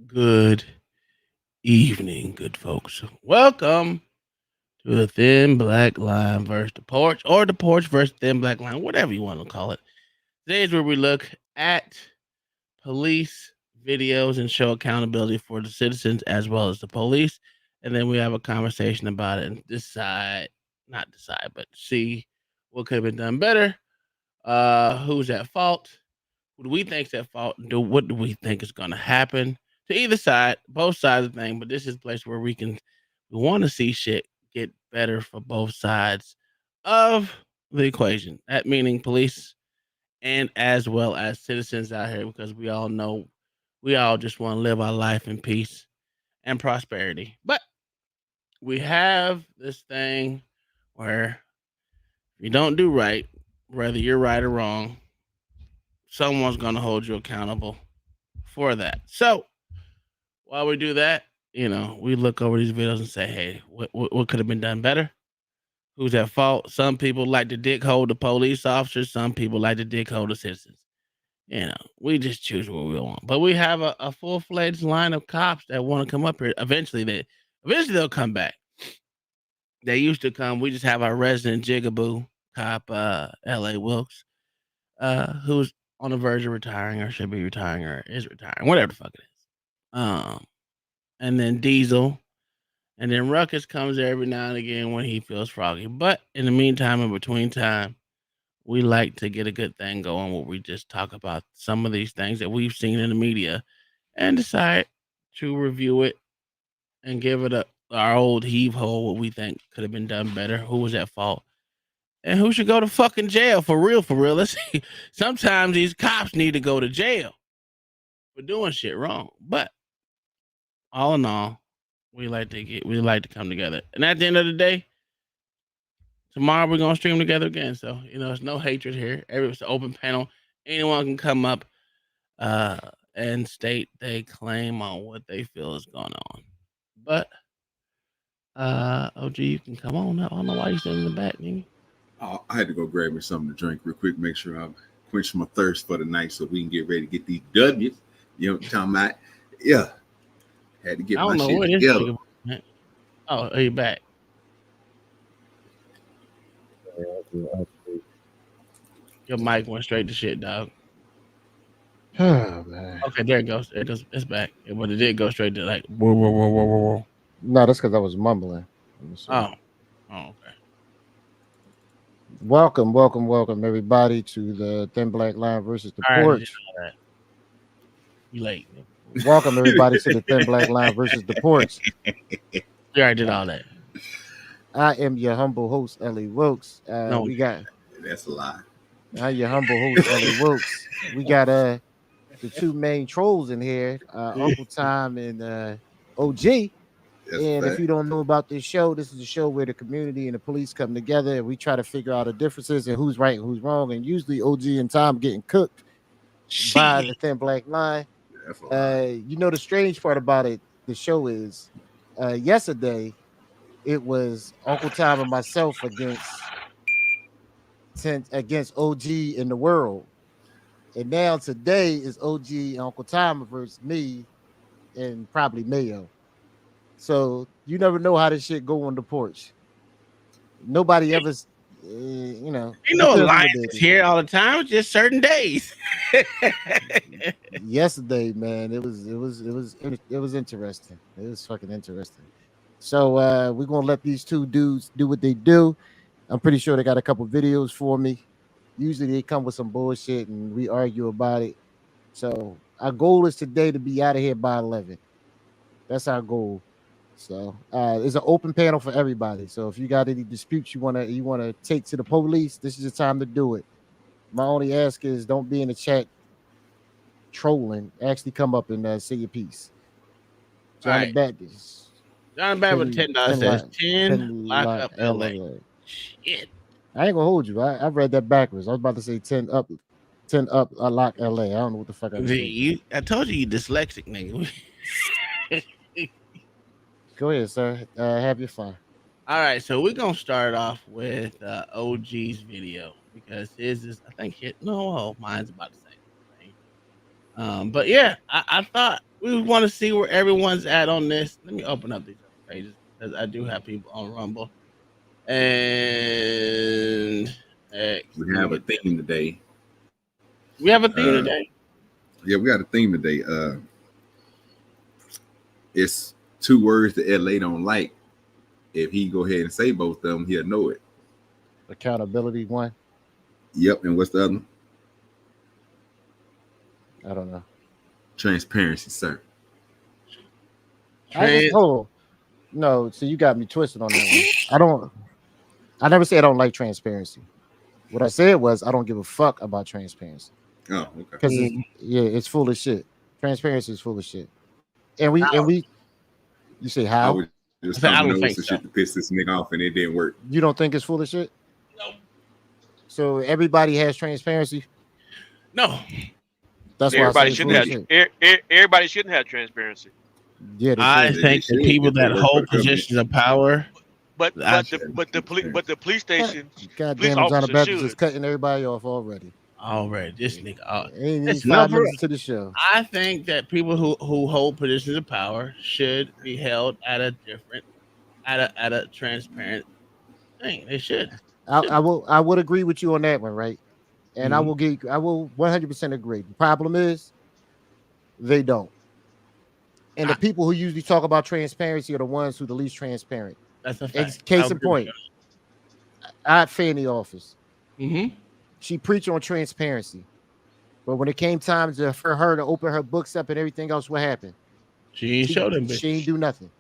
Good evening, good folks. Welcome to the Thin Black Line versus the Porch, or the Porch versus Thin Black Line, whatever you want to call it. Today is where we look at police videos and show accountability for the citizens as well as the police. And then we have a conversation about it and not decide, but see what could have been done better. Who's at fault? Who do we think's at fault? What do we think is going to happen to either side, both sides of the thing? But this is a place where we want to see shit get better for both sides of the equation. That meaning police and as well as citizens out here, because we all know we all just want to live our life in peace and prosperity. But we have this thing where if you don't do right, whether you're right or wrong, someone's going to hold you accountable for that. So while we do that, we look over these videos and say, hey, what could have been done better? Who's at fault? Some people like to dick hold the police officers. Some people like to dick hold the citizens. We just choose what we want. But we have a full fledged line of cops that want to come up here. Eventually they'll come back. They used to come. We just have our resident jigaboo cop, L.A. Wilkes, who's on the verge of retiring or should be retiring or is retiring, whatever the fuck it is. And then Diesel, and then Ruckus comes every now and again when he feels froggy. But in the meantime, in between time, we like to get a good thing going where we just talk about some of these things that we've seen in the media and decide to review it and give it our old heave ho, what we think could have been done better, who was at fault, and who should go to fucking jail for real, for real. Let's see. Sometimes these cops need to go to jail for doing shit wrong. But all in all, we like to come together. And at the end of the day, tomorrow we're gonna stream together again. So, there's no hatred here. It's an open panel. Anyone can come up uh and state they claim on what they feel is going on. But OG, you can come on up. I don't know why you sitting in the back, nigga. Oh, I had to go grab me something to drink real quick, make sure I quench my thirst for the night so we can get ready to get these W's. You know what I'm talking about? Yeah. Had to get I my don't know shit where this together. nigga went. Oh, are you back? Your mic went straight to shit, dog. Oh man. Okay, there it goes. There it goes. It's back. But it did go straight to like whoa, whoa, whoa, whoa, whoa, whoa. No, that's because I was mumbling. Let me see. Oh. Oh, okay. Welcome, everybody, to the Thin Black Line versus the I already did Porch. all that. You late. Welcome, everybody, to the Thin Black Line versus the Porch. You already did all that. I am your humble host, Ellie Wilkes. No. We got That's a lie. I'm your humble host, Ellie Wilkes. We got the two main trolls in here, Uncle Tom and OG. That's And a if fact. you don't know about this is a show where the community and the police come together and we try to figure out the differences and who's right and who's wrong. And usually OG and Tom getting cooked by the Thin Black Line. That's a lie. The strange part about it, the show is yesterday it was Uncle Tom and myself against OG in the world. And now today is OG and Uncle Tom versus me and probably Mayo. So you never know how this shit go on the porch. Nobody ever, Ain't no alliances here all the time. It's just certain days. Yesterday, man, it was interesting. It was fucking interesting. So we're gonna let these two dudes do what they do. I'm pretty sure they got a couple videos for me. Usually they come with some bullshit and we argue about it. So our goal is today to be out of here by 11. That's our goal. So it's an open panel for everybody. So if you got any disputes you wanna take to the police, this is the time to do it. My only ask is don't be in the chat trolling. Actually come up and say your piece. Johnny Right. Baptist. John Bad with $10 says 10 lock up LA. Shit. I ain't gonna hold you. I read that backwards. I was about to say 10 up lock LA. I don't know what the fuck I was thinking. I told you dyslexic, nigga. Go ahead, sir. Have your fun. All right, so we're gonna start off with OG's video because his is I think hit no, mine's about the same thing. But yeah, I thought we want to see where everyone's at on this. Let me open up these other pages because I do have people on Rumble and X. We Let me have a get that. theme today. We have a theme Uh, today. yeah, we got a theme today. It's two words that LA don't like. If he go ahead and say both of them, he'll know it. Accountability one. Yep. And what's the other one? I don't know. Transparency, sir. I just no. So you got me twisted on that one. I never said I don't like transparency. What I said was I don't give a fuck about transparency Oh, okay. because it's full of shit. Transparency is full of shit. And How? you say I how? was just I said I coming don't over think some so. shit to piss this nigga off, and it didn't work. You don't think it's full of shit? No. So everybody has transparency. No. That's why I say it's full of shit. Everybody shouldn't have transparency. Yeah, they I should. think the people If they that work for hold the government. positions of power. But I- the police station, God police damn it, John the officers Baptist is should. cutting everybody off already. Already, this nigga. Ain't even It's 5 number. minutes to the show. I think that people who hold positions of power should be held at a different, at a transparent thing. They should. I would agree with you on that one, right? And I Mhm. will 100% agree. The problem is they don't. And the people who usually talk about transparency are the ones who the least transparent. That's a fact. I Case would in agree with point, I had Fanny office. you. Mm-hmm. She preached on transparency. But when it came time for her to open her books up and everything else, what happened? She ain't showed them, bitch. She ain't do nothing.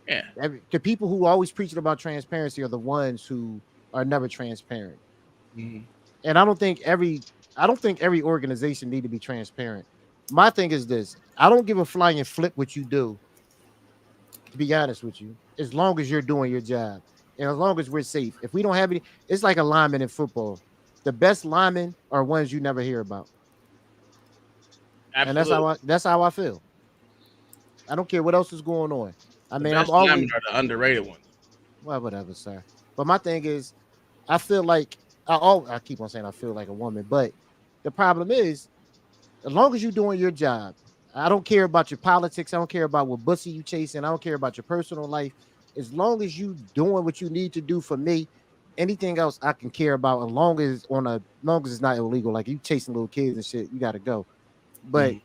Yeah. The people who always preaching about transparency are the ones who are never transparent. Mm-hmm. And I don't think every organization need to be transparent. My thing is this: I don't give a flying flip what you do. To be honest with you, as long as you're doing your job and as long as we're safe. If we don't have any, it's like a lineman in football. The best linemen are ones you never hear about, and Absolutely. that's how I feel. I don't care what else is going on. I The mean, I'm best always linemen are the underrated ones. well, whatever, sir. But my thing is, I feel like I keep on saying I feel like a woman, but the problem is, as long as you're doing your job, I don't care about your politics. I don't care about what bussy you chasing. I don't care about your personal life. As long as you doing what you need to do for me, anything else I can care about. As long as it's not illegal, like you chasing little kids and shit, you got to go. But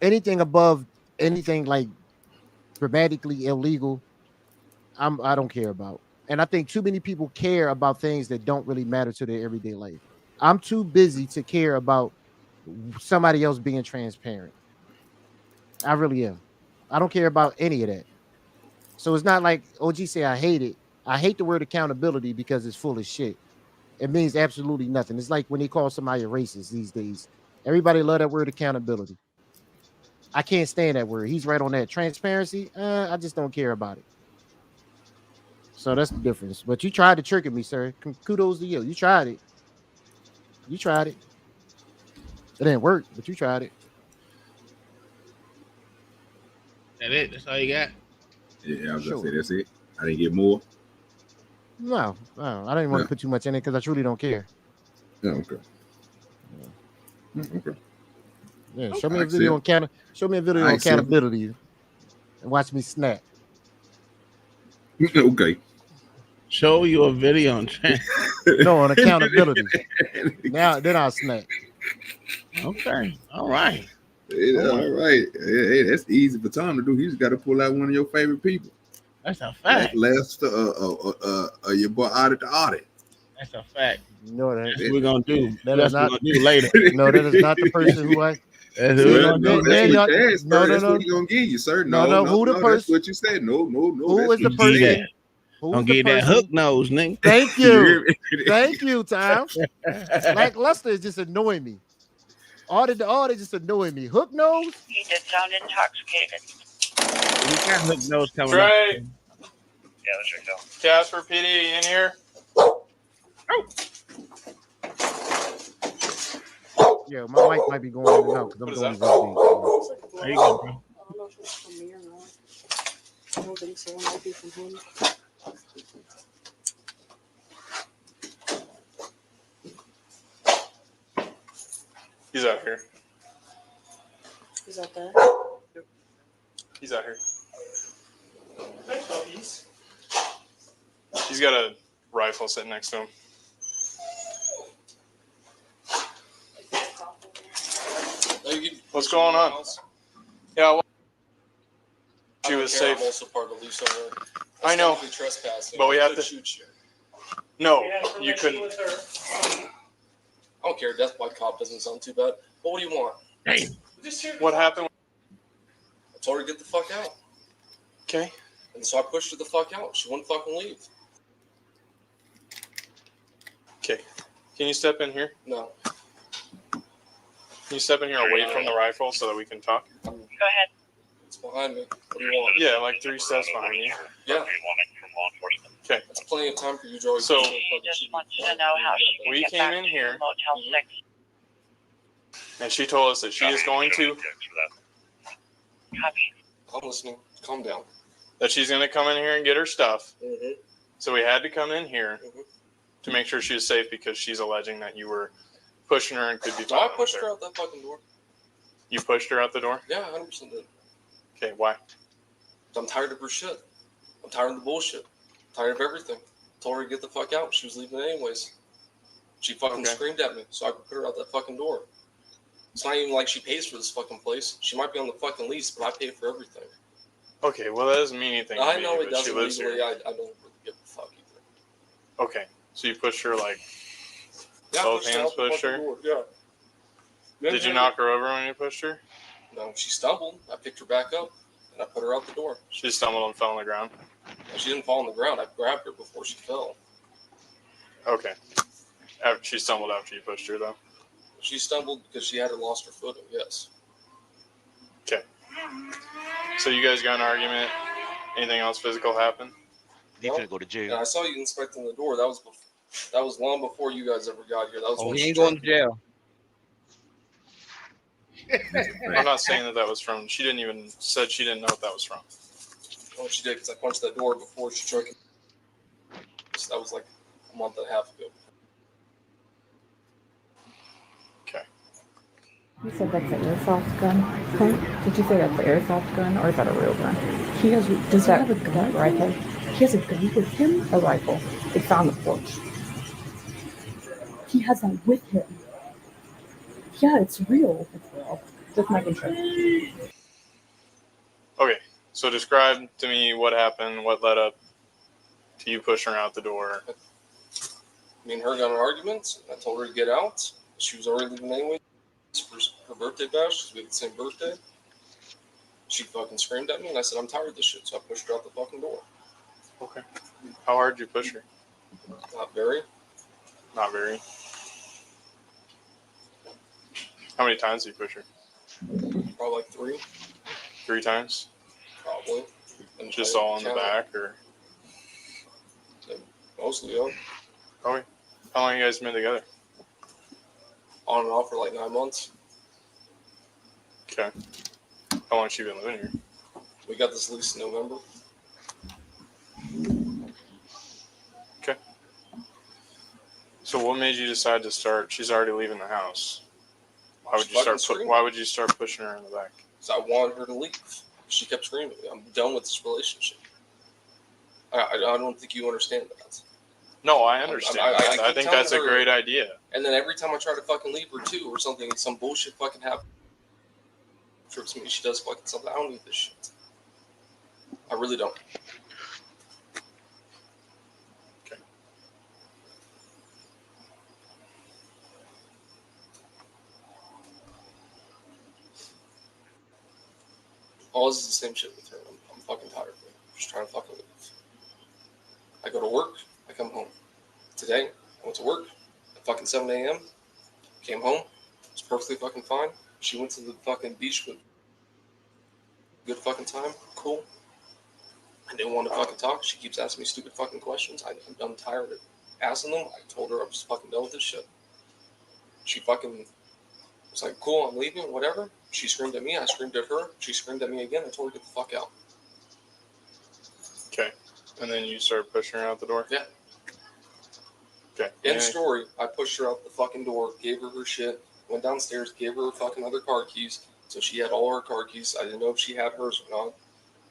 anything above anything like grammatically illegal, I don't care about. And I think too many people care about things that don't really matter to their everyday life. I'm too busy to care about somebody else being transparent. I really am. I don't care about any of that. So it's not like OG say I hate it. I hate the word accountability because it's full of shit. It means absolutely nothing. It's like when they call somebody a racist these days. Everybody love that word accountability. I can't stand that word. He's right on that. Transparency, I just don't care about it. So that's the difference. But you tried to trick me, sir. Kudos to you. You tried it. You tried it. It didn't work, but you tried it. That it? That's all you got? Yeah, I was Sure. gonna say that's it. I didn't get more. No, I didn't want to put too much in it because I truly don't care. Yeah, okay. Okay. Yeah, show me a video on accountability and watch me snap. Okay. Show you a video on trans. No, on accountability. Now then I'll snap. Okay. All right. All right. Hey, that's easy for Tom to do. He just got to pull out one of your favorite people. That's a fact. Last, your boy audit the audit. That's a fact. No, That's what we're gonna do. That's what we're gonna do later. No, that is not the person who I. That's what we're gonna do. That's what he's gonna give you, sir. No. Who the person? That's what you said. No. Who is the person? Don't get that hook nose, nigga. Thank you. Thank you, Tom. Lackluster is just annoying me. Audit the audit just annoying me. Hook nose? He did sound intoxicated. We got hook nose coming right. up. Yeah, let's check it out. Casper PD in here. Yeah, my mic might be going in and out because I'm doing this update. There you go, bro. I don't know if it's from me or not. I don't think so. It might be from him. He's out here. Is that there? He's out here. He's got a rifle sitting next to him. What's going on? Yeah, well, she was safe. I'm also part of the lease owner. I know. Trespassing. But we have to shoot you. No, you couldn't. I don't care. Death by cop doesn't sound too bad. But what do you want? Hey, What happened? I told her to get the fuck out. Okay. And so I pushed her the fuck out. She wouldn't fucking leave. Okay. Can you step in here? No. Can you step in here away from the rifle so that we can talk? Go ahead. It's behind me. What do you want? Yeah, like 3 steps behind you. Yeah. Okay. That's plenty of time for you, Joey. So- She just wants to know how she can We get came back in to here. Motel 6. And she told us that she is going to, Copy. I'm listening. Calm down. that she's going to come in here and get her stuff. Mm-hmm. So we had to come in here Mhm. to make sure she was safe because she's alleging that you were pushing her and could be So I violent with pushed her out that fucking door. You pushed her out the door? Yeah, 100% did. Okay, why? I'm tired of her shit. I'm tired of the bullshit. Tired of everything. Told her to get the fuck out. She was leaving it anyways. She fucking Okay. screamed at me, so I could put her out that fucking door. It's not even like she pays for this fucking place. She might be on the fucking lease, but I pay for everything. Okay, well, that doesn't mean anything to I me, know it but she doesn't lives legally. here. I don't really give a fuck either. Okay, so you pushed her like, Yeah, Both pushed her hands out the pushed fucking her? door. Yeah. did you knock her over when you pushed her? No, she stumbled. I picked her back up, and I put her out the door. She stumbled and fell on the ground? And she didn't fall on the ground. I grabbed her before she fell. Okay. She stumbled after you pushed her, though? She stumbled because she had lost her footing, yes. Okay. So you guys got in an argument? Anything else physical happen? He's No. gonna go to And jail. I saw you inspecting the door. That was long before you guys ever got here. That was Oh, when he she ain't going tried to jail. I'm not saying that was from. She didn't even said she didn't know what that was from. Oh, she did because I punched that door before she tried. So that was like a month and a half ago. Okay. You said that's an airsoft gun? Huh? Did you say that's an airsoft gun or is that a real gun? Does he have a gun? Rifle? He has a gun with him? A rifle. It's on the porch. He has that with him. Yeah, it's real. It's real. Just making sure. Okay. So describe to me what happened, what led up to you pushing her out the door. Me and her got in an argument. I told her to get out. She was already leaving anyway for her birthday bash because we had the same birthday. She fucking screamed at me, and I said, I'm tired of this shit, so I pushed her out the fucking door. Okay. How hard did you push her? Not very. Not very. How many times did you push her? Probably like 3, 3 times? probably. And Just I all in the count- back, or Mostly, yeah. okay? How long you guys been together? On and off for like 9 months. Okay. How long has she been living here? We got this lease in November. Okay. So what made you decide to start? She's already leaving the house. Why would She you start? fucking screamed. Why would you start pushing her in the back? So I wanted her to leave. She kept screaming, I'm done with this relationship. I don't think you understand that. No, I understand. I I keep think telling that's a her- great idea. And then every time I try to fucking leave her too, or something, some bullshit fucking happens. Trips me. She does fucking something. I don't need this shit. I really don't. Okay. All this is the same shit with her. I'm fucking tired of it. I'm just trying to fucking leave. I go to work. I come home. Today, I went to work at fucking 7 a.m. Came home. It's perfectly fucking fine. She went to the fucking beach with good fucking time. Cool. I didn't want to fucking talk. She keeps asking me stupid fucking questions. I'm tired of asking them. I told her I'm just fucking done with this shit. She fucking was like, cool, I'm leaving, whatever. She screamed at me. I screamed at her. She screamed at me again. I told her to get the fuck out. Okay. And then you started pushing her out the door? Yeah. Okay. End story. I pushed her out the fucking door, gave her her shit, went downstairs, gave her her fucking other car keys, So she had all her car keys. I didn't know if she had hers or not.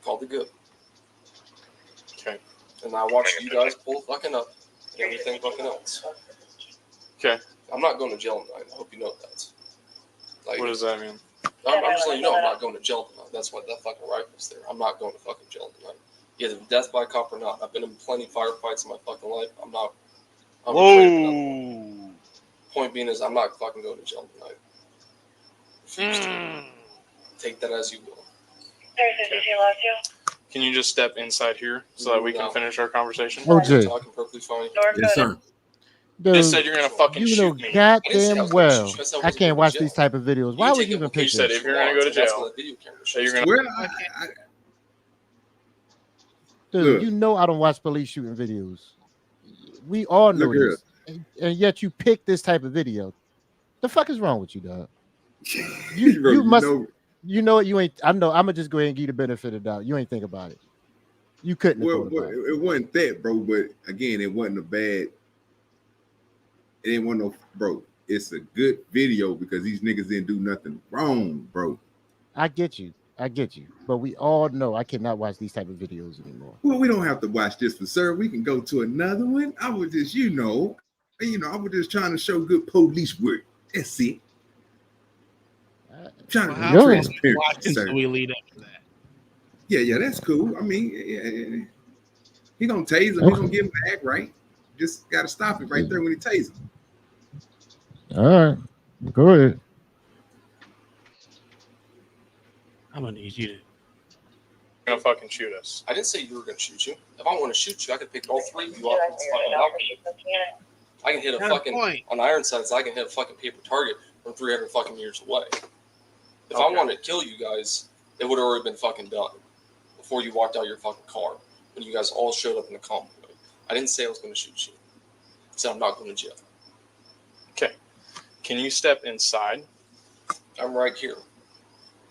Called it good. Okay. And I watched you guys pull fucking up and everything fucking else. Okay. I'm not going to jail tonight. I hope you know that. Like, What does that mean? I'm just letting you know I'm not going to jail tonight. That's why that fucking rifle's there. I'm not going to fucking jail tonight. Either death by cop or not. I've been in plenty of firefights in my fucking life. I'm afraid of another one. Whoa. Point being is I'm not fucking going to jail tonight. Refuse to. Take that as you will. Can you just step inside here so that we can finish our conversation? OJ. You're talking perfectly fine. Yes, sir. Dude, You said you're gonna fucking you know shoot me. goddamn well I said I I wasn't can't going to watch jail. these type of videos. Why would you even You pick said this? if you're gonna go to That's jail, what the video camera that shows. you're gonna. Well, Dude, Look. you know I don't watch police shooting videos. We all know Look here. this. And yet you pick this type of video. The fuck is wrong with you, dog? Bro, You must know, you know what you ain't. I know. I'm gonna just go ahead and give you the benefit of the doubt. You ain't think about it. You couldn't have well, thought about it. it wasn't that, bro. But again, it wasn't a bad. It ain't one no, bro. It's a good video because these niggas didn't do nothing wrong, bro. I get you. But we all know I cannot watch these type of videos anymore. Well, we don't have to watch this one, sir. We can go to another one. I was just, I was just trying to show good police work. That's it. Trying to be How transparent, watching sir. so we lead up to that? Yeah, that's cool. I mean, he gonna tase him. Okay. He gonna get him back, right? Just gotta stop it right there when he tases him. All right, go ahead. I'm gonna need you to. You're gonna fucking shoot us. I didn't say you were going to shoot you. If I want to shoot you, I could pick all three of you up. And fucking knock you. I can hit a Got a fucking point. on Ironsides. I can hit a fucking paper target from 300 fucking meters away. If I Okay. wanted to kill you guys, it would have already been fucking done before you walked out your fucking car when you guys all showed up in the convoy. I didn't say I was going to shoot you. I said I'm not going to jail. Okay. Can you step inside? I'm right here.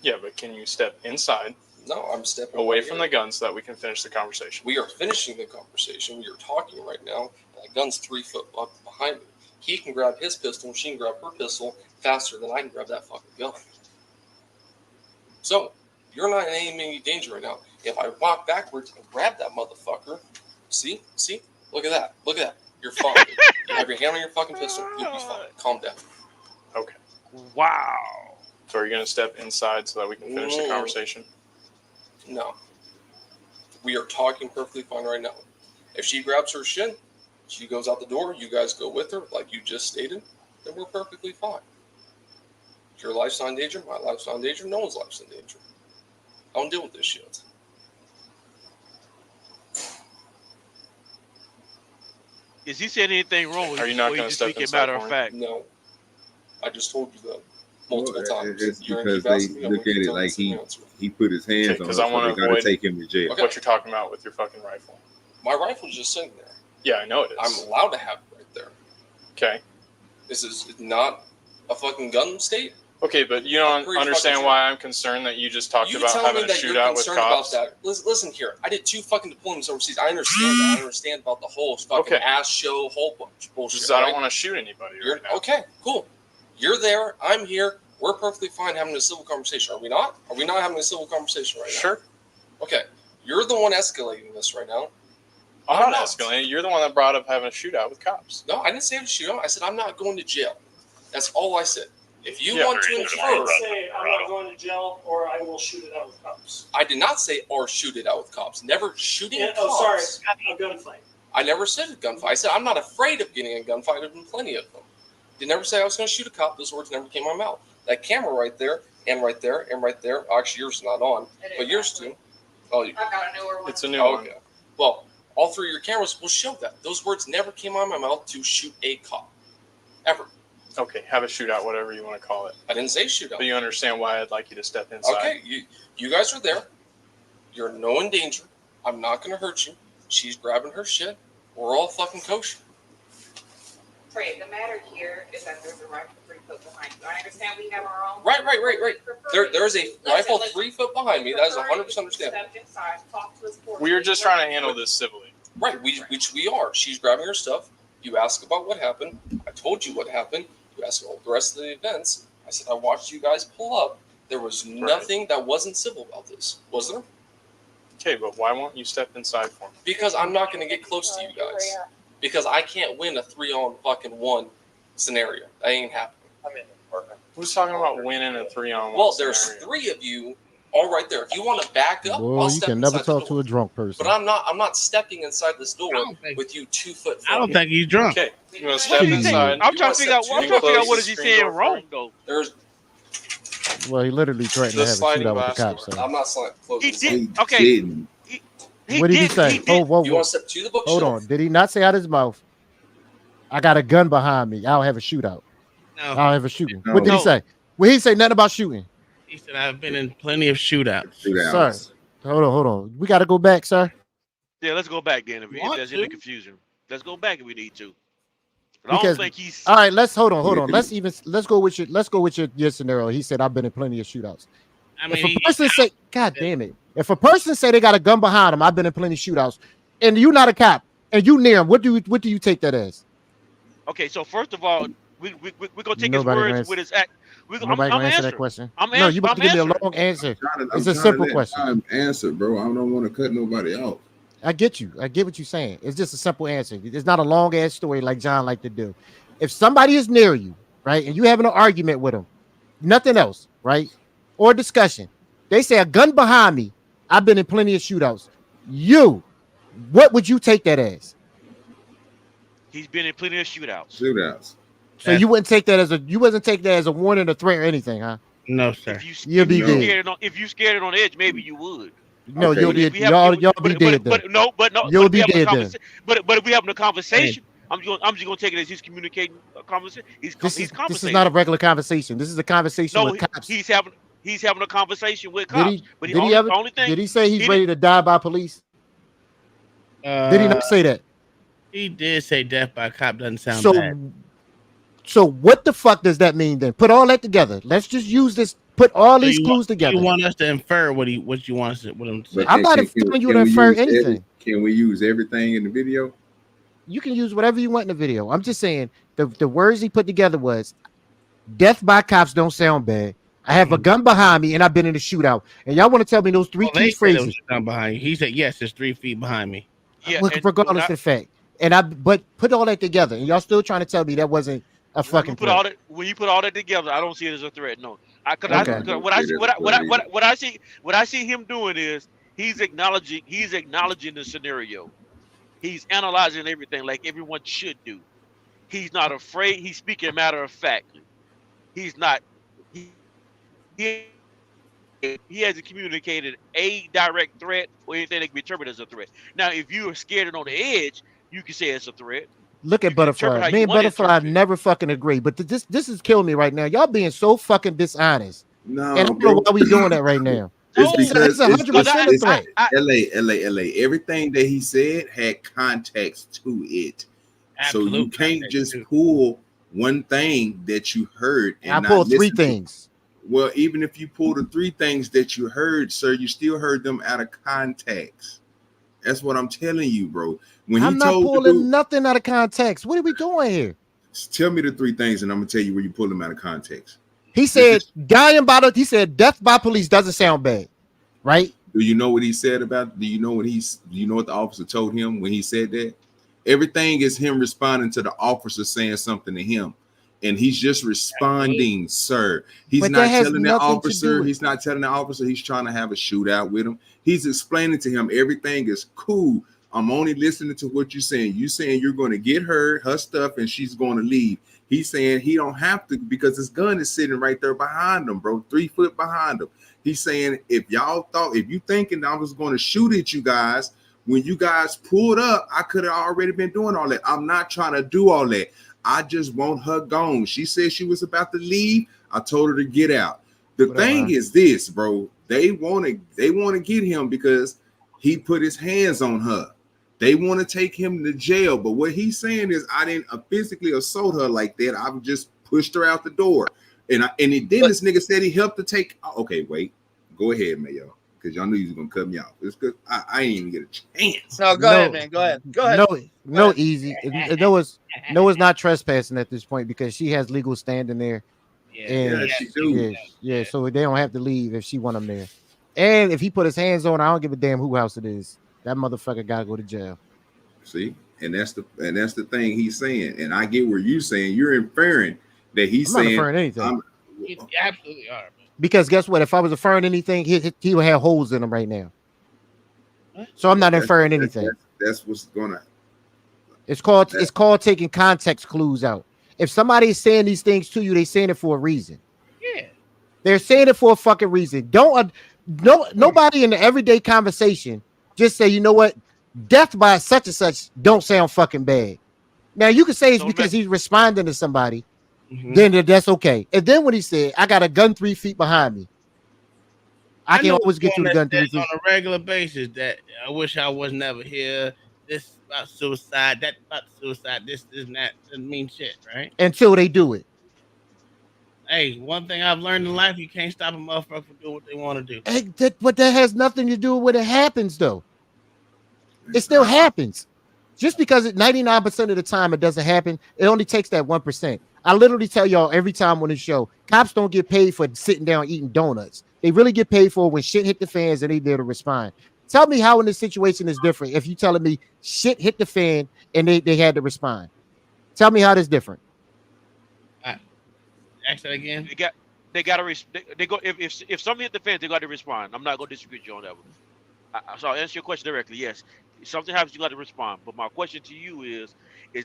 Yeah, but can you step inside, No, I'm stepping away right from here. the gun, so that we can finish the conversation? We are finishing the conversation. We are talking right now. And that gun's 3 foot up behind me. He can grab his pistol and she can grab her pistol faster than I can grab that fucking gun. So, you're not in any danger right now. If I walk backwards and grab that motherfucker, see? Look at that. You're fine. You have your hand on your fucking pistol. You'll be fine. Calm down. Okay. Wow. So are you gonna step inside so that we can finish the conversation? No. We are talking perfectly fine right now. If she grabs her shit, she goes out the door, you guys go with her, like you just stated, then we're perfectly fine. Your life's not in danger, my life's not in danger, no one's life's in danger. I don't deal with this shit. Is he saying anything wrong with Are you not or gonna just step speaking inside matter for of him? fact? No. I just told you that multiple Well, times. it's You're because gonna keep asking they me, I'm look gonna at keep it telling like you the same answer. he put his hands Okay, on 'cause it, I so wanna they gotta avoid- take him to jail. Okay. What you're talking about with your fucking rifle? My rifle's just sitting there. Yeah, I know it is. I'm allowed to have it right there. Okay. This is not a fucking gun state. Okay, but you I'm don't pretty understand fucking why I'm concerned that you just talked You about tell me having a that you're shootout with concerned about cops. that. Listen here. I did 2 fucking deployments overseas. I understand that. I understand about the whole fucking Okay. ass show, whole bunch of bullshit. Just, I don't right? want to shoot anybody You're right now. okay. Cool. You're there. I'm here. We're perfectly fine having a civil conversation. Are we not? Are we not having a civil conversation right now? Sure. Okay. You're the one escalating this right now. I'm I'm not not. escalating. You're the one that brought up having a shootout with cops. No, I didn't say I'm shooting. I said I'm not going to jail. That's all I said. If you Yeah. want to infer, Say I'm not going to jail, or I will shoot it out with cops. I did not say or shoot it out with cops. Never shooting Yeah, at oh, cops. sorry, a gunfight. I never said a gunfight. I said I'm not afraid of getting a gunfight. There's been plenty of them. Did never say I was going to shoot a cop. Those words never came out of my mouth. That camera right there, and right there, and right there. Actually, yours is not on, but yours too. Oh, I've got a newer one. It's a new one. okay. Well, all 3 of your cameras will show that. Those words never came out of my mouth to shoot a cop. Ever. Okay, have a shootout, whatever you want to call it. I didn't say shootout. But you understand why I'd like you to step inside. Okay, you guys are there. You're no in danger. I'm not going to hurt you. She's grabbing her shit. We're all fucking kosher. Trey, the matter here is that there's a rifle 3 foot behind you. I understand we have our own. Right. There's a rifle 3 foot behind me. That is 100% understandable. Step inside, talk to us. We are just trying to handle this civilly. Right, which we are. She's grabbing her stuff. You ask about what happened. I told you what happened. You asked about the rest of the events. I said I watched you guys pull up. There was nothing that wasn't civil about this, was there? Okay, but why won't you step inside for me? Because I'm not going to get close to you guys. Because I can't win a 3-on-1 scenario. That ain't happening. I'm in the apartment. Who's talking about winning a 3-on-1? Well, there's 3 of you all right there. If you want to back up, Boy, I'll you step can never inside the talk to door. a drunk person. But I'm not stepping inside this door think- with you 2 foot. I don't think he's drunk. Okay, you want to What step is he saying? inside? I'm trying to figure out. I'm trying to figure out what is he saying Close the wrong though. There's Well, he literally threatened to The have a sliding shootout with the glass cops. door. So. I'm not closing. He this did. door. Okay. What did he say? He Oh, did. whoa, You whoa. want to step to the bookshelf? Hold on. Did he not say out his mouth, I got a gun behind me, I'll have a shootout? No, I'll have a shooting. No. What did he No. say? Well, he say nothing about shooting. he said I've been in plenty of shootouts. Sir, hold on. We got to go back, sir. Yeah, let's go back then if Want there's any to? confusion. Let's go back if we need to. But I Because- don't think he's. All right, let's hold on. Let's go with your scenario. He said I've been in plenty of shootouts. I mean, If a person say, God damn it, if a person say they got a gun behind them, I've been in plenty of shootouts, and you not a cop, and you near him, what do you take that as? Okay, so first of all, we're gonna take Nobody his words answer- with his act. Nobody I'm gonna answer that answering. question. I'm No, you about to give me a answering. long answer. I'm It's a trying to simple let question. time answer, bro. I don't want to cut nobody out. I get you. I get what you're saying. It's just a simple answer. It's not a long ass story like John like to do. If somebody is near you, right, and you having an argument with them, nothing else, right, or discussion, they say a gun behind me. I've been in plenty of shootouts. What would you take that as? He's been in plenty of shootouts. Shootouts. So you wouldn't take that as a warning, a threat, or anything, huh? no, sir. If you You'll be dead. if you scared it on edge, maybe you would. No, Okay. you'll But be if we have- y'all be dead then. But no. You'll but if be we having a dead then. But if we having a conversation, I'm just gonna take it as he's communicating a conversation. He's This conversating. is not a regular conversation. This is a conversation No, with cops. he's having a conversation with Did cops. he? But Did he ever? Did he say he's he ready to die by police? Did he not say that? He did say death by cop doesn't sound So, bad. so what the fuck does that mean then? Put all that together. Let's just use this. Put all So these you clues want- together. You want us to infer what you want us to what him to say? But I'm not telling you to we infer use anything. Can we use everything in the video? You can use whatever you want in the video. I'm just saying the words he put together was death by cops don't sound bad. I have a gun behind me and I've been in a shootout. And y'all want to tell me those three Well, they key said it was phrases. down behind you. He said yes, it's 3 feet behind me. Yeah, Look, and regardless of the fact. But put all that together, and y'all still trying to tell me that wasn't a fucking put all threat. that when you put all that together, I don't see it as a threat. No, Okay. what I see him doing is he's acknowledging the scenario. He's analyzing everything like everyone should do. He's not afraid. He's speaking matter of fact. He's not. He hasn't communicated a direct threat or anything that can be interpreted as a threat. Now, if you are scared and on the edge, you can say it's a threat. Look at You can interpret Butterfly. how Me you and want to Butterfly interpret it. never fucking agree. But this is killing me right now. Y'all being so fucking dishonest. No, And I don't bro. know why we doing that right now. It's No, because it's 100% a threat. LA. Everything that he said had context to it. So you Absolute can't context, just too. pull one thing that you heard and I not pulled 3 listen to- things. Well, even if you pull the 3 things that you heard, sir, you still heard them out of context. That's what I'm telling you, bro. When I'm he not told the pulling dude, nothing out of context. What are we doing here? tell me the 3 things, and I'm gonna tell you where you pull them out of context. He said he said death by police doesn't sound bad, right? Do you know what he said about? Do you know what the officer told him when he said that? Everything is him responding to the officer saying something to him, and he's just responding, sir. He's But not that has telling the nothing to do officer. with- He's not telling the officer he's trying to have a shootout with him. He's explaining to him everything is cool. I'm only listening to what you're saying. You saying you're going to get her stuff and she's going to leave. He's saying he don't have to because his gun is sitting right there behind him, bro, 3 foot behind him. He's saying if you thinking I was going to shoot at you guys when you guys pulled up, I could have already been doing all that. I'm not trying to do all that. I just want her gone. She said she was about to leave. I told her to get out. The thing is this, bro. They want to get him because he put his hands on her. They want to take him to jail. But what he's saying is I didn't physically assault her like that. I just pushed her out the door. Then this nigga said he helped to take. Okay, wait. Go ahead, Mayo. Because y'all knew you was going to cut me off. It's because I ain't even get a chance. No, go ahead, man. Go ahead. Go ahead. No, easy. Noah's not trespassing at this point because she has legal standing there. And she do. yeah, so they don't have to leave if she want them there. And if he put his hands on, I don't give a damn who house it is. That motherfucker gotta go to jail. See, and that's the thing he's saying. And I get where you're saying. You're inferring that he's I'm not saying, inferring anything. You absolutely are. Because guess what? If I was inferring anything, he would have holes in him right now. So I'm not inferring anything. That's what's gonna. It's called taking context clues out. If somebody is saying these things to you, they're saying it for a reason. Yeah. They're saying it for a fucking reason. Nobody in the everyday conversation just say, you know what, death by such and such don't sound fucking bad. Now you can say it's because he's responding to somebody, then that's okay. And then when he said, I got a gun 3 feet behind me, I can always get to the gun 3 feet on a regular basis. That I wish I was never here. This about suicide, that about suicide, this and that doesn't mean shit, right? Until they do it. Hey, one thing I've learned in life, you can't stop a motherfucker from doing what they want to do. Hey, but that has nothing to do with what it happens, though. It still happens. Just because 99% of the time it doesn't happen, it only takes that 1%. I literally tell y'all every time on the show, cops don't get paid for sitting down eating donuts. They really get paid for when shit hit the fans and they there to respond. Tell me how in this situation is different if you telling me shit hit the fan and they had to respond. Tell me how that's different. Ask that again. They got to they go if something hit the fans, they got to respond. I'm not going to disagree with you on that one. So I'll answer your question directly. Yes, if something happens, you got to respond. But my question to you is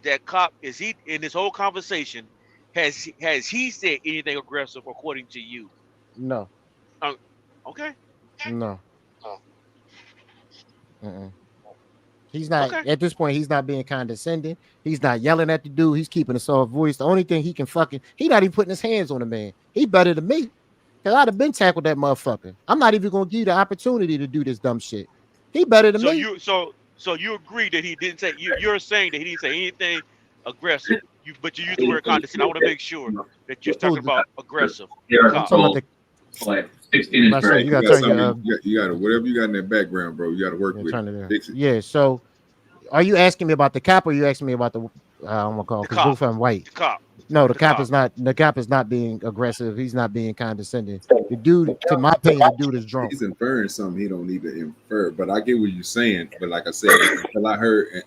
that cop, is he in this whole conversation, has he said anything aggressive according to you? No. Okay. No. He's not at this point. He's not being condescending. He's not yelling at the dude. He's keeping a soft voice. The only thing he can he not even putting his hands on the man. He better than me, because I'd have been tackled that motherfucker. I'm not even gonna give you the opportunity to do this dumb shit. He better than me. So you agree that he didn't say you're saying that he didn't say anything aggressive. But you used the word condescending. I want to make sure that you're talking about aggressive. Yeah, I'm talking about like 16 is great. You got whatever you got in that background, bro. You got to work with it. Yeah. So, are you asking me about the cop, or are you asking me about the I'm gonna call because both of them white? The cop. No, the cop is not. The cop is not being aggressive. He's not being condescending. The dude, to my opinion, the dude is drunk. He's inferring something he don't need to infer. But I get what you're saying. But like I said,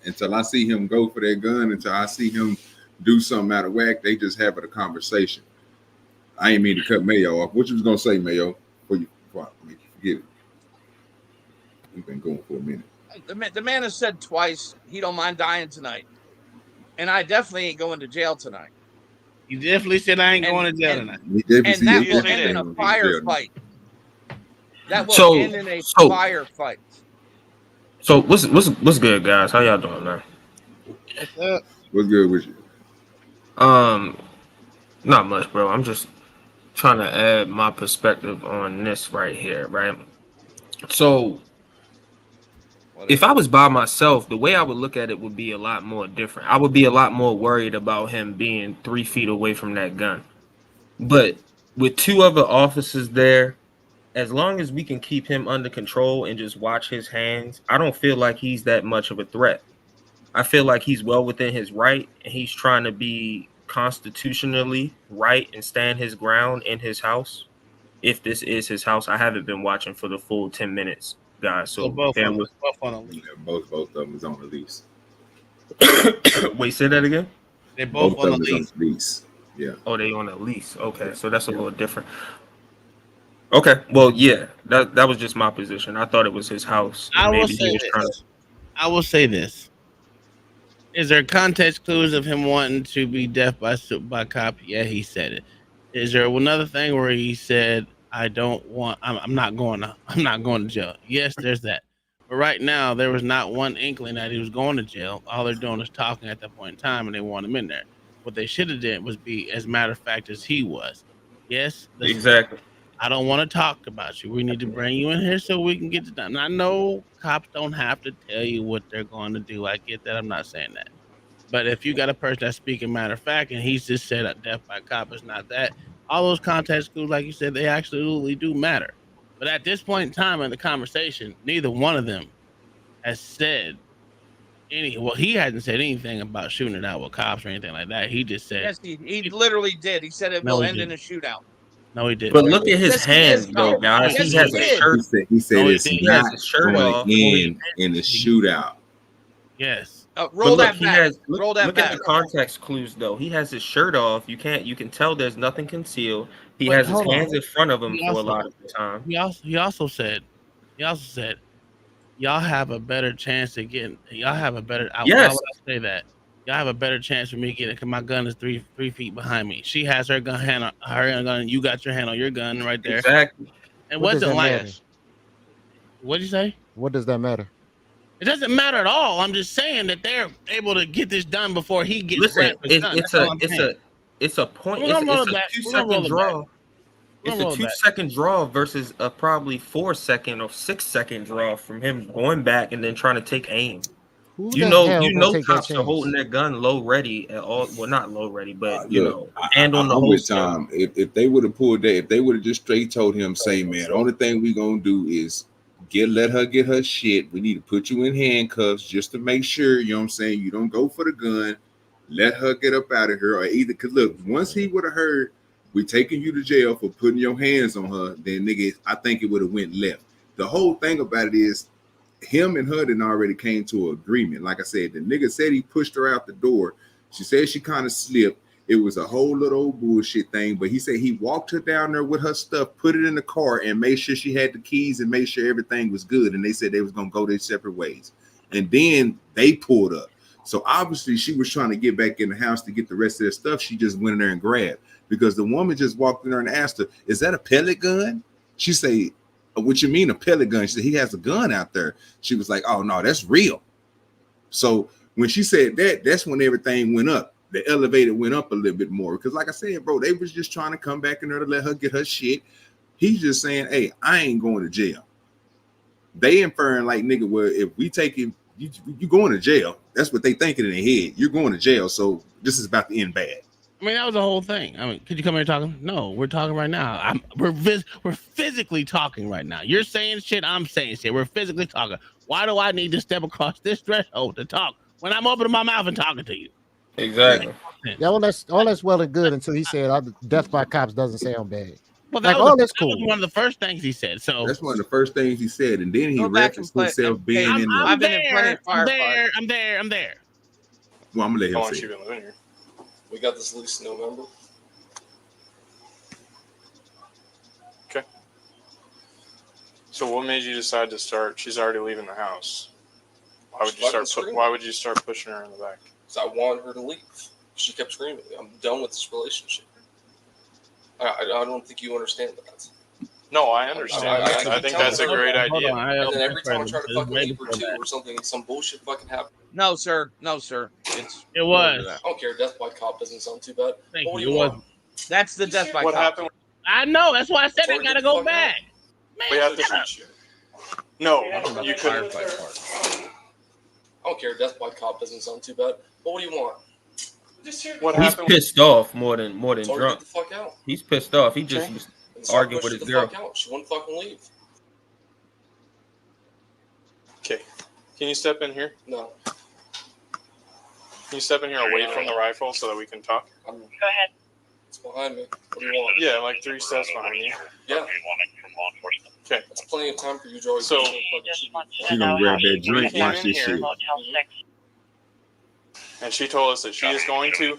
until I see him go for that gun, until I see him do something out of whack, they just having a conversation. I ain't mean to cut Mayo off. What you was gonna say, Mayo? Before I make you forget it. We've been going for a minute. The man has said twice he don't mind dying tonight, and I definitely ain't going to jail tonight. You definitely said I ain't going to jail tonight. And that will end in a firefight. That will end in a firefight. So what's good, guys? How y'all doing, man? What's good with you? Not much, bro. I'm just trying to add my perspective on this right here, right? So if I was by myself, the way I would look at it would be a lot more different. I would be a lot more worried about him being 3 feet away from that gun. But with 2 other officers there, as long as we can keep him under control and just watch his hands, I don't feel like he's that much of a threat. I feel like he's well within his right, and he's trying to be constitutionally right and stand his ground in his house. If this is his house, I haven't been watching for the full 10 minutes, guys. So both on a lease. Yeah, both of them is on the lease. Wait, say that again. They're both on the lease. Yeah. Oh, they on a lease. Okay, so that's a little different. Okay, well, yeah, that was just my position. I thought it was his house. I will say this. Is there context clues of him wanting to be death by cop? Yeah, he said it. Is there another thing where he said, I'm not going to jail? Yes, there's that. But right now, there was not one inkling that he was going to jail. All they're doing is talking at that point in time, and they want him in there. What they should have done was be as matter of fact as he was. Yes, exactly. I don't want to talk about you. We need to bring you in here so we can get it done. I know cops don't have to tell you what they're going to do. I get that. I'm not saying that. But if you got a person that's speaking matter of fact and he's just said that death by cop is not that, all those context clues, like you said, they absolutely do matter. But at this point in time in the conversation, neither one of them has said Well, he hasn't said anything about shooting it out with cops or anything like that. He just said, Yes, he literally did. He said it No, will he end in a didn't. shootout. No, he didn't. But look at his Yes, he did, hand, though, Scott. guys. Yes, He he has his did. shirt. He said No, he it's didn't. He has not his shirt going off. to end in a shootout. Yes. But Roll look, that he back. has. Roll that Look at back. the context clues, though. He has his shirt off. You can tell there's nothing concealed. He But has his hold on. hands in front of him He for a also, lot of the time. he also said, y'all have a better chance of getting. Y'all have a better. Why Yes, would I say that? Y'all have a better chance for me getting. Cause my gun is three feet behind me. She has her hand on her gun. You got your hand on your gun right there. exactly. It What does wasn't that like. matter? What'd you say? What does that matter? It doesn't matter at all. I'm just saying that they're able to get this done before he gets Listen, grabbed his gun. That's all I'm saying. it's a point. We're gonna roll It's it a back. 2 We're gonna roll second it back. draw. We're It's gonna a roll it 2 back. second draw versus a probably 4 second or 6 second draw from him going back and then trying to take aim. Who You the know, hell gonna take that cops are holding chance? their gun low ready at all. Well, not low ready, but Look, hand on the I'm with holster. Tom. If they would have pulled that, if they would have just straight told him, say, man, only thing we gonna do is let her get her shit. We need to put you in handcuffs just to make sure, you know what I'm saying, you don't go for the gun. Let her get up out of here. Or either, because look, once he would have heard we taking you to jail for putting your hands on her, then nigga, I think it would have went left. The whole thing about it is him and her didn't already came to an agreement. Like I said, the nigga said he pushed her out the door. She said she kind of slipped. It was a whole little old bullshit thing, but he said he walked her down there with her stuff, put it in the car, and made sure she had the keys and made sure everything was good. And they said they was gonna go their separate ways. And then they pulled up. So obviously she was trying to get back in the house to get the rest of their stuff. She just went in there and grabbed, because the woman just walked in there and asked her, "Is that a pellet gun?" She said, "What you mean a pellet gun?" She said, "He has a gun out there." She was like, "Oh no, that's real." So when she said that, that's when everything went up. The elevator went up a little bit more, because like I said, bro, they was just trying to come back in there to let her get her shit. He's just saying, "Hey, I ain't going to jail." They inferring like, nigga, well, if we take him, you going to jail. That's what they thinking in their head. You're going to jail, so this is about to end bad. I mean, that was the whole thing. I mean, could you come here talking? No, we're talking right now. We're physically talking right now. You're saying shit. I'm saying shit. We're physically talking. Why do I need to step across this threshold to talk when I'm opening my mouth and talking to you? Exactly. Yeah, all that's well and good until he said death by cops doesn't sound bad. Well, that, like, was, that was one of the first things he said. So that's one of the first things he said, and then he Go back and referenced play. himself being in the. I've been in plenty of I'm firefighters. there. Well, I'm gonna let How him long say you it. been living here? We got this lease in November. Okay. So what made you decide to start? She's already leaving the house. Why would you start? Why would you start pushing her in the back? Because I wanted her to leave. She kept screaming, "I'm done with this relationship." I don't think you understand that. No, I understand. I think that's a great idea. And then every time I try to fucking leave her too, or something, some bullshit fucking happened. No, sir. It was. I don't care. Death by cop doesn't sound too bad. Thank What do you. you want? That's the death by What cop. happened? I know. That's why I said I Sorry, gotta get the go fuck back. We have to. No, you couldn't. I don't care. Death by cop doesn't sound too bad. But what do you want? What He's happened? pissed off more than Sorry, drunk. get the fuck out. He's pissed off. He just was arguing with his girl. Fuck out. She wouldn't fucking leave. Okay. Can you step in here? No. Can you step in here away from the rifle so that we can talk? Go ahead. It's behind me. What do you want? Yeah, like 3 steps behind you. Yeah. Okay. That's plenty of time for you, Joey. So She gonna grab that drink, came watch in this here. shit. And she told us that she is going to.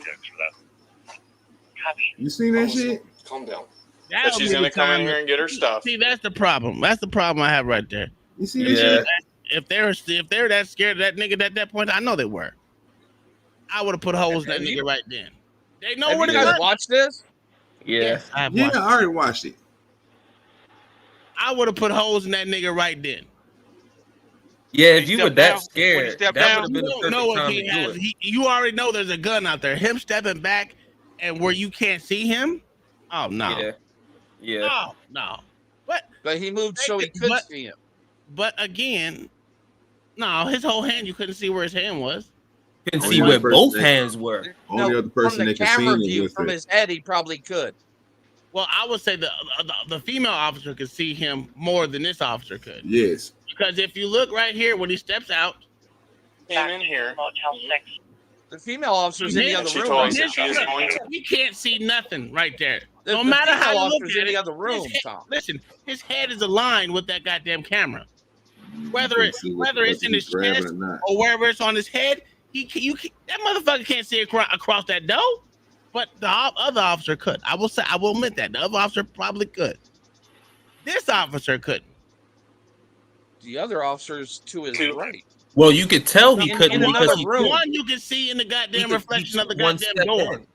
You seen that shit? Calm down. That she's gonna come in here and get her stuff. See, that's the problem. That's the problem I have right there. You see If that she- shit? if they're that scared of that nigga at that point, I know they were. I would have put holes in that nigga right then. They know Have where you to guys go. watch this? Yeah. I have Yeah, watched it. I already watched it. I would have put holes in that nigga right then. Yeah, if you were step that down, when scared, you step that down, would have been the You don't know perfect if time he to do has. it. You already know there's a gun out there. Him stepping back and where you can't see him. Oh no. Yeah. Yeah. Oh no. But he moved so he could see him. But again, no, his whole hand, you couldn't see where his hand was. You can Only see other where person both that- hands were. Only other From person the that can camera see it view, with from it. his head, he probably could. Well, I would say the female officer could see him more than this officer could. Yes. Because if you look right here when he steps out, came in here. The female officer's in the other She room. told us right that she was now. going to. We can't see nothing right there. The No matter how female you look officer's at in the it, other room, his head, Tom. listen, his head is aligned with that goddamn camera. Whether Can't it's see what the whether it's fuck in he's his grabbing chest or not. or wherever it's on his head, that motherfucker can't see across that door. But the other officer could. I will admit that the other officer probably could. This officer couldn't. The other officer's to his right. Well, you could tell he In couldn't because another he room. One you can see in the goddamn he reflection of the one goddamn step door. in.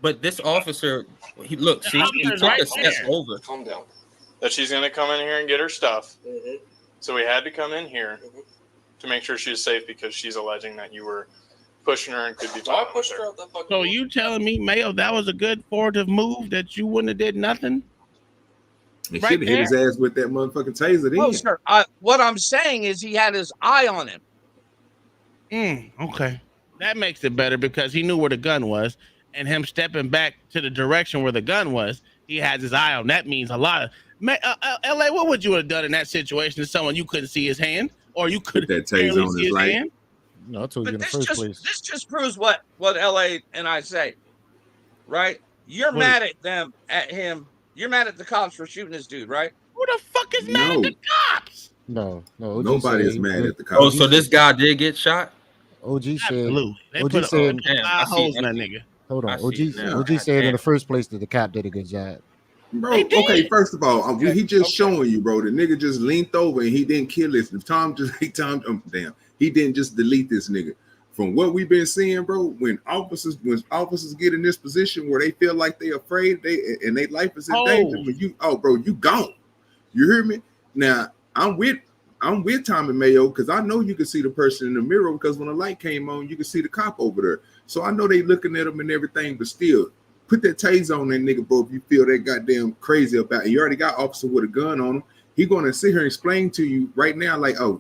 But this officer, he look, The see, he officer's took right a step there. over. Calm down. That she's going to come in here and get her stuff. Mm-hmm. So we had to come in here to make sure she was safe because she's alleging that you were pushing her and could be. I pushed her out that fucking. So you telling me, Mayo, that was a good forwardtive move that you wouldn't have did nothing? He Right should have hit his there? ass with that motherfucking taser then. Oh, sir. What I'm saying is he had his eye on him. Okay. That makes it better because he knew where the gun was, and him stepping back to the direction where the gun was, he has his eye on. That means a lot. LA, what would you have done in that situation to someone you couldn't see his hand, or you could that barely taser on see his his light. hand? No, I told you But in the this first just place. this just proves what LA and I say, right? You're What? mad at them, at him. You're mad at the cops for shooting this dude, right? Who the fuck is mad at No, the cops? No. OG nobody said is he- mad at the Oh, cops. so this guy did get shot? OG said. Absolutely. They OG put said. Damn, I five see, holes in I that see. nigga. Hold I on. see it now. OG God said in damn. the first place that the cop did a good job. Bro, They did. okay, first of all, he just Okay. showing you, bro. The nigga just leaned over and he didn't kill this. He didn't just delete this nigga. From what we've been seeing, bro, when officers get in this position where they feel like they're afraid, and their life is in danger, when you gone. You hear me? Now I'm with Tommy Mayo because I know you can see the person in the mirror because when the light came on, you can see the cop over there. So I know they looking at him and everything, but still, put that taser on that nigga, bro. If you feel that goddamn crazy about it, you already got officer with a gun on him. He gonna sit here and explain to you right now, like, oh,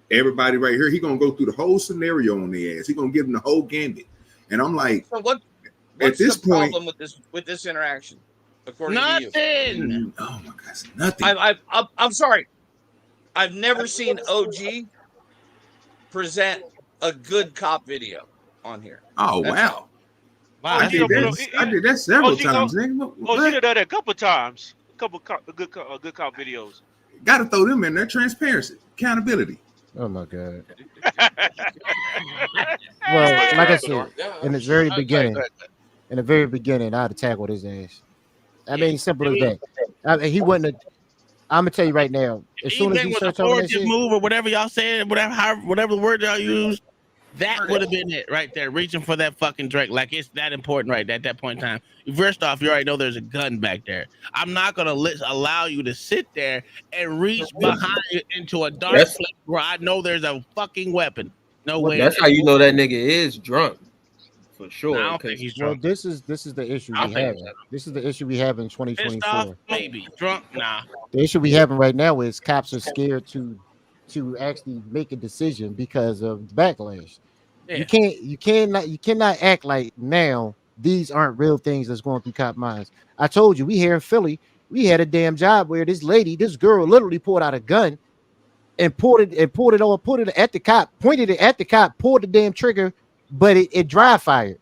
everybody right here. He gonna go through the whole scenario on the ass. He gonna give him the whole gambit. And I'm like, So what's this the point- problem with this interaction, according to you? Nothing. oh my God, it's nothing. I'm sorry. I've never seen OG present a good cop video on here. Oh That's wow. Wow, I did that several times. Nigga. Oh, she done that a couple times. A couple good cop videos. Gotta throw them in there. Transparency, accountability. Oh my God. Well, like I said, in the very beginning, I'd have tackled his ass. I mean, simple as that. He wouldn't have. I'm gonna tell you right now. As soon as Even you with the start talking that forwardtive shit, move or whatever y'all said, whatever the word y'all used, that would have been it right there. Reaching for that fucking drink, like it's that important right at that point in time. First off, you already know there's a gun back there. I'm not gonna allow you to sit there and reach behind you into a dark place where I know there's a fucking weapon. No way. That's how you know that nigga is drunk. For sure. I don't think he's well, drunk. this is the issue I we think have. so. This is the issue we have in Pissed off, 2024. maybe. Drunk, nah. The issue we having right now is cops are scared to actually make a decision because of the backlash. Yeah. You cannot act like now these aren't real things that's going through cop minds. I told you, we here in Philly, we had a damn job where this girl literally pulled out a gun and pulled it at the cop, pointed it at the cop, pulled the damn trigger, but it dry fired.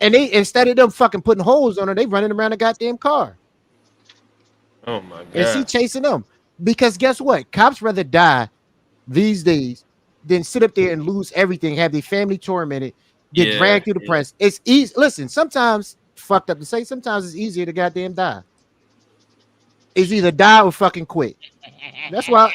And they, instead of them fucking putting holes on her, they running around the goddamn car. Oh my God. And she chasing them. Because guess what? Cops rather die these days than sit up there and lose everything, have their family tormented, get dragged through the press. It's easy. Listen, sometimes, fucked up to say, sometimes it's easier to goddamn die. It's either die or fucking quit. That's why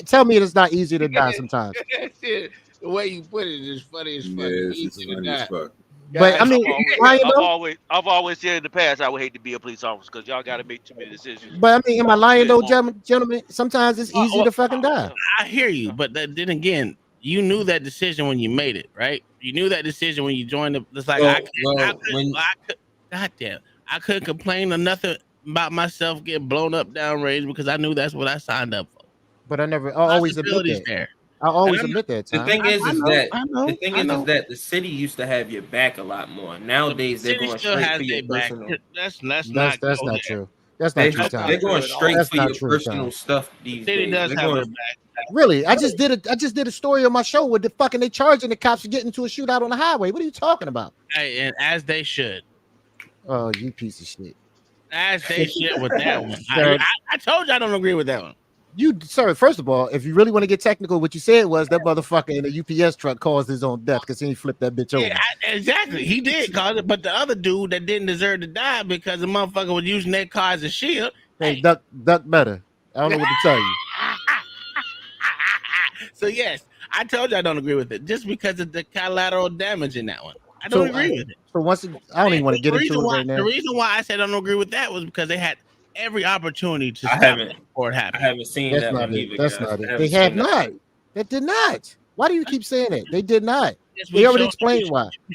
tell me it's not easier to die sometimes. The way you put it is funny as fuck. Yes, it's funny as fuck. But I mean, I've always said in the past I would hate to be a police officer because y'all got to make too many decisions. But I mean, am I lying though, gentlemen? Sometimes it's easier to fucking die. I hear you, but then again, you knew that decision when you made it, right? You knew that decision when you joined the. It's like I couldn't complain or nothing about myself getting blown up downrange because I knew that's what I signed up for. But I always admit that. There. I always admit that. The Tom. thing is the thing is that the city used to have your back a lot more. Nowadays they're going straight for your personal. That's not true. That's not true, Tom. They're going straight That's for not your true, personal Tom. stuff these City days. does They're have going, a back. Really, I just did a story on my show with the fucking they charging the cops for getting into a shootout on the highway. What are you talking about? Hey, and as they should. Oh, you piece of shit. As they should with that one. Sir, I told you I don't agree with that one. you, sir, first of all, if you really want to get technical, what you said was that motherfucker in the UPS truck caused his own death because he flipped that bitch over. Yeah, exactly. He did cause it, but the other dude that didn't deserve to die because the motherfucker was using that car as a shield. Hey, duck better. I don't know what to tell you. So yes, I told you I don't agree with it just because of the collateral damage in that one. I don't agree with it. So once I don't even want to get into it right now. The reason why I said I don't agree with that was because they had every opportunity to I stop haven't- it before it happened. I haven't seen That's that not one it. either. That's guys. not I it. haven't They seen have that. not. They did not. Why do you keep saying it? They did not. Yes, They already showed- explained why. We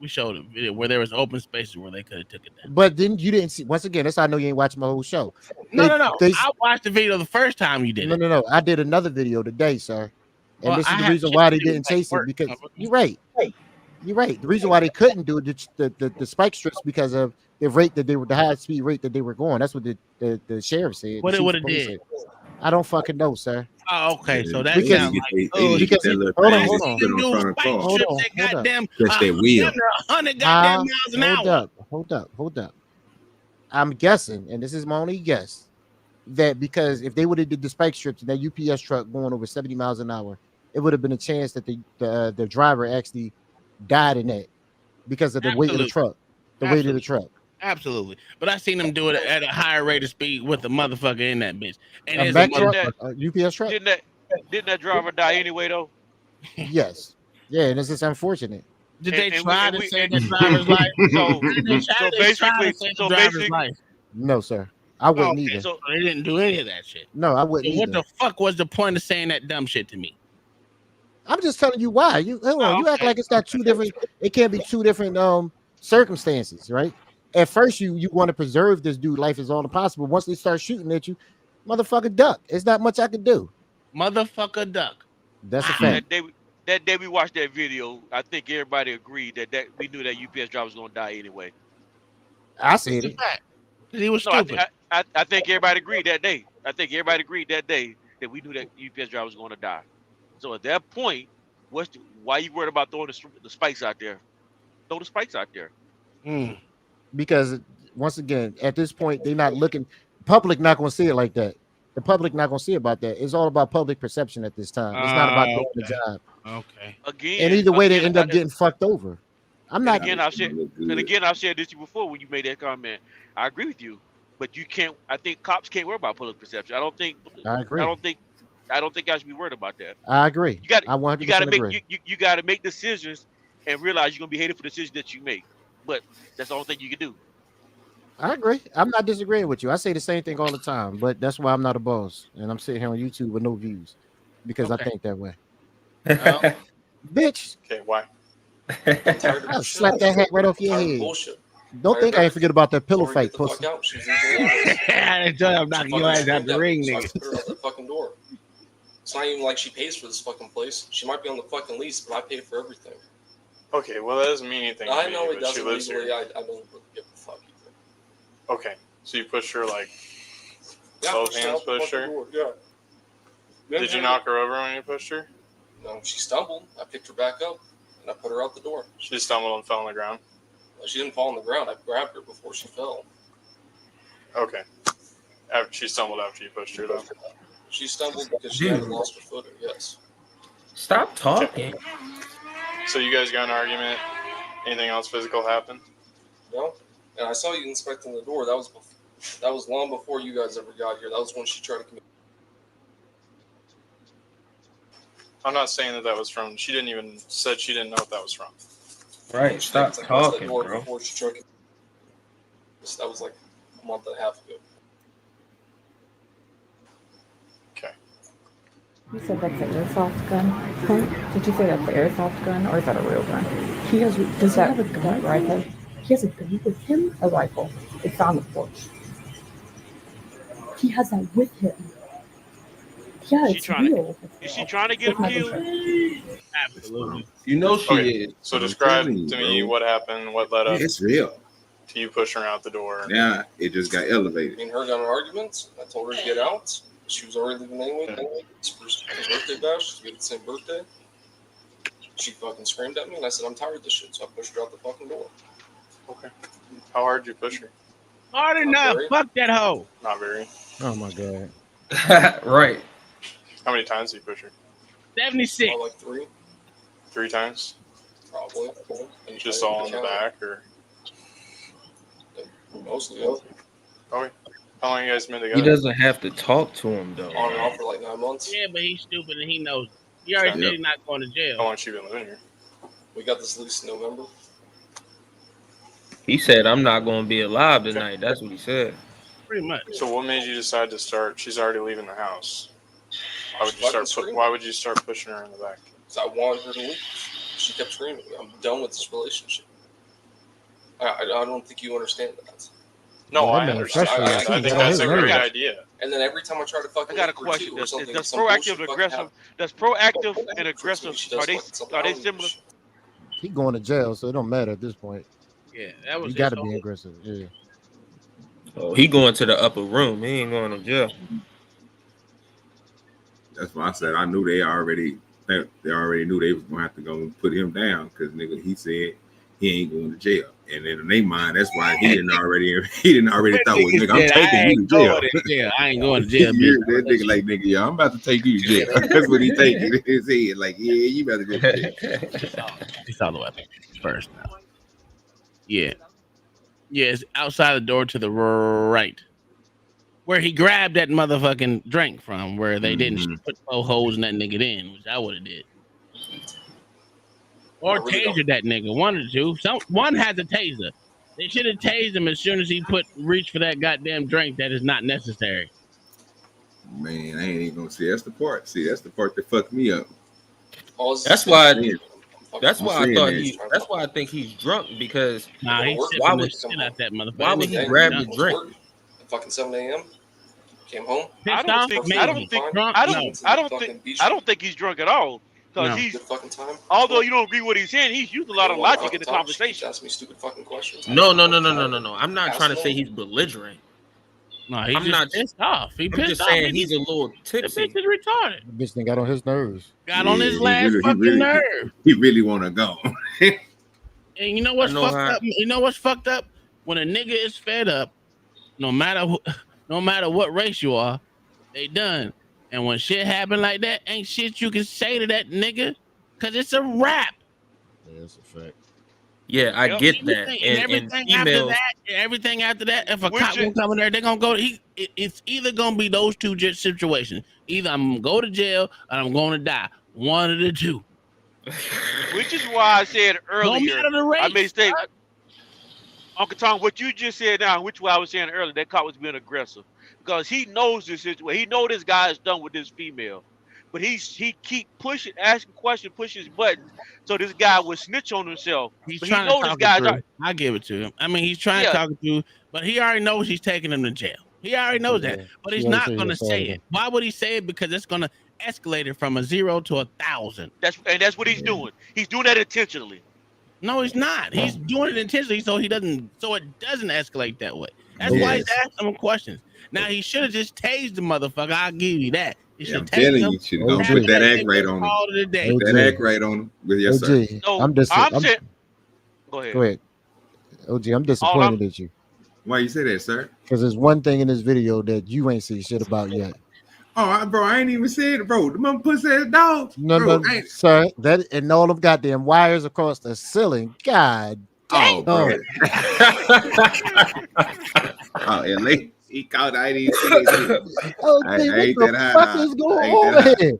showed a video where there was open spaces where they could have took it down. But then you didn't see. Once again, that's how I know you ain't watching my whole show. No. They- I watched the video the first time you did it. No. I did another video today, sir. And Well, this is I the had reason shit why to they do with didn't my chase it work, because motherfucker. you're right. You're right. The reason why they couldn't do the spike strips because of the rate that they were the high speed rate that they were going. That's what the sheriff said. What the it chief would of have police did. said. I don't fucking know, sir. Oh, okay. So that Because- sounds like because hold on. them dudes spike Hold strips on, that hold up. goddamn Touch that wheel. 100 goddamn miles an hour. Hold up. I'm guessing, and this is my only guess, that because if they would have did the spike strips in that UPS truck going over 70 miles an hour, it would have been a chance that the driver actually died in that because of the weight of the truck. Weight of the truck. Absolutely. But I seen them do it at a higher rate of speed with the motherfucker in that bitch. And A it's Mack a truck, motherfucker. a UPS truck? Didn't that driver die anyway though? Yes. Yeah, and it's just unfortunate. Did they And try we- to and save we- the driver's life? So Did they try to basically, save the driver's life? No, sir. I wouldn't either. So they didn't do any of that shit. No, I wouldn't So what either. the fuck was the point of saying that dumb shit to me? I'm just telling you why. You hold on. You act like it's got two different. It can't be two different circumstances, right? At first, you want to preserve this dude life as all possible. Once they start shooting at you, motherfucker, duck. It's not much I can do. Motherfucker, duck. That's a fact. That day we watched that video, I think everybody agreed that we knew that UPS driver was gonna die anyway. I said it. He was No, stupid. I think everybody agreed that day. I think everybody agreed that day that we knew that UPS driver was going to die. So at that point, why you worried about throwing the spikes out there? Throw the spikes out there. Because once again, at this point, they're not looking. Public not going to see it like that. The public not going to see about that. It's all about public perception at this time. It's not about doing the job. Okay. Again, And either way, they end up getting fucked over. I'm not. Again, I've said this to you before when you made that comment. I agree with you, but you can't. I think cops can't worry about public perception. I agree. I don't think I should be worried about that. I agree. You got. I 100% You got to agree. make. You got to make decisions and realize you're gonna be hated for the decisions that you make. But that's the only thing you can do. I agree. I'm not disagreeing with you. I say the same thing all the time, but that's why I'm not a boss, and I'm sitting here on YouTube with no views because I think that way. Bitch. Okay, why? I'll slap that hat right off your head. Don't think I ain't forget about that pillow fight, pussy. I told you I'm knocking your ass out the ring, nigga. Put her out the fucking door. It's not even like she pays for this fucking place. She might be on the fucking lease, but I pay for everything. Okay, well that doesn't mean anything. I to know me, it but she doesn't lives legally. here. I don't really give a fuck either. Okay, so you pushed her like Yeah, both pushed her hands out the pushed fucking her. door, yeah. Did you knock her over when you pushed her? No, she stumbled. I picked her back up and I put her out the door. She stumbled and fell on the ground. Well, she didn't fall on the ground. I grabbed her before she fell. Okay. She stumbled after you pushed her though. She stumbled because she had lost her footing. Yes. Stop talking. So you guys got an argument? Anything else physical happened? No. And I saw you inspecting the door. That was long before you guys ever got here. That was when she tried to commit. I'm not saying that was from. She didn't even said she didn't know what that was from. Right. Stop talking, door bro. Before she tried to that was like a month and a half ago. Okay. You said that's an airsoft gun? Huh? Did you say that's an airsoft gun or is that a real gun? Does that have a gun rifle? He has a gun with him? A rifle. It's on the porch. He has that with him. Yeah, it's real. Is she trying to get him killed? Absolutely. You know she is. So describe to me what happened, what led up. It's real. to you pushing her out the door. Now it just got elevated. Me and her got in arguments. I told her to get out. She was already leaving anyway. It's her birthday bash. We had the same birthday. She fucking screamed at me, and I said, I'm tired of this shit. So I pushed her out the fucking door. Okay. How hard did you push her? Hard enough. Fuck that hoe. Not very. Oh my god. Right. How many times did you push her? 76. Like 3. 3 times? Probably. And just all in the back, or? Mostly, yeah. Okay. How long you guys been together? He doesn't have to talk to him though. On and off for like 9 months. Yeah, but he's stupid and he knows. He already said he's not going to jail. How long she been living here? We got this lease in November. He said, "I'm not going to be alive tonight." That's what he said. Pretty much. So what made you decide to start? She's already leaving the house. Why would you start pushing her in the back? Because I wanted her to leave. She kept screaming, I'm done with this relationship. I don't think you understand that. No, I understand. I think that's a great idea. And then every time I try to fucking, I got a question. Does proactive and aggressive? Does proactive and aggressive are they similar? He going to jail, so it don't matter at this point. Yeah, that was. You got to be aggressive. Yeah. Oh, he going to the upper room. He ain't going to jail. That's why I said I knew they already knew they was gonna have to go and put him down because nigga he said he ain't going to jail. And then in their mind, that's why he didn't already thought, well, nigga, I'm taking you to jail. I ain't going to jail. That nigga like, nigga, yeah, I'm about to take you to jail. That's what he thinking in his head. Like, yeah, you better go to jail. He saw the weapon first now. Yeah. Yeah, it's outside the door to the right. Where he grabbed that motherfucking drink from, where they didn't put 4 holes in that nigga in, which I would have did. Or tasered that nigga, one or two. One has a taser. They should have tased him as soon as he reached for that goddamn drink that is not necessary. Man, I ain't even gonna see. That's the part. See, that's the part that fucked me up. That's why I think he's drunk because he's why would that motherfucker? Why would he grab the drink? Fucking 7 a.m. Came home. I don't think he's drunk at all. Because he's fucking time. Although you don't agree with what he's saying, he's used a lot of logic in the conversation. Ask me stupid fucking questions. No. I'm not trying to say he's belligerent. No, he's just pissed off. I'm just saying he's a little tipsy. This bitch is retarded. The bitch thing got on his nerves. Got on his last fucking nerve. He really want to go. And you know what's fucked up? You know what's fucked up? When a nigga is fed up, no matter what race you are, they done. And when shit happen like that, ain't shit you can say to that nigga, cause it's a rap. Yeah, that's a fact. Yeah, I get that. And everything after that, if a cop will come in there, they're gonna go. It's either gonna be those two situations. Either I'm gonna go to jail or I'm gonna die. One of the two. Which is why I said earlier. I may say, Uncle Tom, what you just said now, which why I was saying earlier, that cop was being aggressive. Because he knows this situation. He know this guy is done with this female. But he keep pushing, asking questions, pushing his buttons. So this guy would snitch on himself. He's trying to talk it through. I give it to him. I mean, he's trying to talk it through, but he already knows he's taking him to jail. He already knows that. But he's not going to say it. Why would he say it? Because it's going to escalate it from a 0 to 1,000. That's what he's doing. He's doing that intentionally. No, he's not. He's doing it intentionally so it doesn't escalate that way. That's why he's asking him questions. Now he should have just tased the motherfucker. I'll give you that. I'm telling you, should go put that act right on him. Put that act right on him with your sir. Go ahead. OG, I'm disappointed at you. Why you say that, sir? Because there's one thing in this video that you ain't see shit about yet. Oh, bro, I ain't even said it, bro. The mother pussy ass dog. No, sir. That and all them goddamn wires across the ceiling. God. Oh, bro. Oh, LA. He called. I didn't see it. Oh, what the fuck is going on here?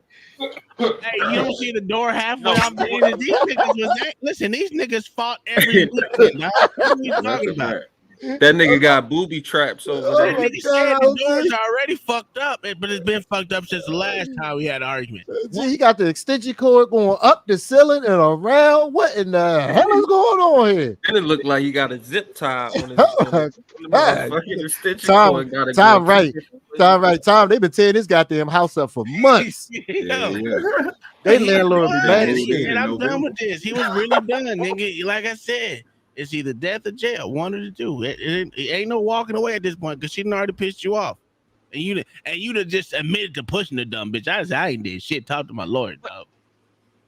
Hey, you don't see the door halfway out the end. These niggas listen, these niggas fought every weekend. What are you talking about? That nigga got booby traps over there. That nigga said the door's already fucked up, but it's been fucked up since the last time we had an argument. See, he got the extension cord going up the ceiling and around. What in the hell is going on here? And it looked like he got a zip tie on his extension cord. Tom, they've been tearing this goddamn house up for months. They landlord be mad as shit. And I'm done with this. He was really done, nigga. Like I said. It's either death or jail. One of the two. It ain't no walking away at this point because she done already pissed you off. And you done just admitted to pushing the dumb bitch. I ain't did shit. Talk to my lawyer, dog.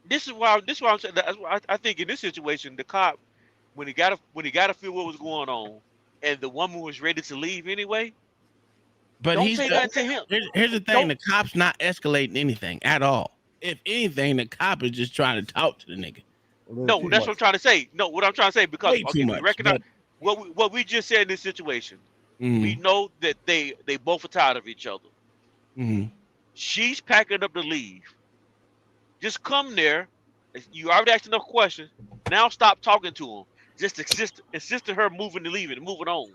This is why I'm saying. That's why I think in this situation, the cop, when he got to feel what was going on, and the woman was ready to leave anyway. But don't say nothing to him. Here's the thing: the cop's not escalating anything at all. If anything, the cop is just trying to talk to the nigga. No, that's what I'm trying to say. No, what I'm trying to say, because Way too we much, recognize but- what we just said in this situation. Mhm. We know that they both are tired of each other. Mhm. She's packing up to leave. Just come there. You already asked enough questions. Now stop talking to him. Just insist to her moving and leaving and moving on.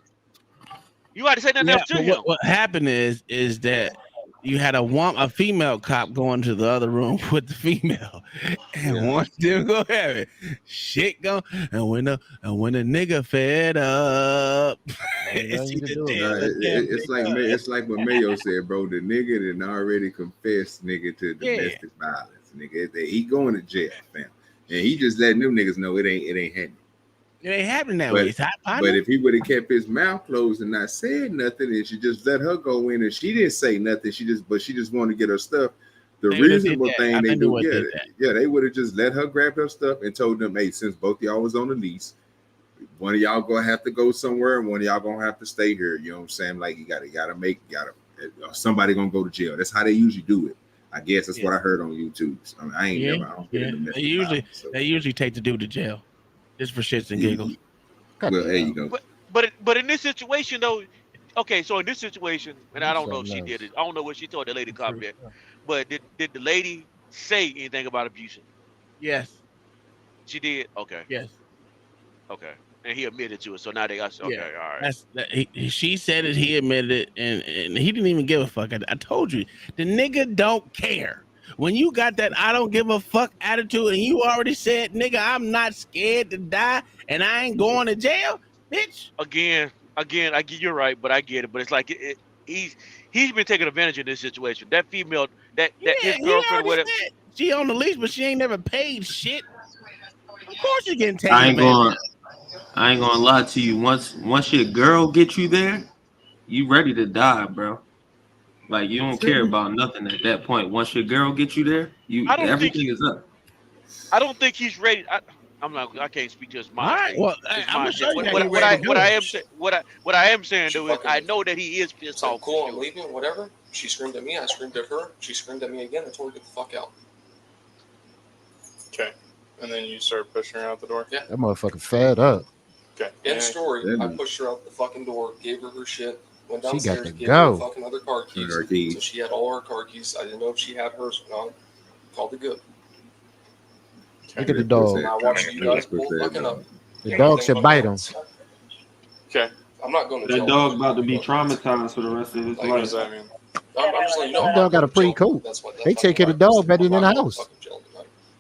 You already said nothing else to but him. what happened is that you had a female cop going to the other room with the female, and one dude go have it. Shit go, and when the nigga fed up, it's like what Mayo said, bro. The nigga didn't already confessed, nigga, to domestic violence, nigga. He going to jail, fam, and he just letting them niggas know it ain't happening. It ain't happening that way. But if he would have kept his mouth closed and not said nothing, and she just let her go in, and she didn't say nothing, she just wanted to get her stuff. The reasonable thing they do, they would have just let her grab her stuff and told them, hey, since both of y'all was on the lease, one of y'all gonna have to go somewhere, and one of y'all gonna have to stay here. You know what I'm saying? Like you gotta somebody gonna go to jail. That's how they usually do it. I guess that's what I heard on YouTube. I ain't never. I don't get into They usually take the dude to jail. Just for shits and giggles. Well, there you go. But in this situation though, okay, so in this situation, and I don't know if she did it. I don't know what she told the lady cop yet. But did the lady say anything about abusing? Yes. She did? Okay. Yes. Okay. And he admitted to it. So now they got okay, all right. She said it, he admitted it, and he didn't even give a fuck. I told you, the nigga don't care. When you got that I don't give a fuck attitude and you already said, nigga, I'm not scared to die and I ain't going to jail, bitch. Again, you're right, but I get it. But it's like he's been taking advantage of this situation. That female, that his girlfriend, whatever. She on the lease, but she ain't never paid shit. Of course you're getting taken I ain't advantage. gonna lie to you. Once your girl gets you there, you ready to die, bro. Like you don't care about nothing at that point. Once your girl gets you there, everything is up. I don't think he's ready. I can't speak to his mind. All right, well, I'm gonna show you what I am saying though is I know that he is pissed off. Cool, I'm leaving, whatever. She screamed at me, I screamed at her, she screamed at me again, I told her to get the fuck out. Okay. And then you start pushing her out the door? Yeah. That motherfucker fed up. Okay. End story. I pushed her out the fucking door, gave her shit, went She downstairs, got to gave go. her fucking other car keys. So she had all her car keys. I didn't know if she had hers or not. Called it good. Look at the dog. I watched you guys pull fucking up. The dog should bite him. Okay. I'm not going to jail. That dog about to be traumatized for the rest of his life. What does that mean? I'm just letting you know. That dog got a pretty coat. They take care of the dog better than in the house.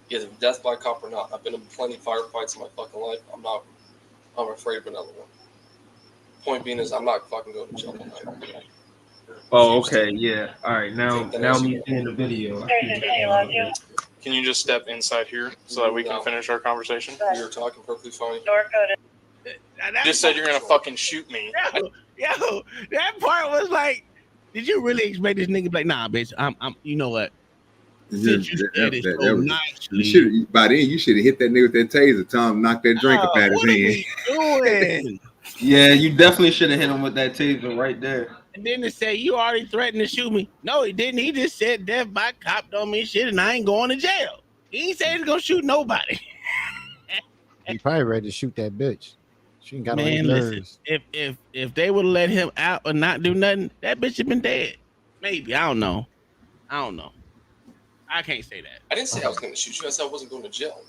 Either death by cop or not. I've been in plenty of firefights in my fucking life. I'm afraid of another one. Point being is I'm not fucking going to jail tonight. Oh, okay, yeah. All right, now me seeing the video. Can you just step inside here so that we can finish our conversation? You're talking perfectly fine. You just said you're gonna fucking shoot me. Yo, that part was like, did you really expect this nigga to be like, nah, bitch, I'm you know what? Since you said it so nicely. By then, you should have hit that nigga with that taser. Tom knocked that drink up out his hand. Doing? Yeah, you definitely should have hit him with that taser right there. And then they say, you already threatened to shoot me. No, he didn't. He just said death by cop don't mean shit and I ain't going to jail. He ain't saying he's going to shoot nobody. He probably ready to shoot that bitch. She ain't got no Man, nerves. listen, if they would have let him out or not do nothing, that bitch have been dead. Maybe. I don't know. I can't say that. I didn't say I was going to shoot you. I said I wasn't going to jail.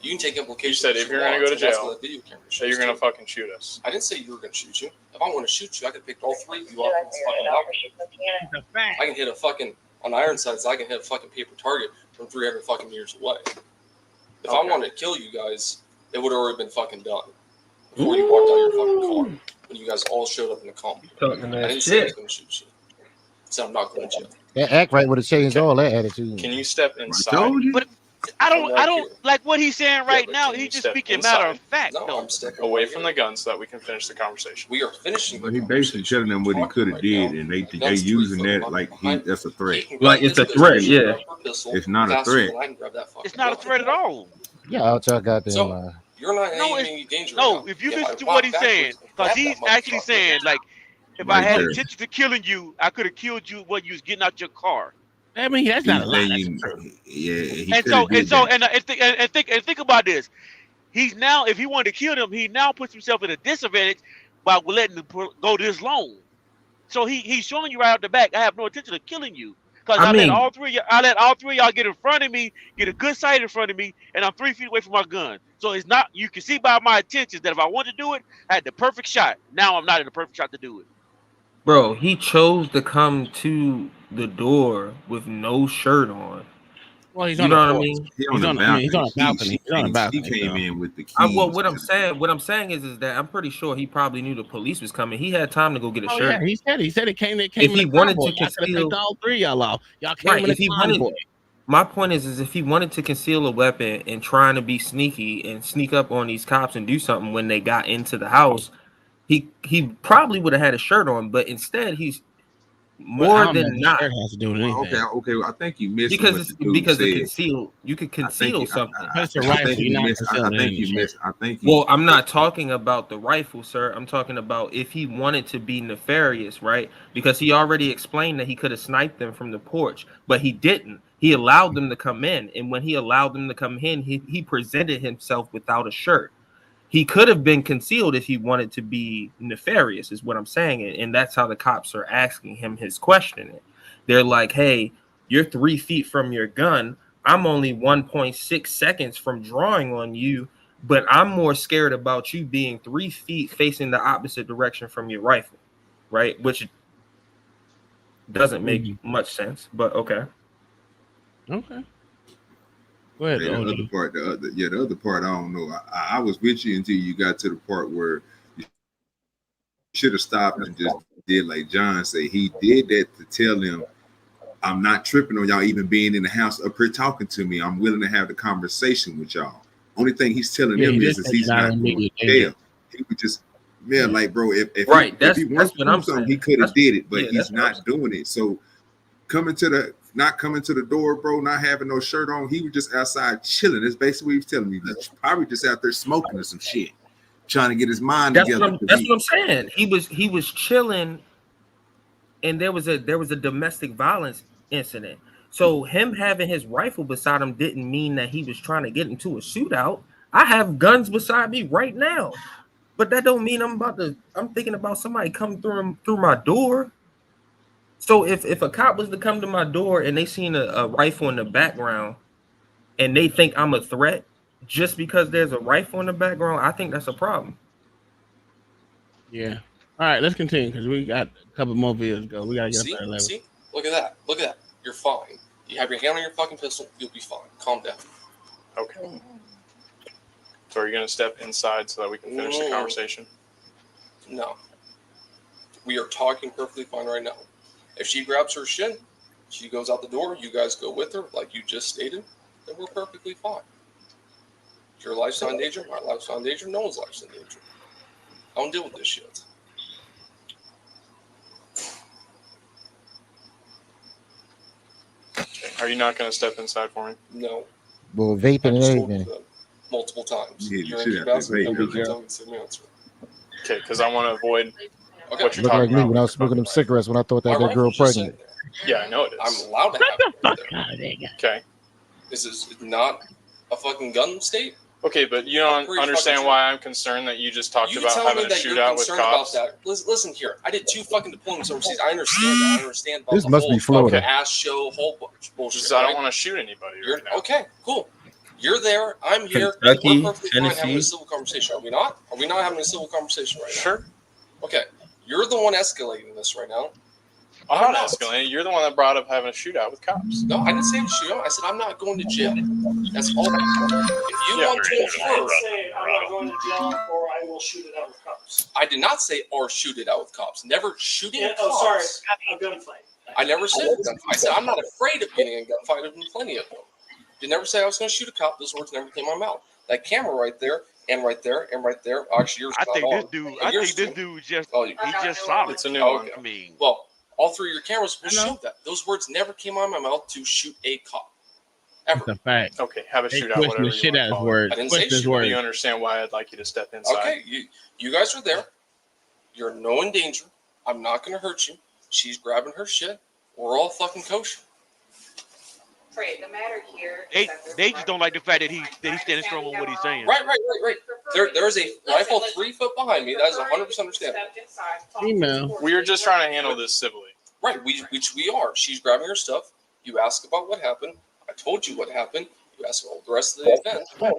You can take implications. You said if you're going to go to jail, that you're going to fucking shoot us. I didn't say you were going to shoot you. If I want to shoot you, I could pick all three of you off this fucking balcony. I can hit a fucking, on Ironsides, I can hit a fucking paper target from 300 fucking meters away. If I wanted to kill you guys, it would have already been fucking done. Before you walked out your fucking car. When you guys all showed up in the car. I didn't say I was going to shoot you. I said I'm not going to jail. That act right would have changed all that attitude. Can you step inside? But I don't like what he's saying right now. can you He's just step speaking matter of inside? fact. No, though. I'm stepping Away from the gun so that we can finish the conversation. We are finishing. But he basically telling them what he could have did, and they using that like that's a threat. Like it's a threat, yeah. It's not a threat. It's not a threat at all. Yeah, out y'all goddamn So, lie. You're not No, in any danger. no. If you listen to what he's saying, because he's actually saying like, if I had intentions of killing you, I could have killed you when you was getting out your car. I mean, that's not a lie. That's true. Yeah, and think about this. He's now, if he wanted to kill them, he now puts himself in a disadvantage by letting them go this long. So he's showing you right out the back, I have no intention of killing you. Because I let all three of y'all get in front of me, get a good sight in front of me, and I'm 3 feet away from my gun. So it's not, you can see by my intentions that if I wanted to do it, I had the perfect shot. Now I'm not in the perfect shot to do it. Bro, he chose to come to the door with no shirt on. Well, he's you on know a what I porch. mean? He's on a balcony. He's on a balcony. He came in with the keys. Well, what I'm saying is that I'm pretty sure he probably knew the police was coming. He had time to go get a shirt. Yeah, he said it came. They came. If in he a wanted convoy. to conceal, all three of y'all off. Y'all came right? in If a he convoy. wanted, my point is if he wanted to conceal a weapon and trying to be sneaky and sneak up on these cops and do something when they got into the house, he probably would have had a shirt on. But instead, he's more than not. Shirt has to do with anything. Okay. Well, I think you missed because the conceal. You could conceal something. I think you missed. Well, I'm not talking about the rifle, sir. I'm talking about if he wanted to be nefarious, right? Because he already explained that he could have sniped them from the porch, but he didn't. He allowed them to come in, and when he allowed them to come in, he presented himself without a shirt. He could have been concealed if he wanted to be nefarious, is what I'm saying. And that's how the cops are asking him his question. They're like, hey, you're 3 feet from your gun. I'm only 1.6 seconds from drawing on you, but I'm more scared about you being 3 feet facing the opposite direction from your rifle, right? Which doesn't make much sense, but okay. Okay. Go ahead, the other part, I don't know. I was with you until you got to the part where you should have stopped and just did like John said. He did that to tell them, I'm not tripping on y'all even being in the house up here talking to me. I'm willing to have the conversation with y'all. Only thing he's telling them is he's not going to jail. He would just, like, bro, if he wanted to do something, he could have did it, but he's not doing it. So not coming to the door, bro, not having no shirt on. He was just outside chilling. That's basically what he was telling me. He's probably just out there smoking or some shit, trying to get his mind together. That's what I'm saying. He was chilling, and there was a domestic violence incident. So him having his rifle beside him didn't mean that he was trying to get into a shootout. I have guns beside me right now, but that don't mean I'm thinking about somebody coming through my door. So if a cop was to come to my door and they seen a rifle in the background and they think I'm a threat just because there's a rifle in the background, I think that's a problem. Yeah. All right, let's continue because we got a couple more videos to go. We gotta get up there. See, look at that. Look at that. You're fine. You have your hand on your fucking pistol. You'll be fine. Calm down. Okay. So are you going to step inside so that we can finish the conversation? No. We are talking perfectly fine right now. If she grabs her shit, she goes out the door, you guys go with her, like you just stated, then we're perfectly fine. Your life's not in danger, my life's not in danger, no one's life's in danger. I don't deal with this shit. Okay. Are you not going to step inside for me? No. Well, vaping and everything. Multiple times. Yeah, You're in capacity, Okay, because I want to avoid what you're Look talking like me about. when I was smoking them cigarettes when I thought that girl pregnant. Yeah, I know it is. I'm allowed to have it. Okay. This is not a fucking gun state. Okay, but you don't understand why I'm concerned that you just talked about having a shootout with cops. Listen here, I did 2 fucking deployments overseas. I understand that. I understand about This the must whole be Florida. ass show, whole bunch of bullshit. I don't want to shoot anybody right now. Okay, cool. You're there. I'm here. Kentucky, we're perfectly fine having a Tennessee. civil conversation. Are we not? Are we not having a civil conversation right now? Sure. Okay. You're the one escalating this right now. I'm not escalating. You're the one that brought up having a shootout with cops. No, I didn't say shootout. I said I'm not going to jail. That's all. If you want to infer, say I'm not going to jail or I will shoot it out with cops. I did not say or shoot it out with cops. Never shooting cops. Oh, sorry, a gunfight. I never said a gunfight. I said I'm not afraid of getting in a gunfight. There's been plenty of them. Did never say I was going to shoot a cop. Those words never came out of my mouth. That camera right there, and right there, and right there. Actually, yours I not think this on. dude. And I yours think this too. dude just Oh, he just solid. It's a new one. I mean, well, all three of your cameras will I know. show that. Those words never came out of my mouth to shoot a cop. Ever. It's a fact. Okay, have a They shootout, twisting whatever the you shit want out to of his call it. words. I didn't say Twisting his shootout. words. You understand why I'd like you to step inside. Okay, you guys are there. You're no in danger. I'm not going to hurt you. She's grabbing her shit. We're all fucking kosher. Trey, the matter here is they just don't like the fact that he's standing strong on what he's saying. Right. There's a rifle 3 foot behind me. That is 100% understandable. Email. We are just trying to handle this civilly. Right, which we are. She's grabbing her stuff. You ask about what happened. I told you what happened. You ask about the rest of the event. I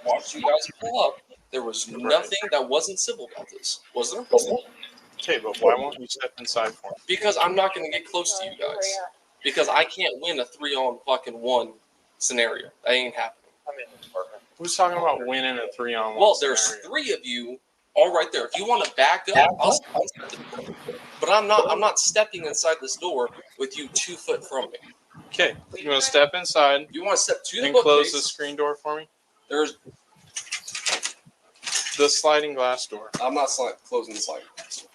watched you guys pull up. There was nothing that wasn't civil about this, was there? Okay, but why won't you step inside for me? Because I'm not going to get close to you guys. Because I can't win a 3-on-1 scenario. That ain't happening. Who's talking about winning a 3-on-1? Well, there's scenario? 3 of you all right there. If you want to back up, I'll step inside the door. But I'm not stepping inside this door with you 2 foot from me. Okay, you want to step inside? You want to step to the and bookcase. close the screen door for me? There's the sliding glass door. I'm not closing the sliding glass door.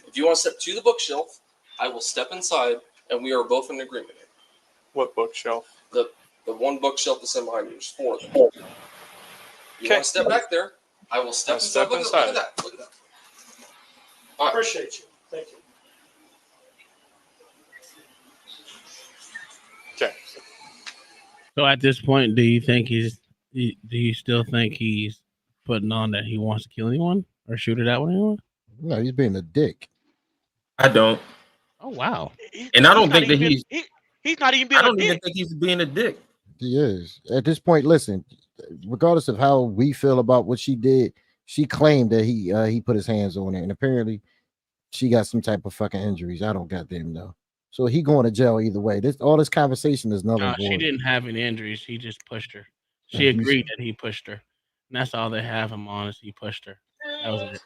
If you want to step to the bookshelf, I will step inside, and we are both in agreement. What bookshelf? The one bookshelf that's in behind you. There's 4 of them. You want to step back there? I will step inside. Look at that. Look at that. All right. Appreciate you. Thank you. Okay. So at this point, do you still think he's putting on that he wants to kill anyone or shoot it out with anyone? No, he's being a dick. I don't. Oh wow. And I don't think that he's not even being I don't a even dick. think he's being a dick. He is. At this point, listen, regardless of how we feel about what she did, she claimed that he put his hands on her, and apparently she got some type of fucking injuries. I don't goddamn know. So he going to jail either way. All this conversation is null and void. She didn't have any injuries. He just pushed her. She agreed that he pushed her. And that's all they have him on is he pushed her. That was it.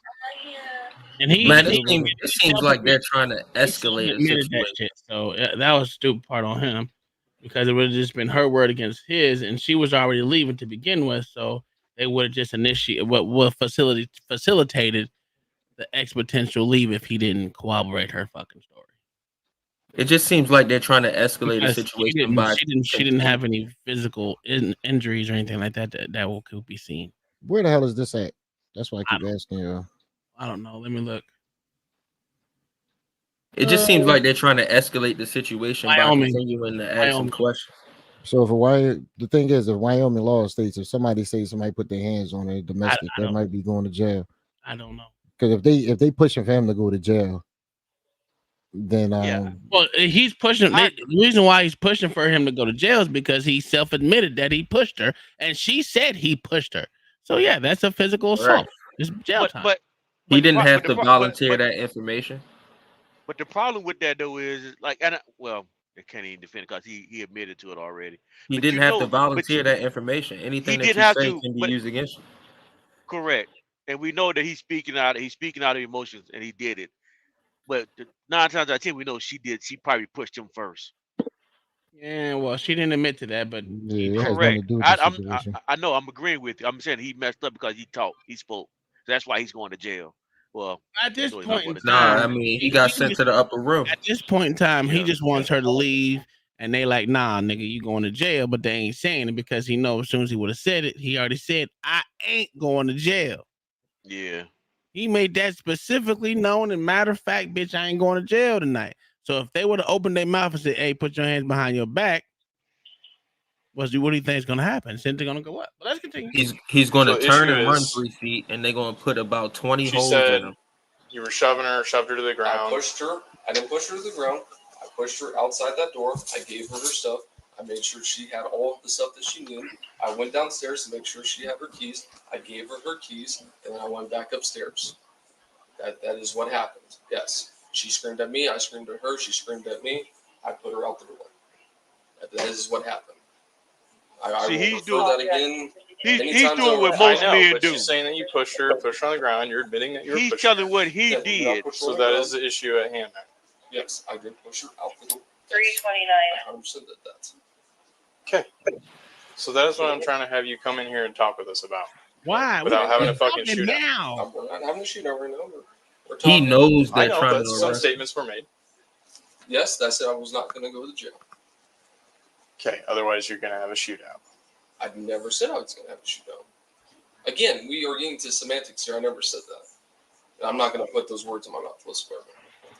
And it seems like they're trying to escalate the situation. That shit. So that was a stupid part on him because it would have just been her word against his, and she was already leaving to begin with. So they would have just initiated what facilitated the exponential leave if he didn't corroborate her fucking story. It just seems like they're trying to escalate the situation She didn't have any physical injuries or anything like that that could be seen. Where the hell is this at? That's why I keep asking you. I don't know. Let me look. It just seems like they're trying to escalate the situation Wyoming. by continuing to ask some questions. So the thing is, if Wyoming law states if somebody put their hands on a domestic, they might be going to jail. I don't know. Because if they pushing for him to go to jail, then well, he's pushing. The reason why he's pushing for him to go to jail is because he self-admitted that he pushed her, and she said he pushed her. So yeah, that's a physical assault. Right. It's jail time. But he didn't have to volunteer that information. But the problem with that though is like, I can't even defend it because he admitted to it already. He didn't have to volunteer that information. Anything that you say can be used against you. Correct, and we know that he's speaking out of emotions, and he did it. But 9 times out of 10, we know she did. She probably pushed him first. Yeah, well, she didn't admit to that, but correct. I know. I'm agreeing with you. I'm saying he messed up because he spoke. That's why he's going to jail. Well, at this point in time, time, I mean, he got sent to the upper room. At this point in time, he just wants her to leave, and they like, nah, nigga, you going to jail, but they ain't saying it because he knows as soon as he would have said it, he already said, I ain't going to jail. Yeah. He made that specifically known, and matter of fact, bitch, I ain't going to jail tonight. So if they would have opened their mouth and said, hey, put your hands behind your back, what do you think is going to happen? Isn't it going to go up? But let's continue. He's going to turn and run 3 feet, and they're going to put about 20 holes in him. You were shoved her to the ground. I pushed her. I didn't push her to the ground. I pushed her outside that door. I gave her stuff. I made sure she had all of the stuff that she needed. I went downstairs to make sure she had her keys. I gave her keys, and then I went back upstairs. That is what happened. Yes. She screamed at me. I screamed at her. She screamed at me. I put her out the door. That is what happened. He's doing that again. He's doing what most men do. You're saying that you pushed her on the ground. You're admitting that you were pushing her. He's telling what he did. So that is the issue at hand. Yes, I did push her out the door. 329. I 100% did that. Okay. So that is what I'm trying to have you come in here and talk with us about. Why? Without having a fucking talking shootout. now. We're not having a shootout right now. We're He talking. knows I they're know, trying but to some arrest. statements were made. Yes, I said I was not going to go to jail. Okay. Otherwise, you're going to have a shootout. I never said I was going to have a shootout. Again, we are getting to semantics here. I never said that. And I'm not going to put those words in my mouth whatsoever.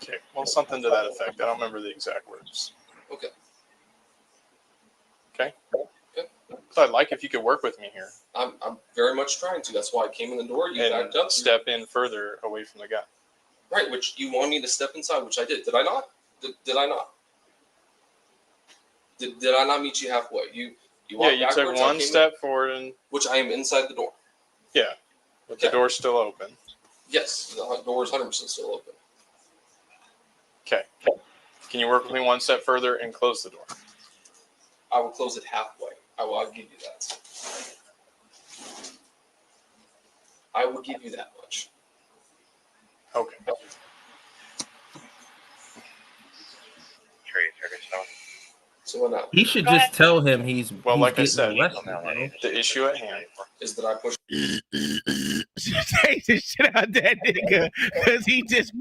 Okay. Well, something to that effect. I don't remember the exact words. Okay. Okay. Okay. So I'd like if you could work with me here. I'm very much trying to. That's why I came in the door. You and backed up. Step in further away from the gun. Right, which you wanted me to step inside, which I did. Did I not? Did I not? Did I not meet you halfway? You walked you took backwards, one step forward, and which I am inside the door. Yeah, but the door's still open. Yes, the door is 100% still open. Okay. Can you work with me one step further and close the door? I will close it halfway. I'll give you that. I will give you that much. Okay. So what now? He should just tell him he's like I getting said, arrested, the issue at hand is that I push. Take the shit out that nigga because he just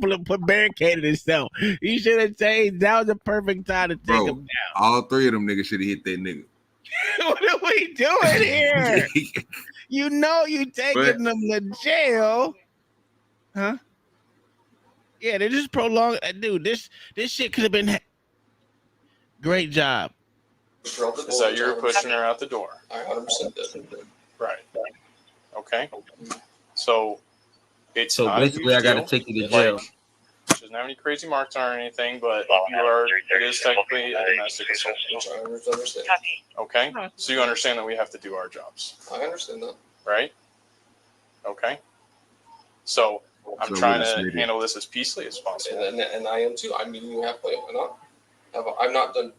barricaded himself. He should have changed. That was the perfect time to take him down. All three of them niggas should have hit that nigga. What are we doing here? You know you taking them to jail. Huh? Yeah, they just prolonged. Dude, this shit could have been. Great job. Is that you're pushing her out the door? I 100% did. Right. Okay. So it's So not basically, I got to take you to jail. She doesn't have any crazy marks on or anything, but it is technically a domestic assault. I understand. Okay. So you understand that we have to do our jobs. I understand that. Right? Okay. So I'm So trying we'll to just handle this as peacefully as possible. And I am too. I'm meeting you halfway. Why not? I've not done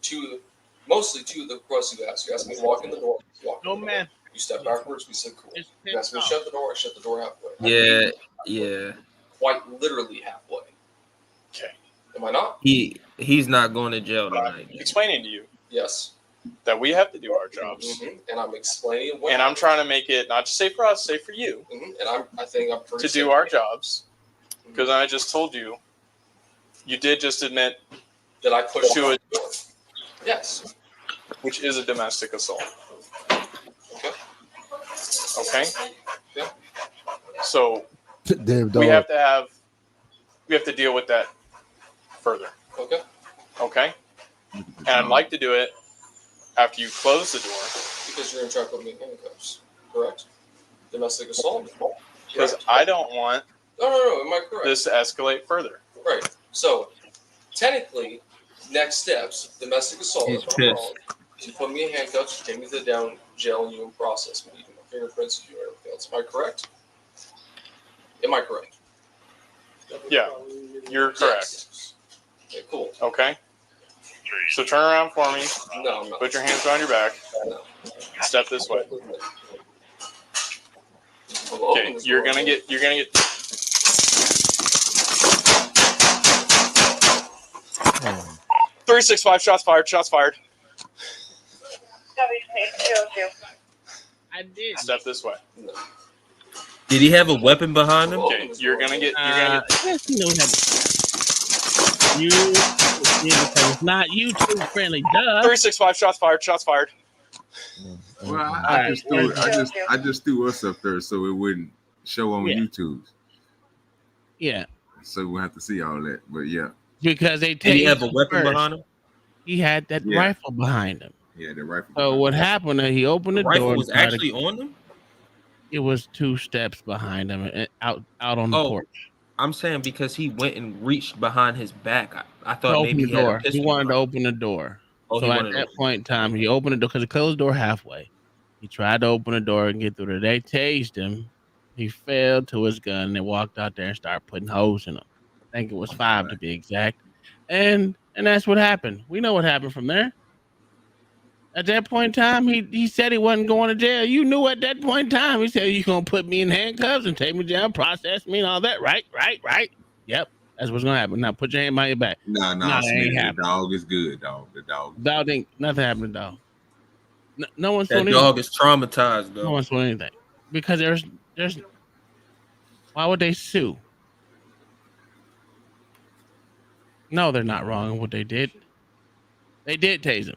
mostly two of the requests you asked. You asked me to walk in the door. No, man. You step backwards. We said cool. You asked me to shut the door. I shut the door halfway. Yeah. Quite literally halfway. Okay. Am I not? He's not going to jail tonight. Explaining to you. Yes. That we have to do our jobs. Mm-hmm. And I'm explaining what. And I'm trying to make it not just say for us, say for you. Mm-hmm. And I think I'm pretty to do our jobs. Because I just told you, you did just admit that I pushed to it. Yes. Which is a domestic assault. Okay. Okay. Yeah. So Damn dog. we have to deal with that further. Okay. Okay. And I'd like to do it after you close the door. Because you're going to try to put me in handcuffs. Correct. Domestic assault. Because I don't want No. Am I correct? this to escalate further. Right. So technically, next steps, domestic assault. He's pissed. You put me in handcuffs, you take me to the down jail, you process me, you do my fingerprints, you do everything else. Am I correct? Am I correct? Yeah, you're correct. Yes. Okay, cool. Okay. So turn around for me. No, I'm not. Put your hands behind your back. No. Step this way. We'll Okay, you're gonna get 365 shots fired. Shots fired. I did. Step this way. No. Did he have a weapon behind him? Okay, you're gonna get. Yes, you know because it's not YouTube friendly. Duh. 365 shots fired. Shots fired. Well, I just threw us up there so it wouldn't show on YouTube. Yeah. So we'll have to see all that. But yeah. Because they Did he have a tased weapon first. behind him? He had that rifle behind him. Yeah, the rifle. So what happened? He opened the door. Rifle was actually on him? It was 2 steps behind him, out on the porch. I'm saying because he went and reached behind his back. I thought Open maybe the he had door. a pistol. He wanted to open the door. Oh, So he at wanted to that open point in time, he opened the door because he closed the door halfway. He tried to open the door and get through there. They tased him. He fell to his gun and walked out there and started putting holes in him. I think it was 5 to be exact. And that's what happened. We know what happened from there. At that point in time, he said he wasn't going to jail. You knew at that point in time. He said, "You're going to put me in handcuffs and take me down, process me and all that." Right. Yep. That's what's going to happen. Now put your hand behind your back. No, Nah, it ain't the happening. dog is good, dog. The dog. Dog ain't nothing happened to dog. No one's That doing dog anything. is traumatized though. No one's doing anything because there's. Why would they sue? No, they're not wrong in what they did. They did tase him.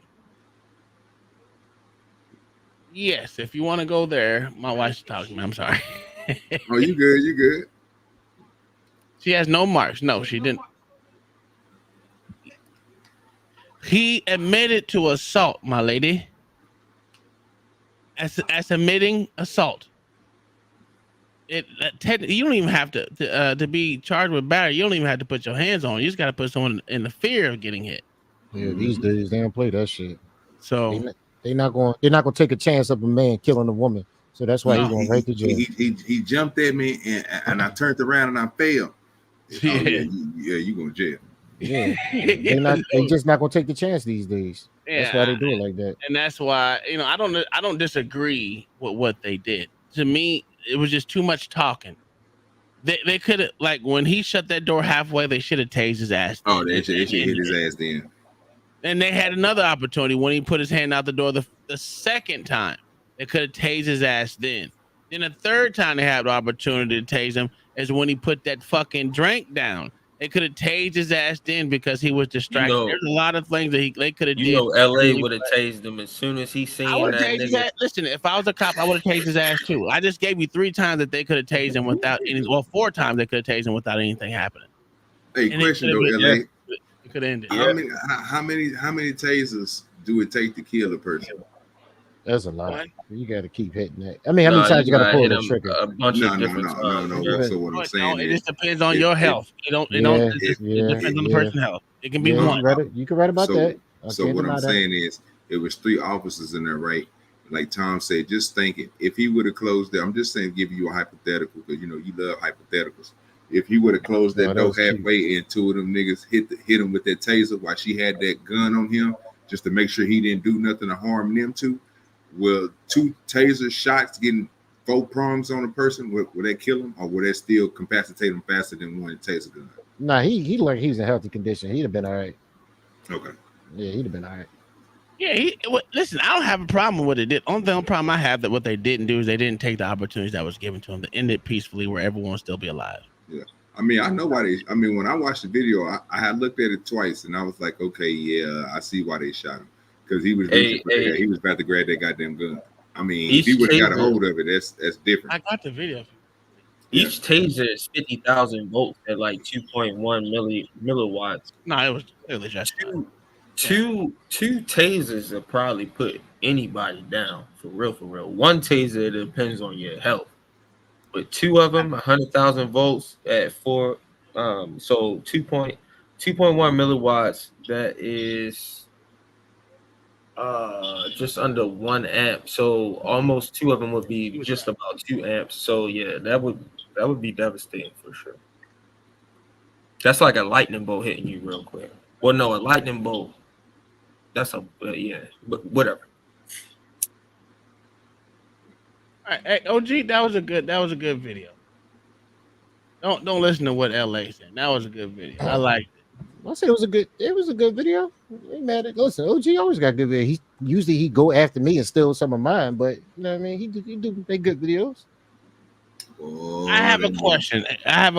Yes, if you want to go there, my wife's talking to me. I'm sorry. Oh, you good? You good? She has no marks. No, she didn't. He admitted to assault, my lady. As admitting assault. You don't even have to be charged with battery. You don't even have to put your hands on. You just got to put someone in the fear of getting hit. Yeah, these days they don't play that shit. So they're not going to take a chance of a man killing a woman. So that's why he's going right to jail. He jumped at me and I turned around and I fell. Yeah, you going to jail. Yeah, they just not going to take the chance these days. Yeah, that's why they do it like that. And that's why I don't disagree with what they did. To me, it was just too much talking. They could have, like, when he shut that door halfway, they should have tased his ass. Oh, they should hit his ass then. And they had another opportunity when he put his hand out the door the second time. They could have tased his ass then. Then the third time they had the opportunity to tase him is when he put that fucking drink down. They could have tased his ass then because he was distracted. There's a lot of things that they could have did. LA would have tased him as soon as he seen that nigga. Listen, if I was a cop, I would have tased his ass too. I just gave you 3 times that they could have tased him without any. Well, 4 times they could have tased him without anything happening. Hey, question though, LA. It could have ended. How many tasers do it take to kill a person? That's a lot. You got to keep hitting that. I mean, how many times you got to pull the trigger? A bunch of different times. No. So what I'm saying it just depends on your health. It depends on the person's health. It can be one. You can write about that. So what I'm saying is, it was 3 officers in there, right? Like Tom said, just thinking if he would have closed that. I'm just saying, give you a hypothetical because you love hypotheticals. If he would have closed that door halfway and 2 of them niggas hit him with that taser while she had that gun on him, just to make sure he didn't do nothing to harm them two. Will 2 taser shots getting 4 prongs on a person, will that kill him, or will that still incapacitate him faster than 1 taser gun? Nah, he like he's in healthy condition. He'd have been all right. Okay. Yeah, he'd have been all right. Yeah, listen, I don't have a problem with it. Only problem I have that what they didn't do is they didn't take the opportunities that was given to them to end it peacefully where everyone will still be alive. Yeah. I mean, I know why when I watched the video, I had looked at it twice and I was like, okay, yeah, I see why they shot him. Because he was he was about to grab that goddamn gun. I mean, if he would have got a hold of it, that's different. I got the video. Each taser is 50,000 volts at like 2.1 milliwatts. No, it was clearly just two tasers will probably put anybody down for real. 1 taser, it depends on your health, but 2 of them, 100,000 volts at 4. So 2.1 milliwatts. That is just under 1 amp. So almost 2 of them would be just about 2 amps. So yeah, that would be devastating for sure. That's like a lightning bolt hitting you real quick. Well, no, a lightning bolt. That's but whatever. All right, hey, OG, that was a good video. Don't listen to what LA said. That was a good video. I liked it. I said it was a good video. I ain't mad at. Listen, OG always got good video. He go after me and steal some of mine, but you know what I mean. He do make good videos. Oh, I have a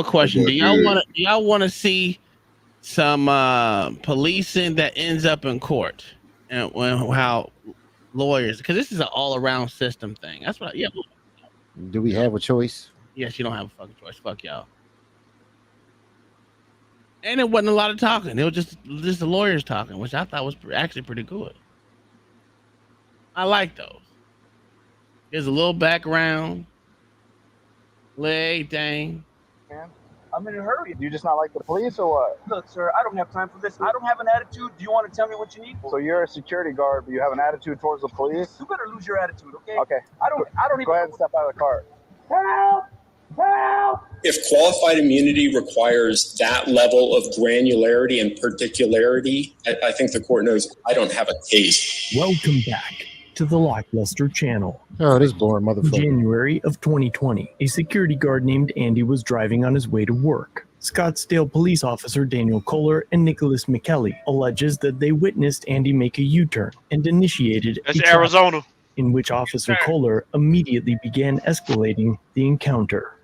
question. Do y'all want to see some policing that ends up in court, and how lawyers? Because this is an all-around system thing. That's what. Do we have a choice? Yes, you don't have a fucking choice. Fuck y'all. And it wasn't a lot of talking. It was just the lawyers talking, which I thought was actually pretty good. I like those. There's a little background. Leg thing. I'm in a hurry. Do you just not like the police or what? Look, sir, I don't have time for this. I don't have an attitude. Do you want to tell me what you need? So you're a security guard, but you have an attitude towards the police? You better lose your attitude, okay? Okay. I don't even. Go ahead and step out of the car. Help! Help! If qualified immunity requires that level of granularity and particularity, I think the court knows I don't have a case. Welcome back to the Lackluster channel. Oh, this boring motherfucker. January of 2020, a security guard named Andy was driving on his way to work. Scottsdale police officer Daniel Kohler and Nicholas McKelly alleges that they witnessed Andy make a U-turn and initiated That's Arizona. in which Officer Kohler immediately began escalating the encounter.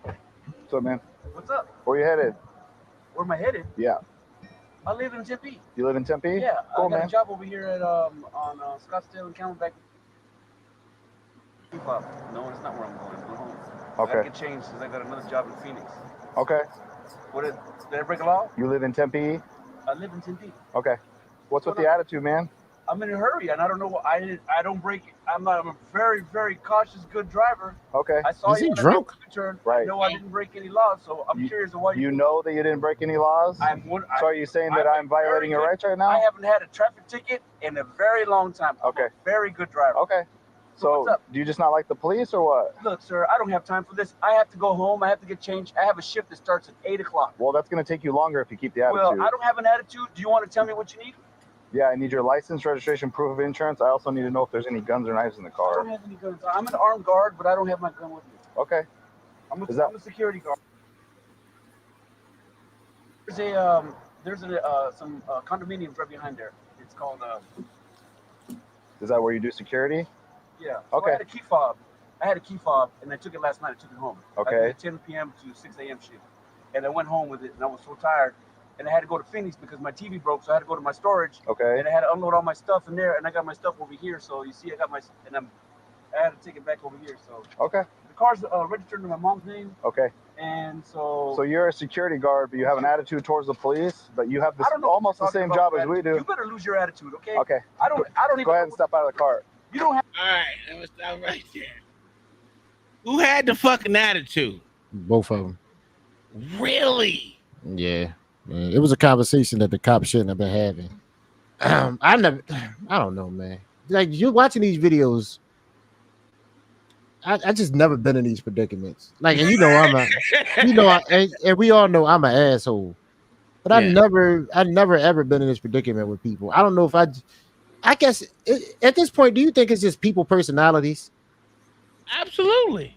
What's up, man? What's up? Where you headed? Where am I headed? Yeah. I live in Tempe. You live in Tempe? Yeah, Cool, I got man. a job over here at on Scottsdale and Camelback. No, it's not where I'm going. I'm going home. I Okay. gotta get changed because I got another job in Phoenix. Okay. Did I break a law? You live in Tempe? I live in Tempe. Okay. What's with the attitude, man? I'm in a hurry, and I don't know what I don't break. I'm a very, very cautious, good driver. Okay. I saw Is you he on a drunk? U-turn. Right. I know I didn't break any laws, so I'm curious of why You know that you didn't break any laws? So are you saying that I'm violating your rights right now? I haven't had a traffic ticket in a very long time. I'm a very good driver. Okay. So do you just not like the police or what? Look, sir, I don't have time for this. I have to go home. I have to get changed. I have a shift that starts at 8 o'clock. Well, that's going to take you longer if you keep the attitude. Well, I don't have an attitude. Do you want to tell me what you need? Yeah, I need your license, registration, proof of insurance. I also need to know if there's any guns or knives in the I car. don't have any guns. I'm an armed guard, but I don't have my gun with me. Okay. I'm a security guard. There's some condominiums right behind there. It's called Is that where you do security? yeah. So Okay. I had a key fob. And I took it last night. I took it home. Okay. I did a 10 p.m. to 6 a.m. shift, and I went home with it, and I was so tired, and I had to go to Phoenix because my TV broke, so I had to go to my storage. Okay. And I had to unload all my stuff in there, and I got my stuff over here. So you see, I had to take it back over here. So Okay. the car's registered to my mom's name, Okay. and so. So you're a security guard, but you have an attitude towards the police, but you have this I don't know almost the what you're same talking job about as we do. You better lose your attitude, okay? Okay. I don't even. Go ahead and step out of the car. You don't have. All right, let me stop right there. Who had the fucking attitude? Both of them. Really? Yeah. Man, it was a conversation that the cops shouldn't have been having. I don't know, man. Like, you're watching these videos. I just never been in these predicaments. Like, and and we all know I'm an asshole. But Yeah. I never ever been in this predicament with people. I don't know if I guess at this point, do you think it's just people personalities? Absolutely.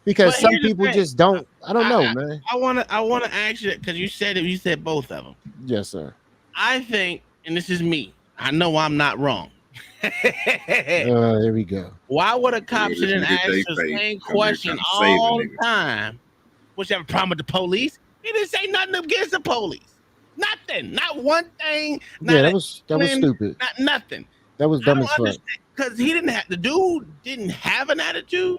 Because But some here's the people thing. just don't. I don't know, man. I wanna ask you because you said both of them. Yes, sir. I think, and this is me. I know I'm not wrong. There we go. Why would a cop sit and ask the same question all the time? What, you have a problem with the police? He didn't say nothing against the police. Nothing. Not one thing. Yeah, that was stupid. Not nothing. That was dumb as fuck. Because the dude didn't have an attitude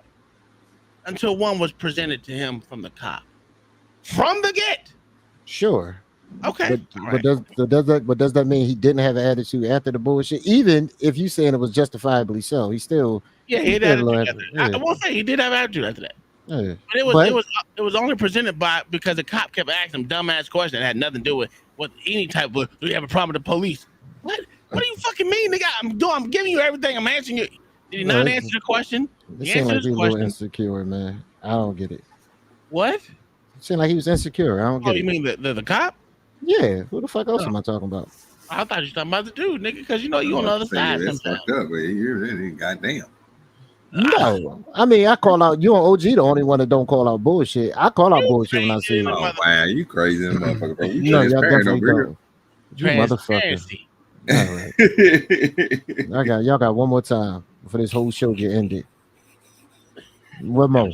until one was presented to him from the cop. From the get. Sure. Okay. But does that mean he didn't have an attitude after the bullshit? Even if you saying it was justifiably so, he still he did have attitude. I won't say he did have attitude after that. Yeah. But it was only presented because the cop kept asking him dumbass questions that had nothing to do with any type of, do you have a problem with the police? What do you fucking mean, nigga? I'm giving you everything. I'm answering you. Did he not answer the question? It seemed like he was a little insecure, man. I don't get it. What? It seemed like he was insecure. I don't get it. You mean the cop? Yeah. Who the fuck else am I talking about? I thought you were talking about the dude, nigga, because you know you on the other side That's sometimes. fucked up, but you're goddamn. No, I mean I call out. You and OG the only one that don't call out bullshit. I call out bullshit when I see it. Oh wow, you crazy motherfucker, bro. We No, y'all transparent definitely over don't. You motherfucker. All right. Y'all got one more time before this whole show get ended. One more.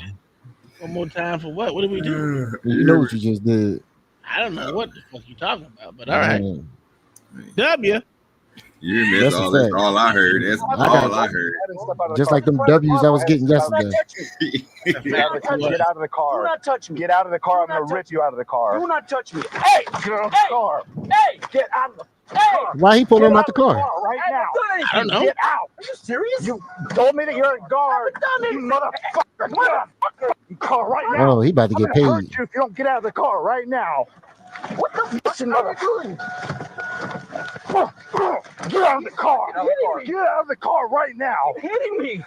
One more time for what? What did we do? You know what you just did. I don't know what the fuck you talking about, but all right. W. You missed all that's all I heard. That's all I heard. Just like them W's I was getting yesterday. Get out of the car. Do not touch me. Get out of the car. I'm gonna rip you out of the car. Do not touch me. Hey! Get out of the car. Hey! Get out of the car. Why he pulling him out the car? Right now. I don't know. Get out. Are you serious? You told me that you're a guard. You motherfucker. Get out of the car right now. Oh, he about to get I'm gonna hurt paid. you if you don't get out of the car right now. What the fuck are you doing? Get out of the car. Get out of the car right now. You're hitting me.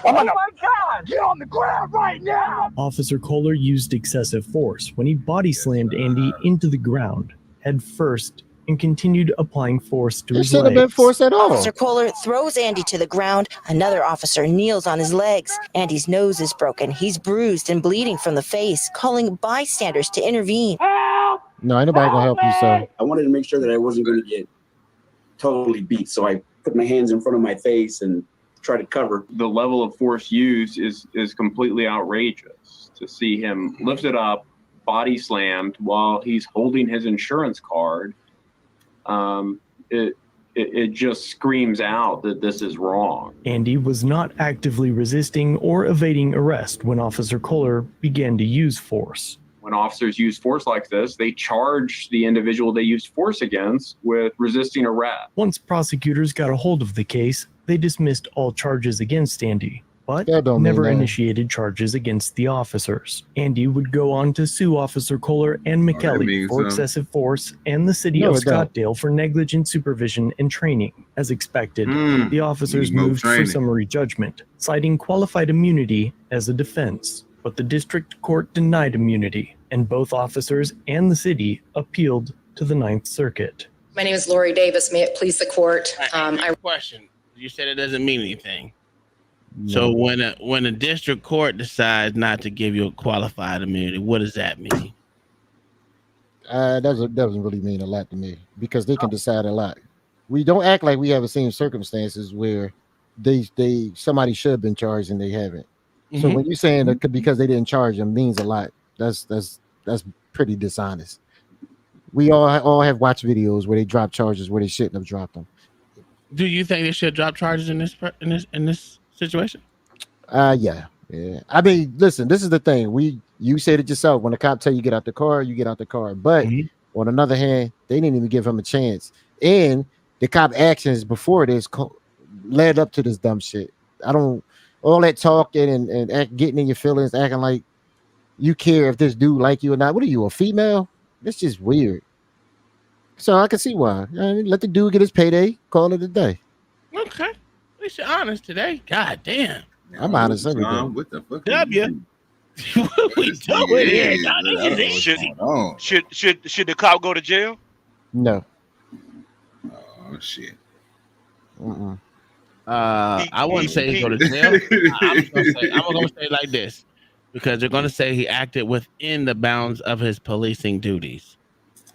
Oh my God. Get on the ground right now. Officer Kohler used excessive force when he body slammed Andy into the ground, head first, and continued applying force to his shouldn't have been legs. force at all. Officer Kohler throws Andy to the ground. Another officer kneels on his legs. Andy's nose is broken. He's bruised and bleeding from the face, calling bystanders to intervene. No, ain't nobody gonna help you, sir. I wanted to make sure that I wasn't going to get totally beat, so I put my hands in front of my face and try to cover. The level of force used is completely outrageous. To see him lifted up, body slammed while he's holding his insurance card, it just screams out that this is wrong. Andy was not actively resisting or evading arrest when Officer Kohler began to use force. When officers use force like this, they charge the individual they used force against with resisting arrest. Once prosecutors got a hold of the case, they dismissed all charges against Andy, but don't never mean that. initiated charges against the officers. Andy would go on to sue Officer Kohler and McKelly means for excessive force and the city No, of it don't. Scottsdale for negligent supervision and training. As expected, the officers need more moved for training. summary judgment, citing qualified immunity as a defense. But the district court denied immunity, and both officers and the city appealed to the Ninth Circuit. My name is Lori Davis. May it please the court. Question. You said it doesn't mean anything. So when a district court decides not to give you a qualified immunity, what does that mean? Doesn't really mean a lot to me because they can decide a lot. We don't act like we haven't seen circumstances where somebody should have been charged and they haven't. So when you're saying that because they didn't charge them means a lot, that's pretty dishonest. We all have watched videos where they drop charges where they shouldn't have dropped them. Do you think they should drop charges in this situation? Yeah. I mean, listen, this is the thing. You said it yourself. When the cop tell you get out the car, you get out the car. But on another hand, they didn't even give him a chance. And the cop actions before this led up to this dumb shit. All that talking and getting in your feelings, acting like you care if this dude like you or not. What are you, a female? That's just weird. So I can see why. I mean, let the dude get his payday. Call it a day. Okay. At least you're honest today. God damn. I'm honest every day. What the fuck? W. What we doing here? Should the cop go to jail? No. Oh shit. I wouldn't say he go to jail. I'm gonna say it like this, because they're gonna say he acted within the bounds of his policing duties.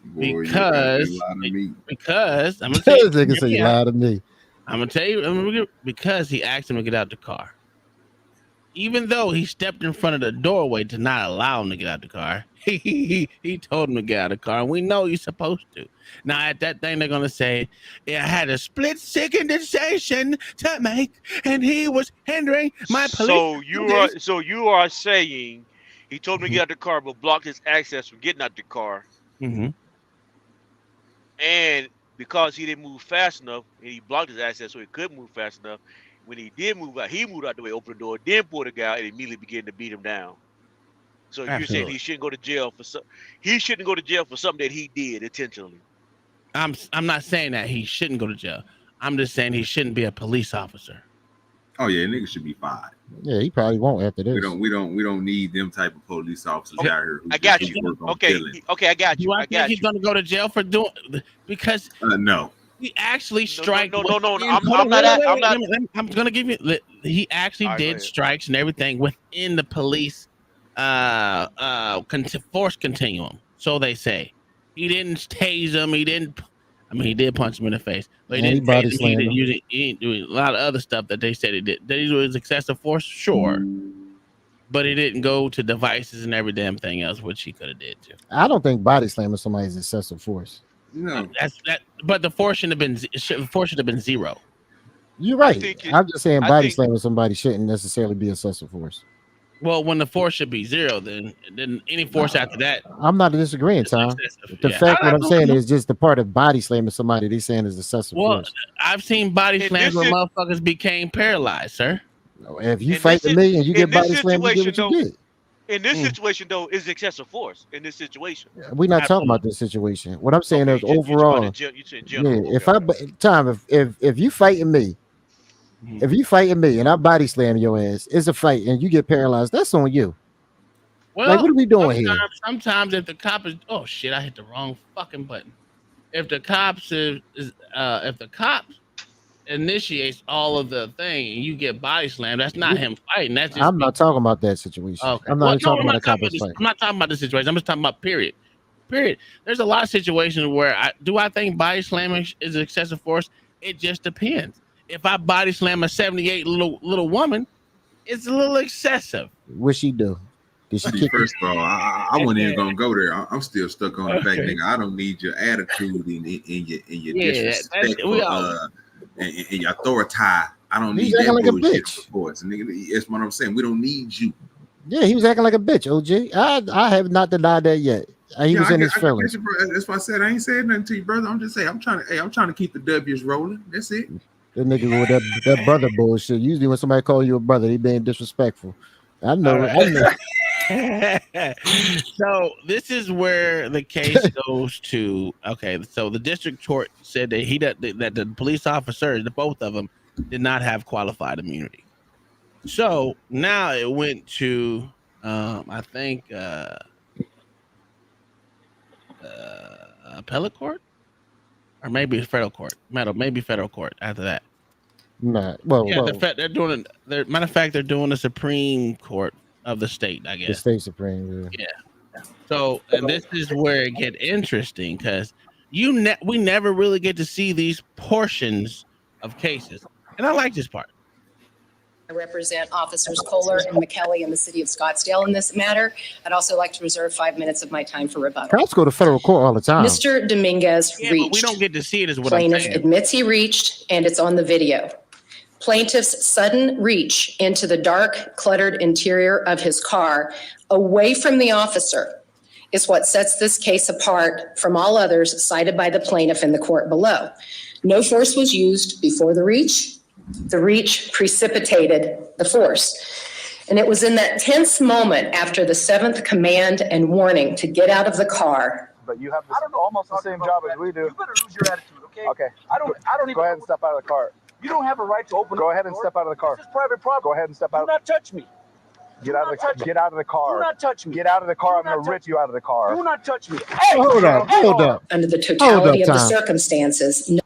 Boy, Because I'm gonna This nigga say you lie to me. I'm gonna tell you because he asked him to get out the car. Even though he stepped in front of the doorway to not allow him to get out the car, he told him to get out of the car, and we know you're supposed to. Now at that thing they're gonna say it had a split-second decision to make, and he was hindering my police. So you are saying he told him to get out the car, but blocked his access from getting out the car, and because he didn't move fast enough, and he blocked his access so he couldn't move fast enough. When he did move out, he moved out the way, opened the door, then pulled the guy out, and immediately began to beat him down. So you're saying he shouldn't go to jail for something that he did intentionally. I'm not saying that he shouldn't go to jail. I'm just saying he shouldn't be a police officer. Oh yeah, niggas should be fired. Yeah, he probably won't after this. We don't need them type of police officers out here. I got you. Okay, I got you. Do I think he's gonna go to jail for doing because no. He actually striked. No. I'm not. I'm gonna give you. He actually did strikes and everything within the police force continuum. So they say he didn't tase him. He didn't. I mean, he did punch him in the face, but he didn't tase him. He didn't do a lot of other stuff that they said he did. Did he do his excessive force? Sure, but he didn't go to devices and every damn thing else, which he could have did too. I don't think body slamming somebody is excessive force. No, but the force should have been zero. You're right. I'm just saying body slamming somebody shouldn't necessarily be excessive force. Well, when the force should be zero, then any force after that. I'm not disagreeing, Tom. The fact what I'm saying is just the part of body slamming somebody they saying is excessive force. I've seen body slams where motherfuckers became paralyzed, sir. If you fight me and you get body slammed, you get what you get. In this situation, though, is excessive force. In this situation, we're not talking about this situation. What I'm saying is overall. If you fighting me, and I body slam your ass, it's a fight, and you get paralyzed. That's on you. Well, like, what are we doing here? Sometimes if the cop is, oh shit, I hit the wrong fucking button. If the cops initiates all of the thing and you get body slammed, that's not him fighting. That's just I'm not talking about that situation. Okay. I'm not talking about a cop fight. I'm not talking about the situation. I'm just talking about period. There's a lot of situations where I think body slamming is excessive force. It just depends. if I body slam a 78 little woman, it's a little excessive. What she do? Did she See, kick first of all, I wasn't even gonna go there. I'm still stuck on the fact, nigga. I don't need your attitude and your disrespect and your authority. I don't He's need that acting like a bullshit. bitch. Of course, nigga. That's what I'm saying. We don't need you. Yeah, he was acting like a bitch, OG. I have not denied that yet. He was in his feelings. That's why I said I ain't said nothing to you, brother. I'm just saying I'm trying to keep the W's rolling. That's it. That nigga with that brother bullshit. Usually when somebody calls you a brother, they being disrespectful. I know. Right. I know. So this is where the case goes to. Okay, so the district court said that that the police officers, the both of them, did not have qualified immunity. So now it went to, I think, appellate court, or maybe federal court. Maybe federal court after that. Nah, well, they're doing it. Matter of fact, they're doing the Supreme Court of the state, I guess. The state Supreme. Yeah. So, and this is where it get interesting because we never really get to see these portions of cases, and I like this part. I represent Officers Kohler and McKelly in the city of Scottsdale in this matter. I'd also like to reserve 5 minutes of my time for rebuttal. Cops go to federal court all the time. Mr. Dominguez reached. But we don't get to see it, is what Plaintiff I'm saying. admits he reached, and it's on the video. Plaintiff's sudden reach into the dark, cluttered interior of his car, away from the officer, is what sets this case apart from all others cited by the plaintiff in the court below. No force was used before the reach. The reach precipitated the force. And it was in that tense moment after the seventh command and warning to get out of the car. But you have almost the same job as we do. You better lose your attitude, okay? Okay. I don't even go ahead and step out of the car. You don't have a right to open. Go ahead and step out of the car. This is private property. Go ahead and step out. Do not touch me. Get out of the car. Do not touch me. Get out of the car. I'm gonna rip you out of the car. Do not touch me. Hey, hold up. Under the totality of the circumstances.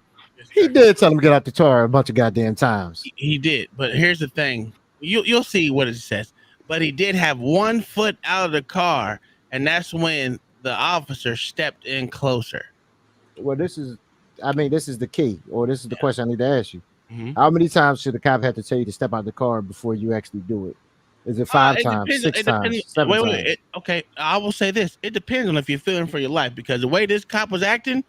He did tell him to get out the car a bunch of goddamn times. He did, but here's the thing: you'll see what it says. But he did have 1 foot out of the car, and that's when the officer stepped in closer. Well, this is the key, or this is the question I need to ask you. Mm-hmm. How many times should the cop have to tell you to step out of the car before you actually do it? Is it 5 times, 6 times, 7 times? Okay, I will say this: it depends on if you're feeling for your life. Because the way this cop was acting,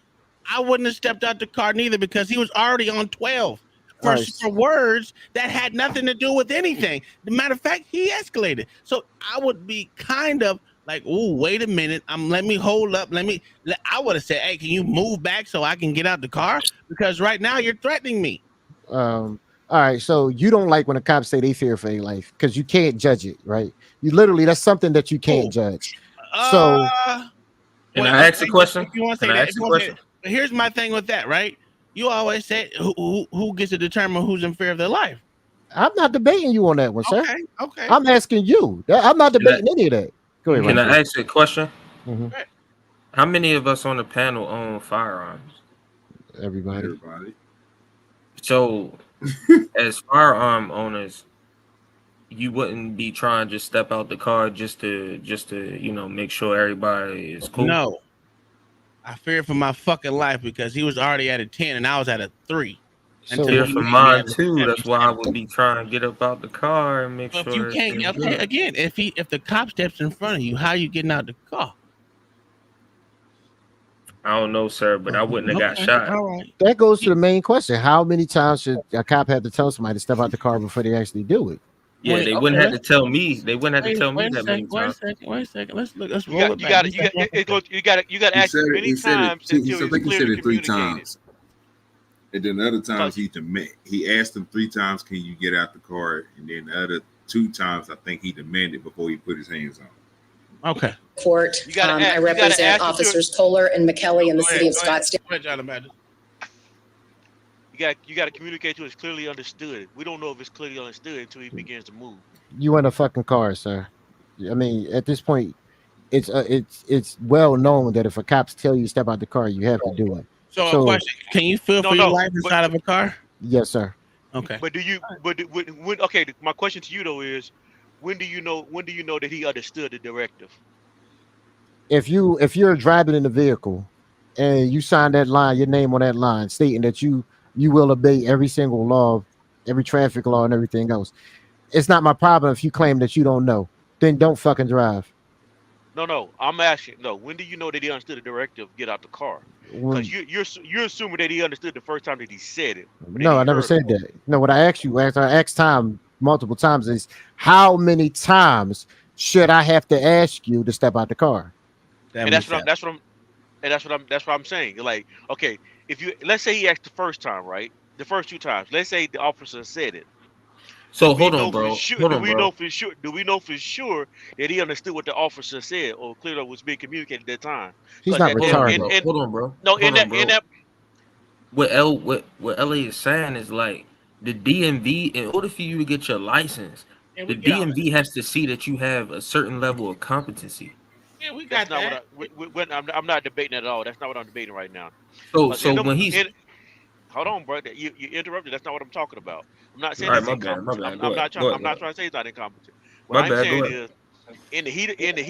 I wouldn't have stepped out the car neither, because he was already on 12 for words that had nothing to do with anything. The matter of fact, he escalated. So I would be kind of like, oh, wait a minute. Let me hold up. I would have said, hey, can you move back so I can get out the car? Because right now you're threatening me. All right. So you don't like when the cops say they fear for their life because you can't judge it, right? You literally, that's something that you can't judge. So can I ask a question? You want to say that? But here's my thing with that, right? You always say who gets to determine who's in fear of their life. I'm not debating you on that one, sir. Okay. I'm asking you. I'm not debating any of that. Go ahead. Can I ask you a question? Mm-hmm. How many of us on the panel own firearms? Everybody. So, as firearm owners, you wouldn't be trying to just step out the car just to make sure everybody is cool. No, I fear for my fucking life because he was already at a 10 and I was at a 3. I fear for mine too. That's why I would be trying to get up out the car and make sure. If you can't, again, if the cop steps in front of you, how are you getting out the car? I don't know, sir, but I wouldn't have got shot. All right. That goes to the main question: how many times should a cop have to tell somebody to step out the car before they actually do it? Yeah, they wouldn't have to tell me. They wouldn't have to tell me that many times. Wait a second. Let's roll it You back. got to ask as many times until I think he said it 3 communicated. times. And then the other times he asked him 3 times, can you get out the car? And then the other 2 times, I think he demanded before he put his hands on him. Okay. Court. I represent Officers Kohler and McKelly in the city of Scottsdale. Go ahead, John Amanda. You got to communicate to it's clearly understood. We don't know if it's clearly understood until he begins to move. You in a fucking car, sir. I mean, at this point, it's well known that if a cops tell you to step out the car, you have to do it. So a question: can you feel for your life inside of a car? Yes, sir. Okay. But do you? But when? Okay. My question to you though is, when do you know that he understood the directive? If you're driving in a vehicle and you sign that line, your name on that line, stating that you you will obey every single law, every traffic law, and everything else. It's not my problem if you claim that you don't know. Then don't fucking drive. No. I'm asking. No. When do you know that he understood the directive? Get out the car. Because you're assuming that he understood the first time that he said it. Or that No, he I never heard it. said that. No, what I asked you, I asked Tom multiple times, is how many times should I have to ask you to step out the car? And that's what I'm saying. Like, okay, if you let's say he asked the first time, right? The first 2 times. Let's say the officer said it. So Do we hold know on, for bro. sure? Hold Do on, we bro. know for sure? Do we know for sure that he understood what the officer said, or clearly was being communicated at that time? He's Because not at Hold that, on, retarded. bro. Hold on, bro. no, Hold on, bro. in that, What Ellie is saying is like the DMV. In order for you to get your license, Yeah, the we get all that. DMV has to see that you have a certain level of competency. Yeah, we that's got not that. I'm not debating that at all. That's not what I'm debating right now. So Because in so them, when he's hold on, bro. You interrupted. That's not what I'm talking about. I'm not saying all right, he's my bad, my incompetent. bad. I'm Go ahead, not trying. go I'm ahead, go not ahead. trying to say he's not incompetent. What My I'm bad, go saying ahead. is, in the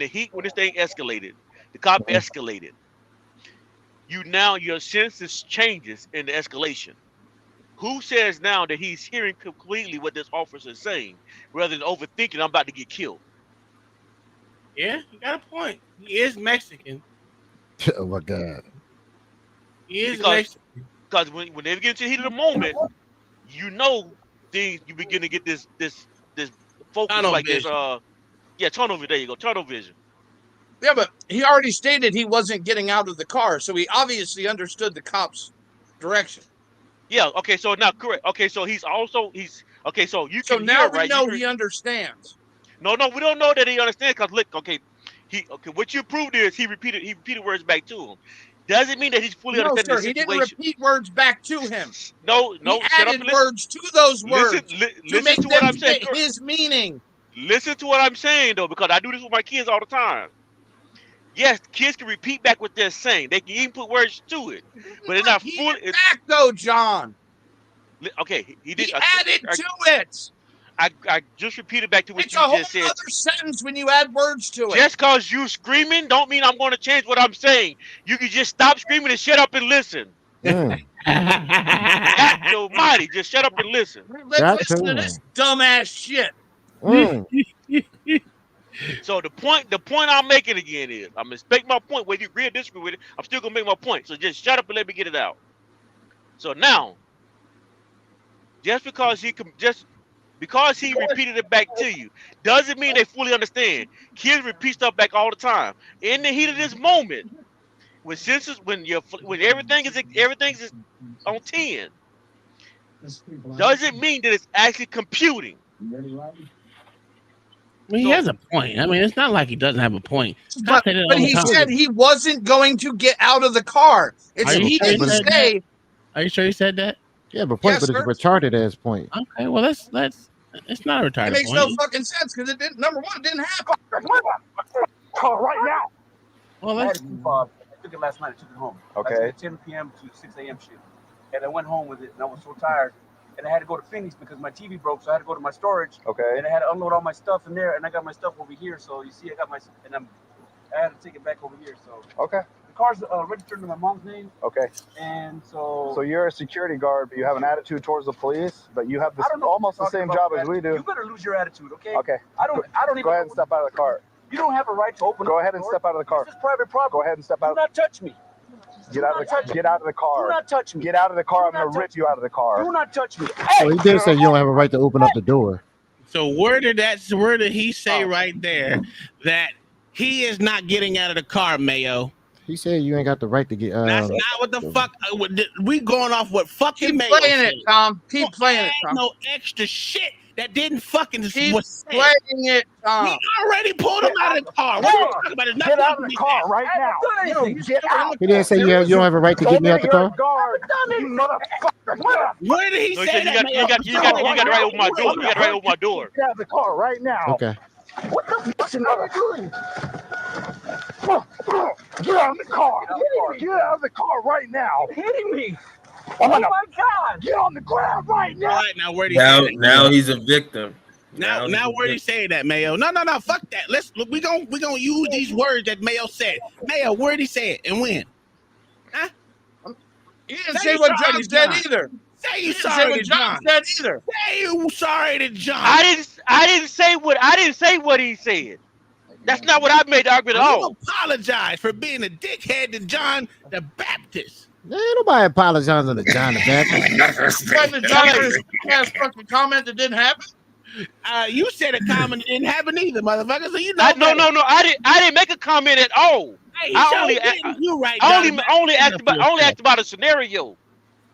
heat, when this thing escalated, the cop escalated. Your senses changes in the escalation. Who says now that he's hearing completely what this officer is saying, rather than overthinking? I'm about to get killed. Yeah, you got a point. He is Mexican. Oh my god. He is Because Mexican. when they get into the heat of the moment, things you begin to get this focus Tunnel like this. vision. Tunnel vision. There you go, tunnel vision. Yeah, but he already stated he wasn't getting out of the car, so he obviously understood the cop's direction. Yeah. Okay. So now, correct. Okay. So he's okay. So you So can hear, now we right? know he understands. No, we don't know that he understands. Cause look, okay, what you proved is he repeated words back to him. Doesn't mean that he's fully No, understanding sir, the he didn't situation. repeat words back to him. No, He shut up added and listen. words to those Listen, words to listen make to what them I'm saying. fit his meaning. Listen to what I'm saying though, because I do this with my kids all the time. Yes, kids can repeat back what they're saying. They can even put words to it, but they're not fully. Back though, John. Okay, he did. He added to it. I just repeated back to what It's you a whole just said. other sentence when you add words to it. Just cause you screaming don't mean I'm going to change what I'm saying. You can just stop screaming and shut up and listen. God almighty, just shut up and listen. Let's listen to this dumbass shit. So the point I'm making again is, I'm gonna make my point. Whether you agree or disagree with it, I'm still gonna make my point. So just shut up and let me get it out. So now, just because he repeated it back to you, doesn't mean they fully understand. Kids repeat stuff back all the time. In the heat of this moment, when everything is on 10, doesn't mean that it's actually computing. I mean, he has a point. I mean, it's not like he doesn't have a point. But he said he wasn't going to get out of the car. He didn't say. Are you sure he said that? Yeah, but point, Yes, but it's a sir. retarded ass point. Okay, well, it's not a retarded It makes point. no fucking sense because it didn't. Number one, it didn't happen. Call right now. Well, I had that's a key fob. I took it last night. I took it home. Okay. I took it 10 p.m. to 6 a.m. shift. And I went home with it, and I was so tired. And I had to go to Phoenix because my TV broke, so I had to go to my storage. Okay. And I had to unload all my stuff in there, and I got my stuff over here. So you see, I had to take it back over here. So Okay. the car's registered to my mom's name. Okay. And so. So you're a security guard, but you have an attitude towards the police, but you have this almost the same job as we do. You better lose your attitude, okay? Okay. I don't even. Go ahead and step out of the car. You don't have a right to open. Go ahead and step out of the car. This is private property. Go ahead and step out. Do not touch me. Get out of the car. Do not touch me. Get out of the car. I'm gonna rip you out of the car. Do not touch me. So he did say you don't have a right to open up the door. So where did he say right there that he is not getting out of the car, Mayo? He said you ain't got the right to get. That's not what the fuck. We going off what fucking Keep Mayo playing said. it, Tom. Keep playing it, Tom. No extra shit that didn't fucking. Keep was said. playing it, Tom. We already pulled him out of the car. What are you talking about? There's Get out of the car right now. Get out. He didn't say you don't have a right to get me out the car. You motherfucker. Where did he say that? You got to right over my door. You got to right over my door. Get out of the car right now. Okay. What the fuck are you doing? Get out of the car. Get out of the car right now. You're hitting me. Oh my God. Get on the ground right now. All right, now where did he say that? Now he's a victim. Now where did he say that, Mayo? No, fuck that. Let's look. We gonna use these words that Mayo said. Mayo, where did he say it and when? Huh? You didn't say what John said either. Say you You didn't say sorry what to John John. said either. Say you sorry to John. I didn't say what he said. That's not what I made the argument at You all. apologize for being a dickhead to John the Baptist. Ain't nobody apologizing to John the Baptist. What the John for his ass fucking comment that didn't happen? You said a comment didn't happen either, motherfucker. So you know. No. I didn't make a comment at all. Hey, I only asked about a scenario.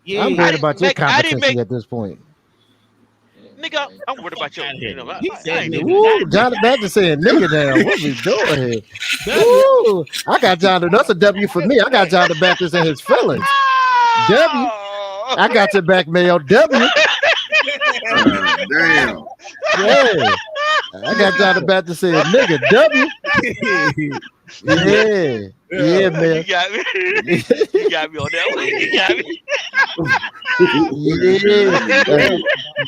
Yeah, I'm worried about your competency at this point. Nigga, I'm worried about your. You know, Ooh, John the Baptist saying nigga down. What we doing here? Ooh, I got John. That's a W for me. I got John the Baptist in his feelings. W. I got your back, Mayo. W. Damn. Yeah. I got John the Baptist saying nigga. W. Yeah, man. You got me on that one. You got me. Yeah.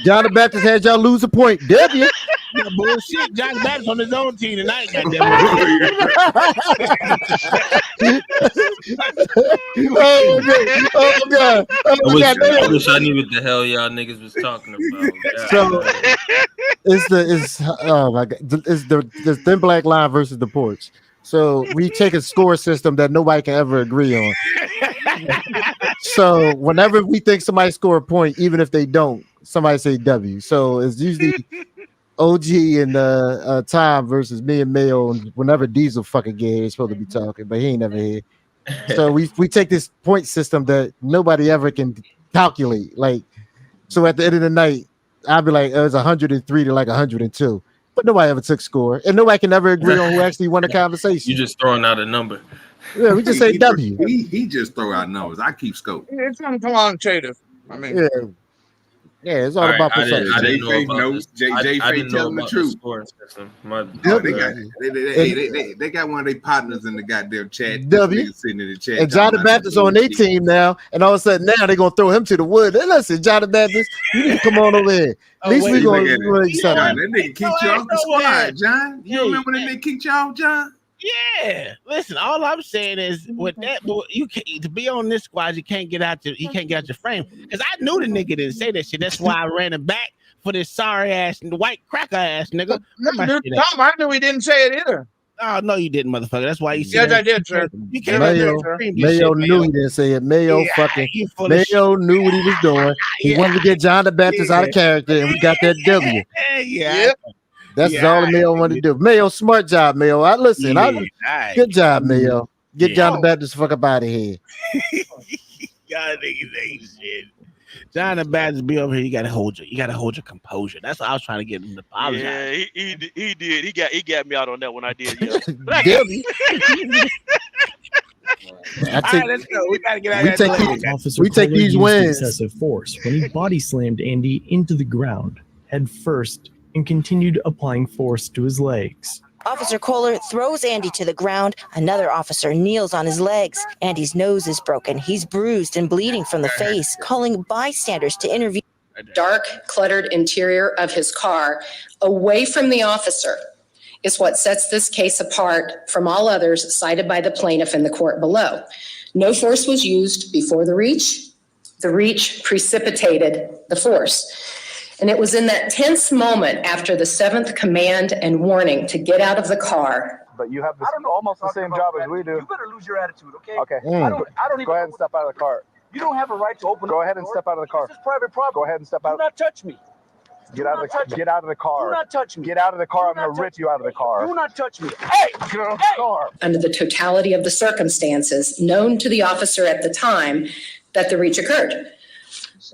John the Baptist had y'all lose a point. W. Yeah, bullshit. John the Baptist on his own team tonight. Oh God. I wish I knew what the hell y'all niggas was talking about. So it's oh my God. It's the Thin Black Line versus the Porch. So we take a score system that nobody can ever agree on. So whenever we think somebody score a point, even if they don't, somebody say W. So it's usually OG and Tom versus me and Mayo. And whenever Diesel fucking get here, he's supposed to be talking, but he ain't never here. So we take this point system that nobody ever can calculate. Like, so at the end of the night, I'll be like, it was 103 to like 102. But nobody ever took score, and nobody can ever agree on who actually won the conversation. You just throwing out a number. Yeah, we just say W. He just throw out numbers. I keep scope. It's quantitative. I mean, yeah, it's all about perception. I didn't know about JJ telling the truth. They got one of their partners in the goddamn chat. W. Sitting in the chat. And John the Baptist on their team now, and all of a sudden now they're gonna throw him to the wood. Hey, listen, John the Baptist, you need to come on over here. At least we gonna John, that nigga kicked you off the squad, John. You remember that nigga kicked you off, John? Yeah. Listen, all I'm saying is with that, you can't to be on this squad. You can't get out your frame. Because I knew the nigga didn't say that shit. That's why I ran him back for this sorry ass white cracker ass nigga. Tom, I knew he didn't say it either. Oh no, you didn't, motherfucker. That's why you said. Yes, I did, sir. You can't Mayo knew he didn't say it. Mayo Mayo knew what he was doing. He wanted to get John the Baptist out of character, and we got that W. Yeah. That's all the Mayo wanted to do. Mayo, smart job, Mayo. Good job, Mayo. Get John the Baptist the fuck up out of here. Y'all niggas ain't shit. John the Baptist be over here. You gotta hold your composure. That's what I was trying to get him to apologize. Yeah, he did. He got me out on that one. I did. Yeah. Let's go. We gotta get out of here. Officer take these wins. Excessive force when he body slammed Andy into the ground head first and continued applying force to his legs. Officer Kohler throws Andy to the ground. Another officer kneels on his legs. Andy's nose is broken. He's bruised and bleeding from the face, calling bystanders to intervene. Dark, cluttered interior of his car, away from the officer, is what sets this case apart from all others cited by the plaintiff in the court below. No force was used before the reach. The reach precipitated the force. And it was in that tense moment after the seventh command and warning to get out of the car. But you have almost the same job as we do. You better lose your attitude, okay? Okay. I don't even go ahead and step out of the car. You don't have a right to open. Go ahead and step out of the car. This is private property. Go ahead and step out. Do not touch me. Get out of the car. Do not touch me. Get out of the car. I'm gonna rip you out of the car. Do not touch me. Hey, get out of the car. Under the totality of the circumstances known to the officer at the time that the reach occurred.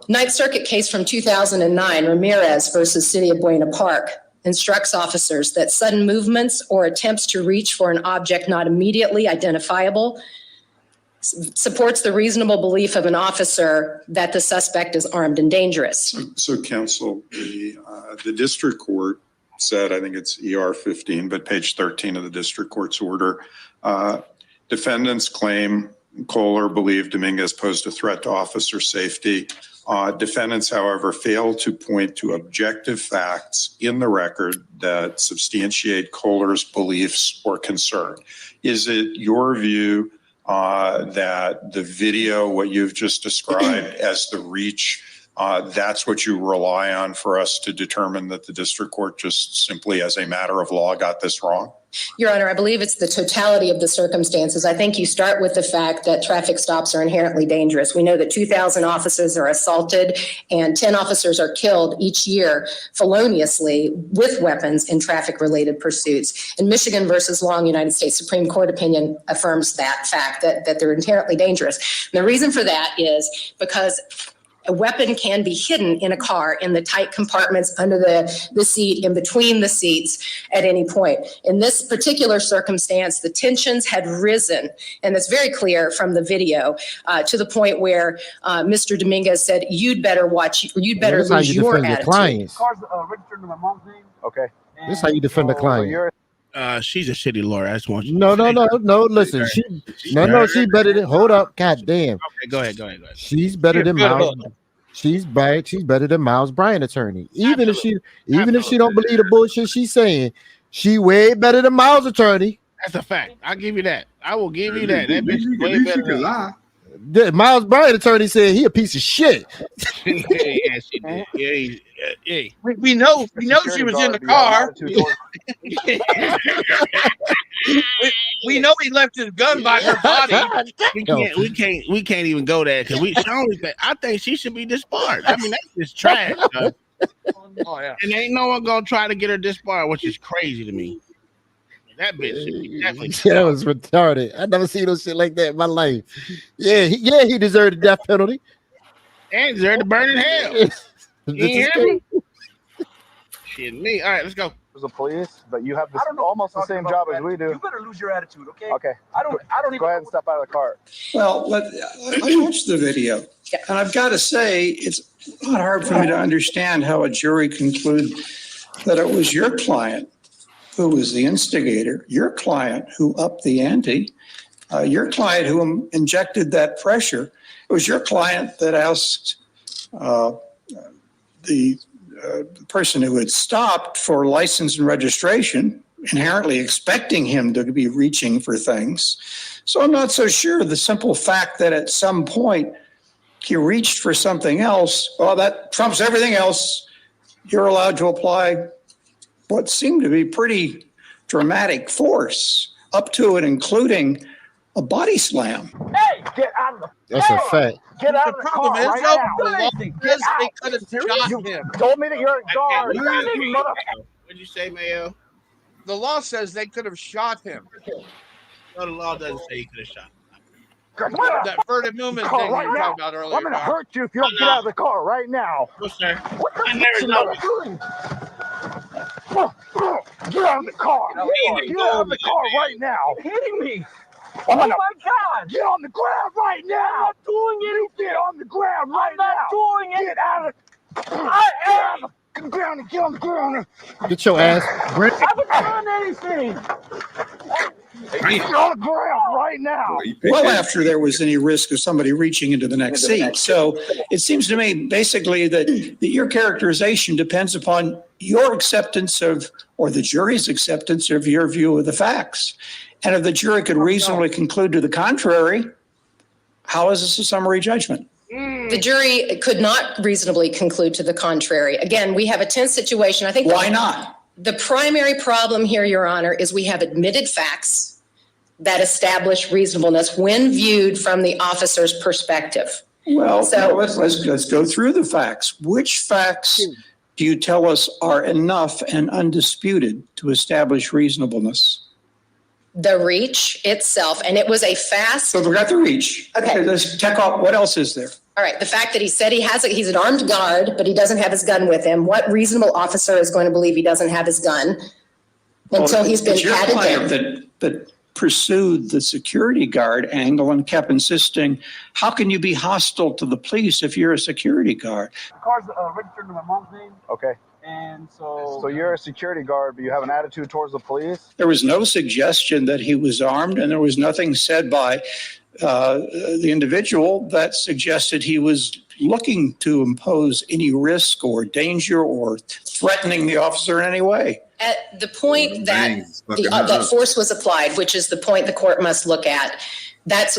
Ninth Circuit case from 2009, Ramirez versus City of Buena Park, instructs officers that sudden movements or attempts to reach for an object not immediately identifiable supports the reasonable belief of an officer that the suspect is armed and dangerous. So counsel, the district court said, I think it's ER 15, but page 13 of the district court's order, defendants claim Kohler believed Dominguez posed a threat to officer safety. Defendants, however, failed to point to objective facts in the record that substantiate Kohler's beliefs or concern. Is it your view that the video, what you've just described as the reach, that's what you rely on for us to determine that the district court just simply as a matter of law got this wrong? Your Honor, I believe it's the totality of the circumstances. I think you start with the fact that traffic stops are inherently dangerous. We know that 2,000 officers are assaulted and 10 officers are killed each year feloniously with weapons in traffic-related pursuits. In Michigan versus Long, United States Supreme Court opinion affirms that fact, that they're inherently dangerous. And the reason for that is because a weapon can be hidden in a car in the tight compartments under the seat, in between the seats at any point. In this particular circumstance, the tensions had risen, and it's very clear from the video, to the point where Mr. Dominguez said, you'd better lose your attitude. Car's registered to my mom's name. Okay. This is how you defend the client. She's a shitty lawyer. I just want you. No. Listen, she better than. Hold up, god damn. Okay, go ahead. She's better than Miles. She's better than Miles Bryant attorney. Even if she don't believe the bullshit she's saying, she way better than Miles attorney. That's a fact. I'll give you that. I will give you that. That bitch is way better than lie. Miles Bryant attorney said he a piece of shit. Yeah, she did. Yeah. We know she was in the car. we know he left his gun by her body. We can't even go there because I think she should be disbarred. I mean, that's just trash. Oh, yeah. And ain't no one gonna try to get her disbarred, which is crazy to me. That bitch should be definitely. That was retarded. I never seen no shit like that in my life. Yeah, he deserved the death penalty. And deserved to burn in hell. You hear me? Shit, me. All right, let's go. The police, but you have almost the same job as we do. You better lose your attitude, okay? Okay. I don't even go ahead and step out of the car. Well, I watched the video, and I've got to say, it's not hard for me to understand how a jury conclude that it was your client who was the instigator, your client who upped the ante, your client who injected that pressure. It was your client that asked the person who had stopped for license and registration, inherently expecting him to be reaching for things. So I'm not so sure the simple fact that at some point he reached for something else, well, that trumps everything else. You're allowed to apply what seemed to be pretty dramatic force up to and including a body slam. Hey, get out of the That's a fact. Get out of the car right now. They could have shot him. Told me that you're a guard. What'd you say, Mayo? The law says they could have shot him. No, the law doesn't say he could have shot him. That Vernon Newman thing you were talking about earlier. I'm going to hurt you if you don't get out of the car right now. No, sir. What the I never know. Get out of the car. Get out of the car right now. You're hitting me. Oh my God! Get on the ground right now! I'm not doing anything. Get on the ground right now! I'm not doing it. Get out of the ground. Get on the ground. Get your ass. I haven't done anything. Get on the ground right now. Well, after there was any risk of somebody reaching into the next seat. So it seems to me basically that your characterization depends upon your acceptance of, or the jury's acceptance of your view of the facts. And if the jury could reasonably conclude to the contrary, how is this a summary judgment? The jury could not reasonably conclude to the contrary. Again, we have a tense situation. I think. Why not? The primary problem here, Your Honor, is we have admitted facts that establish reasonableness when viewed from the officer's perspective. Well, so let's go through the facts. Which facts do you tell us are enough and undisputed to establish reasonableness? The reach itself, and it was a fast. So we got the reach. Okay, let's check off. What else is there? All right, the fact that he said he's an armed guard, but he doesn't have his gun with him. What reasonable officer is going to believe he doesn't have his gun until he's been patted down? That pursued the security guard angle and kept insisting, how can you be hostile to the police if you're a security guard? The car's registered to my mom's name. Okay. And so you're a security guard, but you have an attitude towards the police? There was no suggestion that he was armed, and there was nothing said by the individual that suggested he was looking to impose any risk or danger or threatening the officer in any way. At the point that force was applied, which is the point the court must look at, That's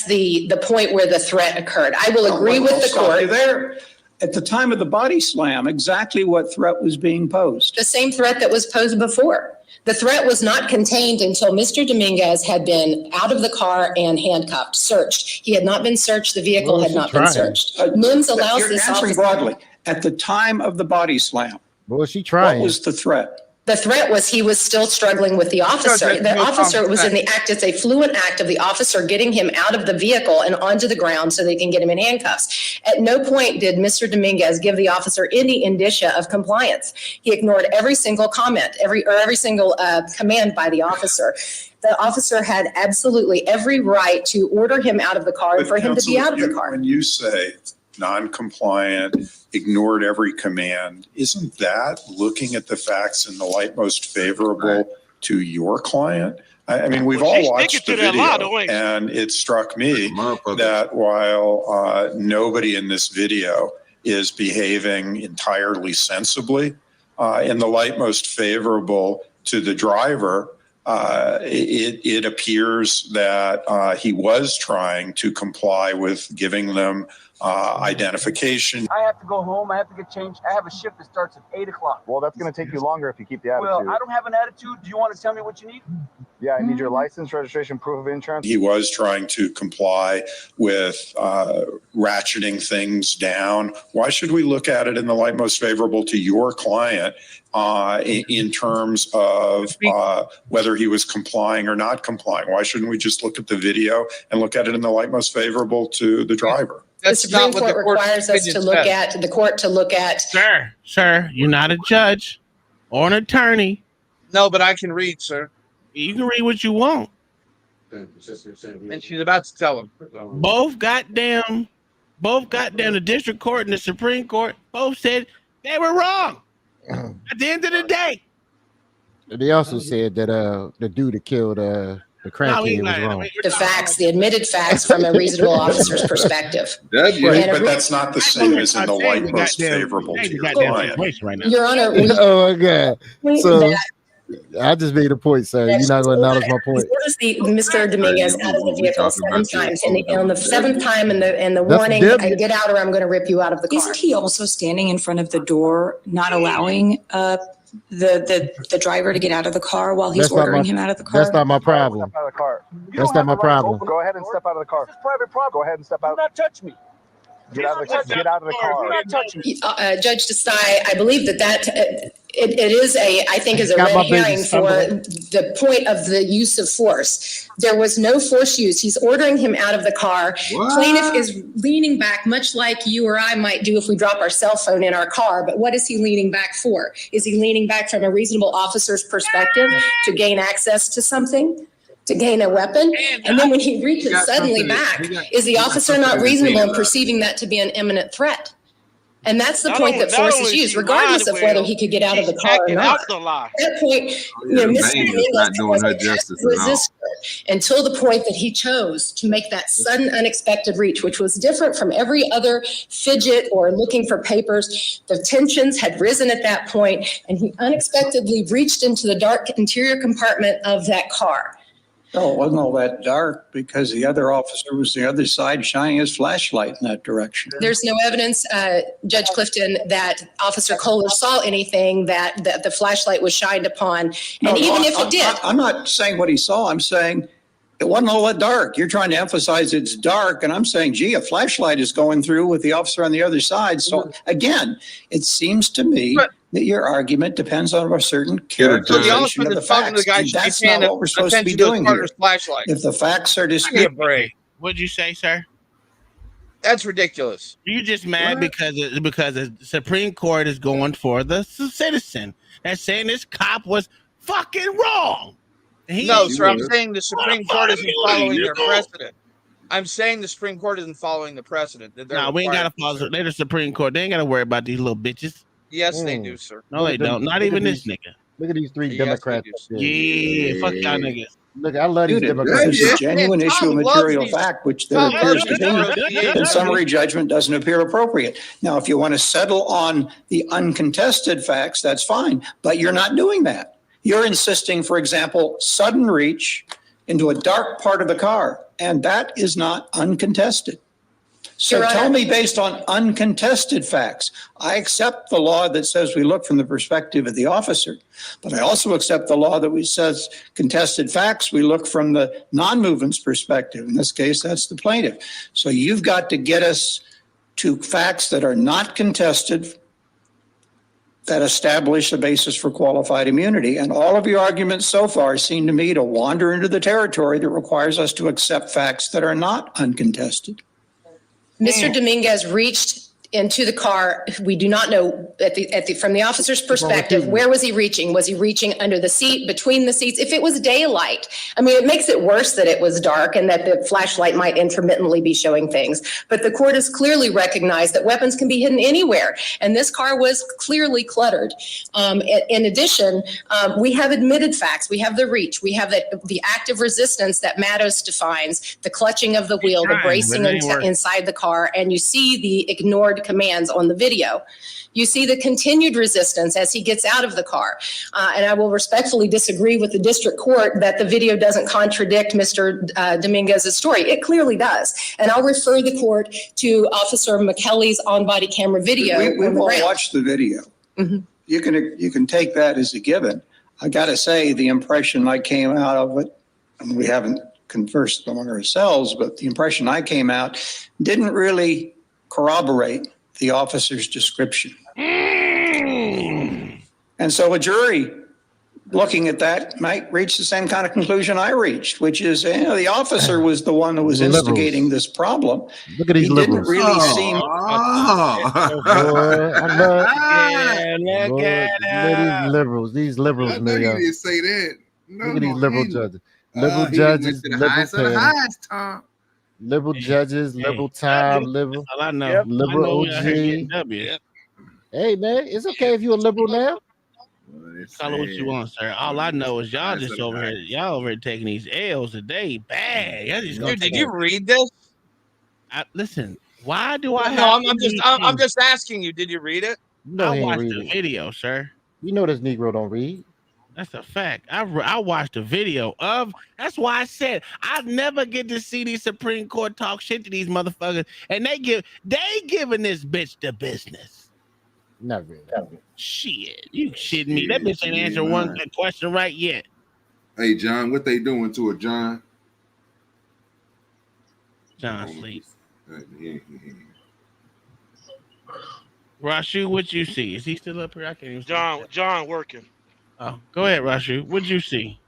the point where the threat occurred. I will agree with the Stop you court. there. At the time of the body slam, exactly what threat was being posed? The same threat that was posed before. The threat was not contained until Mr. Dominguez had been out of the car and handcuffed, searched. He had not been searched. The vehicle had not been searched. MIMS allows You're this answering officer. broadly. At the time of the body slam, what was she trying? What was the threat? The threat was he was still struggling with the officer. The officer was in the act. It's a fluent act of the officer getting him out of the vehicle and onto the ground so they can get him in handcuffs. At no point did Mr. Dominguez give the officer any indicia of compliance. He ignored every single comment, every single command by the officer. The officer had absolutely every right to order him out of the car and for him to be out of the car. When you say non-compliant, ignored every command, isn't that looking at the facts in the light most favorable to your client? I mean, we've all watched the video, and it struck me that while nobody in this video is behaving entirely sensibly, in the light most favorable to the driver, it appears that he was trying to comply with giving them identification. I have to go home. I have to get changed. I have a shift that starts at 8 o'clock. Well, that's going to take you longer if you keep the attitude. Well, I don't have an attitude. Do you want to tell me what you need? Yeah, I need your license, registration, proof of insurance. He was trying to comply with ratcheting things down. Why should we look at it in the light most favorable to your client in terms of whether he was complying or not complying? Why shouldn't we just look at the video and look at it in the light most favorable to the driver? The Supreme Court requires us to look at the court to look at. Sir, you're not a judge or an attorney. No, but I can read, sir. You can read what you want. And she's about to tell him. Both goddamn the district court and the Supreme Court both said they were wrong. At the end of the day. They also said that the dude that killed the crackhead was wrong. The facts, the admitted facts from a reasonable officer's perspective. But that's not the same as in the light most favorable to your client. Your Honor, oh my God. So I just made a point, sir. You're not going to acknowledge my point. Mr. Dominguez out of the vehicle 7 times, and on the 7th time, and the warning, get out or I'm going to rip you out of the car. Isn't he also standing in front of the door, not allowing the driver to get out of the car while he's ordering him out of the car? That's not my problem. Step out of the car. That's not my problem. Go ahead and step out of the car. It's private property. Go ahead and step out. Do not touch me. Get out of the car. Do not touch me. Judge Desai, I believe that it is I think is a red herring for the point of the use of force. There was no force used. He's ordering him out of the car. Plaintiff is leaning back, much like you or I might do if we drop our cell phone in our car. But what is he leaning back for? Is he leaning back from a reasonable officer's perspective to gain access to something? To gain a weapon? And then when he reaches suddenly back, is the officer not reasonable in perceiving that to be an imminent threat? And that's the point that force is used, regardless of whether he could get out of the car or not. At that point, Mr. Dominguez resisted until the point that he chose to make that sudden, unexpected reach, which was different from every other fidget or looking for papers. The tensions had risen at that point, and he unexpectedly reached into the dark interior compartment of that car. No, it wasn't all that dark because the other officer was the other side shining his flashlight in that direction. There's no evidence, Judge Clifton, that Officer Kohler saw anything that the flashlight was shined upon. And even if it did. I'm not saying what he saw. I'm saying it wasn't all that dark. You're trying to emphasize it's dark. And I'm saying, gee, a flashlight is going through with the officer on the other side. So again, it seems to me that your argument depends on a certain characterization of the facts. That's not what we're supposed to be doing here. If the facts are disputed. What'd you say, sir? That's ridiculous. You just mad because the Supreme Court is going for the citizen. That's saying this cop was fucking wrong. No, sir, I'm saying the Supreme Court isn't following their precedent. I'm saying the Supreme Court isn't following the precedent. No, we ain't got to follow. They're the Supreme Court. They ain't got to worry about these little bitches. Yes, they do, sir. No, they don't. Not even this nigga. Look at these 3 Democrats. Yeah, fuck y'all niggas. Look, I love these Democrats. It's a genuine issue of material fact, which there appears to be, and summary judgment doesn't appear appropriate. Now, if you want to settle on the uncontested facts, that's fine, but you're not doing that. You're insisting, for example, sudden reach, into a dark part of the car, and that is not uncontested. So Your Honor. tell me, based on uncontested facts, I accept the law that says we look from the perspective of the officer, but I also accept the law that says contested facts, we look from the non-movement's perspective. In this case, that's the plaintiff. So you've got to get us to facts that are not contested that establish a basis for qualified immunity. And all of your arguments so far seem to me to wander into the territory that requires us to accept facts that are not uncontested. Mr. Dominguez reached into the car. We do not know from the officer's perspective, where was he reaching? Was he reaching under the seat, between the seats? If it was daylight, I mean, it makes it worse that it was dark and that the flashlight might intermittently be showing things. But the court has clearly recognized that weapons can be hidden anywhere. And this car was clearly cluttered. In addition, we have admitted facts. We have the reach. We have the active resistance that Matos defines, the clutching of the wheel, the bracing inside the car, and you see the ignored commands on the video. You see the continued resistance as he gets out of the car. And I will respectfully disagree with the district court that the video doesn't contradict Mr. Dominguez's story. It clearly does. And I'll refer the court to Officer McKelly's on-body camera video. We've all watched the video. Mm-hmm. You can take that as a given. I got to say, the impression I came out of it, and we haven't conversed among ourselves, but the impression I came out didn't really corroborate the officer's description. And so a jury looking at that might reach the same kind of conclusion I reached, which is the officer was the one who was instigating this problem. Look at these liberals. Didn't really seem. Look at these liberals. These liberals, man. You didn't say that. No, look at these liberal judges. Liberal judges, liberal judges, liberal time, liberal. All I know. Liberal OG. Hey man, it's okay if you're a liberal now. Call it what you want, sir. All I know is y'all just over here. Y'all over here taking these L's today. Bad. Dude, did you read this? Listen. Why do I? No, I'm just asking you. Did you read it? No, I watched the video, sir. You know this Negro don't read. That's a fact. I watched a video of. That's why I said I never get to see these Supreme Court talk shit to these motherfuckers, and they giving this bitch the business. Never. Shit, you shitting me? That bitch ain't answered one question right yet. Hey John, what they doing to it, John? John sleep. Rashu, what you see? Is he still up here? I can't even. John working. Oh, go ahead, Rashu. What'd you see?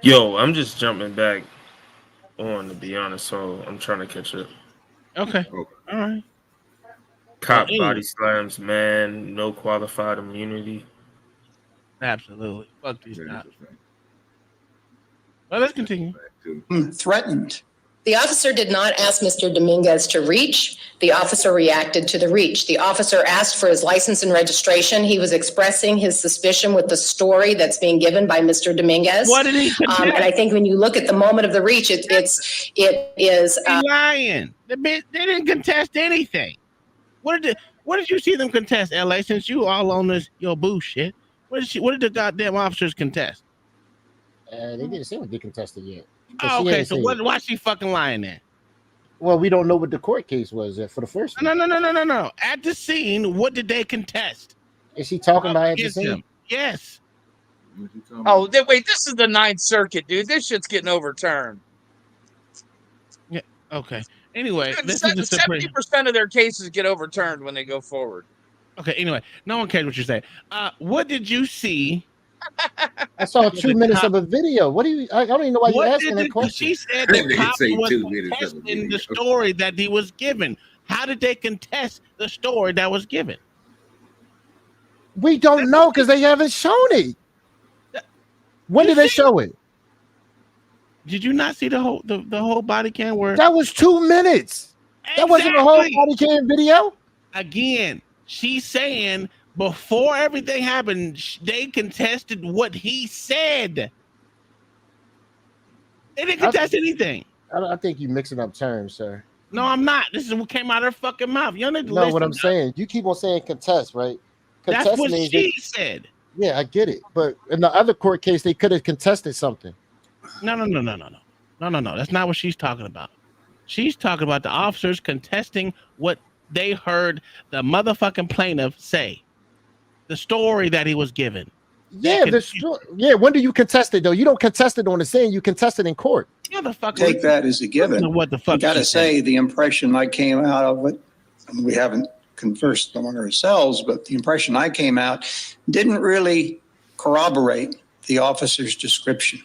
Yo, I'm just jumping back on, to be honest, so I'm trying to catch up. Okay. All right. Cop body slams, man. No qualified immunity. Absolutely. Fuck these cops. Well, let's continue. Threatened. The officer did not ask Mr. Dominguez to reach. The officer reacted to the reach. The officer asked for his license and registration. He was expressing his suspicion with the story that's being given by Mr. Dominguez. What did he and I think when you look at the moment of the reach, it is lying. They didn't contest anything. What did you see them contest, LA? Since you all on this your bullshit, what did the goddamn officers contest? They didn't say what they contested yet. Oh, okay, so why she fucking lying then? Well, we don't know what the court case was for the first one. No. At the scene, what did they contest? Is she talking about at the scene? Yes. Oh, wait, this is the Ninth Circuit, dude. This shit's getting overturned. Yeah. Okay. Anyway, Dude, 70% of their cases get overturned when they go forward. Okay. Anyway, no one cares what you say. What did you see? I saw 2 minutes of a video. What do you? I don't even know why you're asking that question. She said the cop was contesting the story that he was given. How did they contest the story that was given? We don't know because they haven't shown it. When did they show it? Did you not see the whole body cam? Where that was 2 minutes. That wasn't a whole body cam video. Again, she's saying. Before everything happened, they contested what he said. They didn't contest anything. I think you're mixing up terms, sir. No, I'm not. This is what came out of her fucking mouth. You don't need to know what I'm saying. You keep on saying contest, right? Contest That's what she said. Yeah, I get it. But in the other court case, they could have contested something. No. That's not what she's talking about. She's talking about the officers contesting what they heard the motherfucking plaintiff say. The story that he was given. Yeah, when do you contest it though? You don't contest it on the scene, you contest it in court. Take that as a given. What the fuck? I gotta say, the impression I came out of it, and we haven't conversed among ourselves, but the impression I came out didn't really corroborate the officer's description.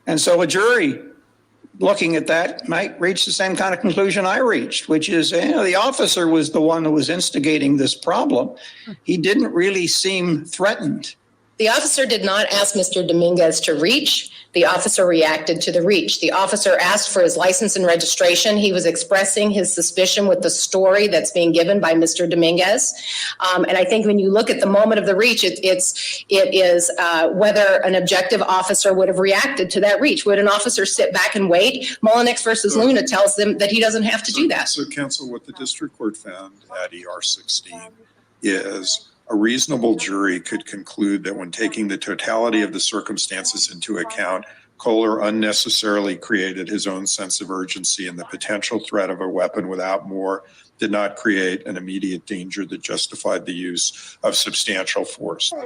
And so a jury looking at that might reach the same kind of conclusion I reached, which is, the officer was the one who was instigating this problem. He didn't really seem threatened. The officer did not ask Mr. Dominguez to reach. The officer reacted to the reach. The officer asked for his license and registration. He was expressing his suspicion with the story that's being given by Mr. Dominguez. And I think when you look at the moment of the reach, it is whether an objective officer would have reacted to that reach. Would an officer sit back and wait? Mullinex versus Luna tells them that he doesn't have to do that. So, counsel, what the district court found at ER 16 is a reasonable jury could conclude that when taking the totality of the circumstances into account, Kohler unnecessarily created his own sense of urgency, and the potential threat of a weapon without more did not create an immediate danger that justified the use of substantial force. Hey,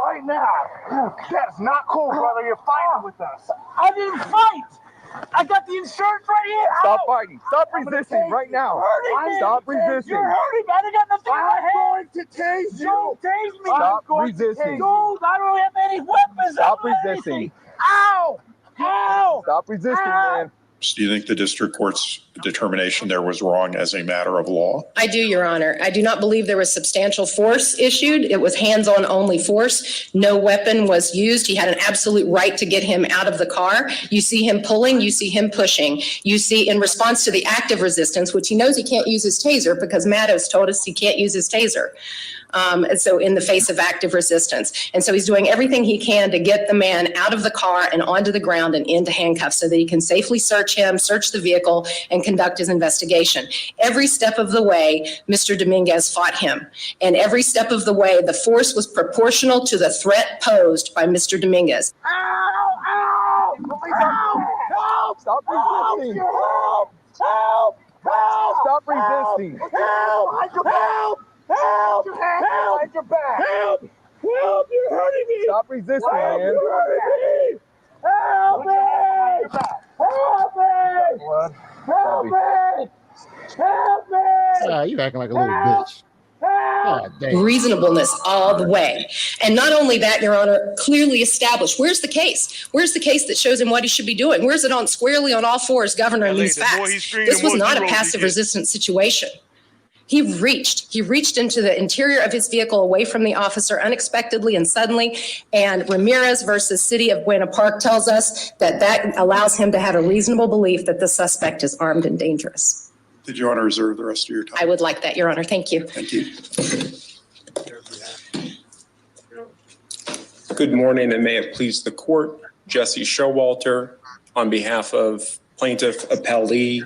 right now. That's not cool, brother. You're fighting with us. I didn't fight. I got the insurance right here. Stop fighting. Stop resisting right now. Stop resisting. You're hurting me. I didn't got nothing in my head. I'm going to tase you. Don't tase me. Stop resisting. Dude, I don't have any weapons. Stop resisting. Ow! Ow! Stop resisting, man. Do you think the district court's determination there was wrong as a matter of law? I do, Your Honor. I do not believe there was substantial force issued. It was hands-on only force. No weapon was used. He had an absolute right to get him out of the car. You see him pulling, you see him pushing. You see in response to the active resistance, which he knows he can't use his taser because Matt has told us he can't use his taser. So in the face of active resistance. And so he's doing everything he can to get the man out of the car and onto the ground and into handcuffs so that he can safely search him, search the vehicle, and conduct his investigation. Every step of the way, Mr. Dominguez fought him. And every step of the way, the force was proportional to the threat posed by Mr. Dominguez. Ow! Ow! Help! Stop resisting! Help! Help! Help! Stop resisting! Help! Help! Help! Help! Hide your back! Help! Help! You're hurting me! Stop resisting, man! You're hurting me! Help me! Help me! Help me! Help me! You acting like a little bitch. Reasonableness all the way. And not only that, Your Honor, clearly established. Where's the case? Where's the case that shows him what he should be doing? Where's it on squarely on all fours governing these facts? This was not a passive resistance situation. He reached into the interior of his vehicle away from the officer unexpectedly and suddenly. And Ramirez versus City of Buena Park tells us that allows him to have a reasonable belief that the suspect is armed and dangerous. Did you want to reserve the rest of your time? I would like that, Your Honor. Thank you. Thank you. Good morning, and may it please the court. Jesse Showalter on behalf of plaintiff appellee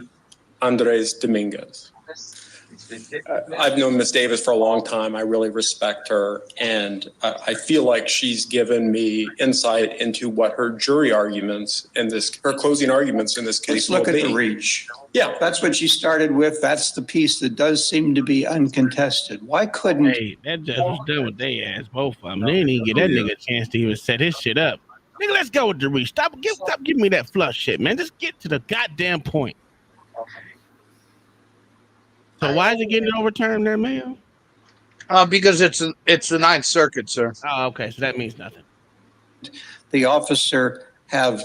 Andres Dominguez. I've known Ms. Davis for a long time. I really respect her, and I feel like she's given me insight into what her jury arguments in her closing arguments in this case. Let's look at the reach. Yeah, that's what she started with. That's the piece that does seem to be uncontested. Why couldn't? Hey, that just was done with they ass, both of them. They didn't even get that nigga a chance to even set his shit up. Nigga, let's go with the reach. Stop giving me that flush shit, man. Just get to the goddamn point. So why is it getting overturned there, man? Because it's the Ninth Circuit, sir. Oh, okay. So that means nothing. The officer have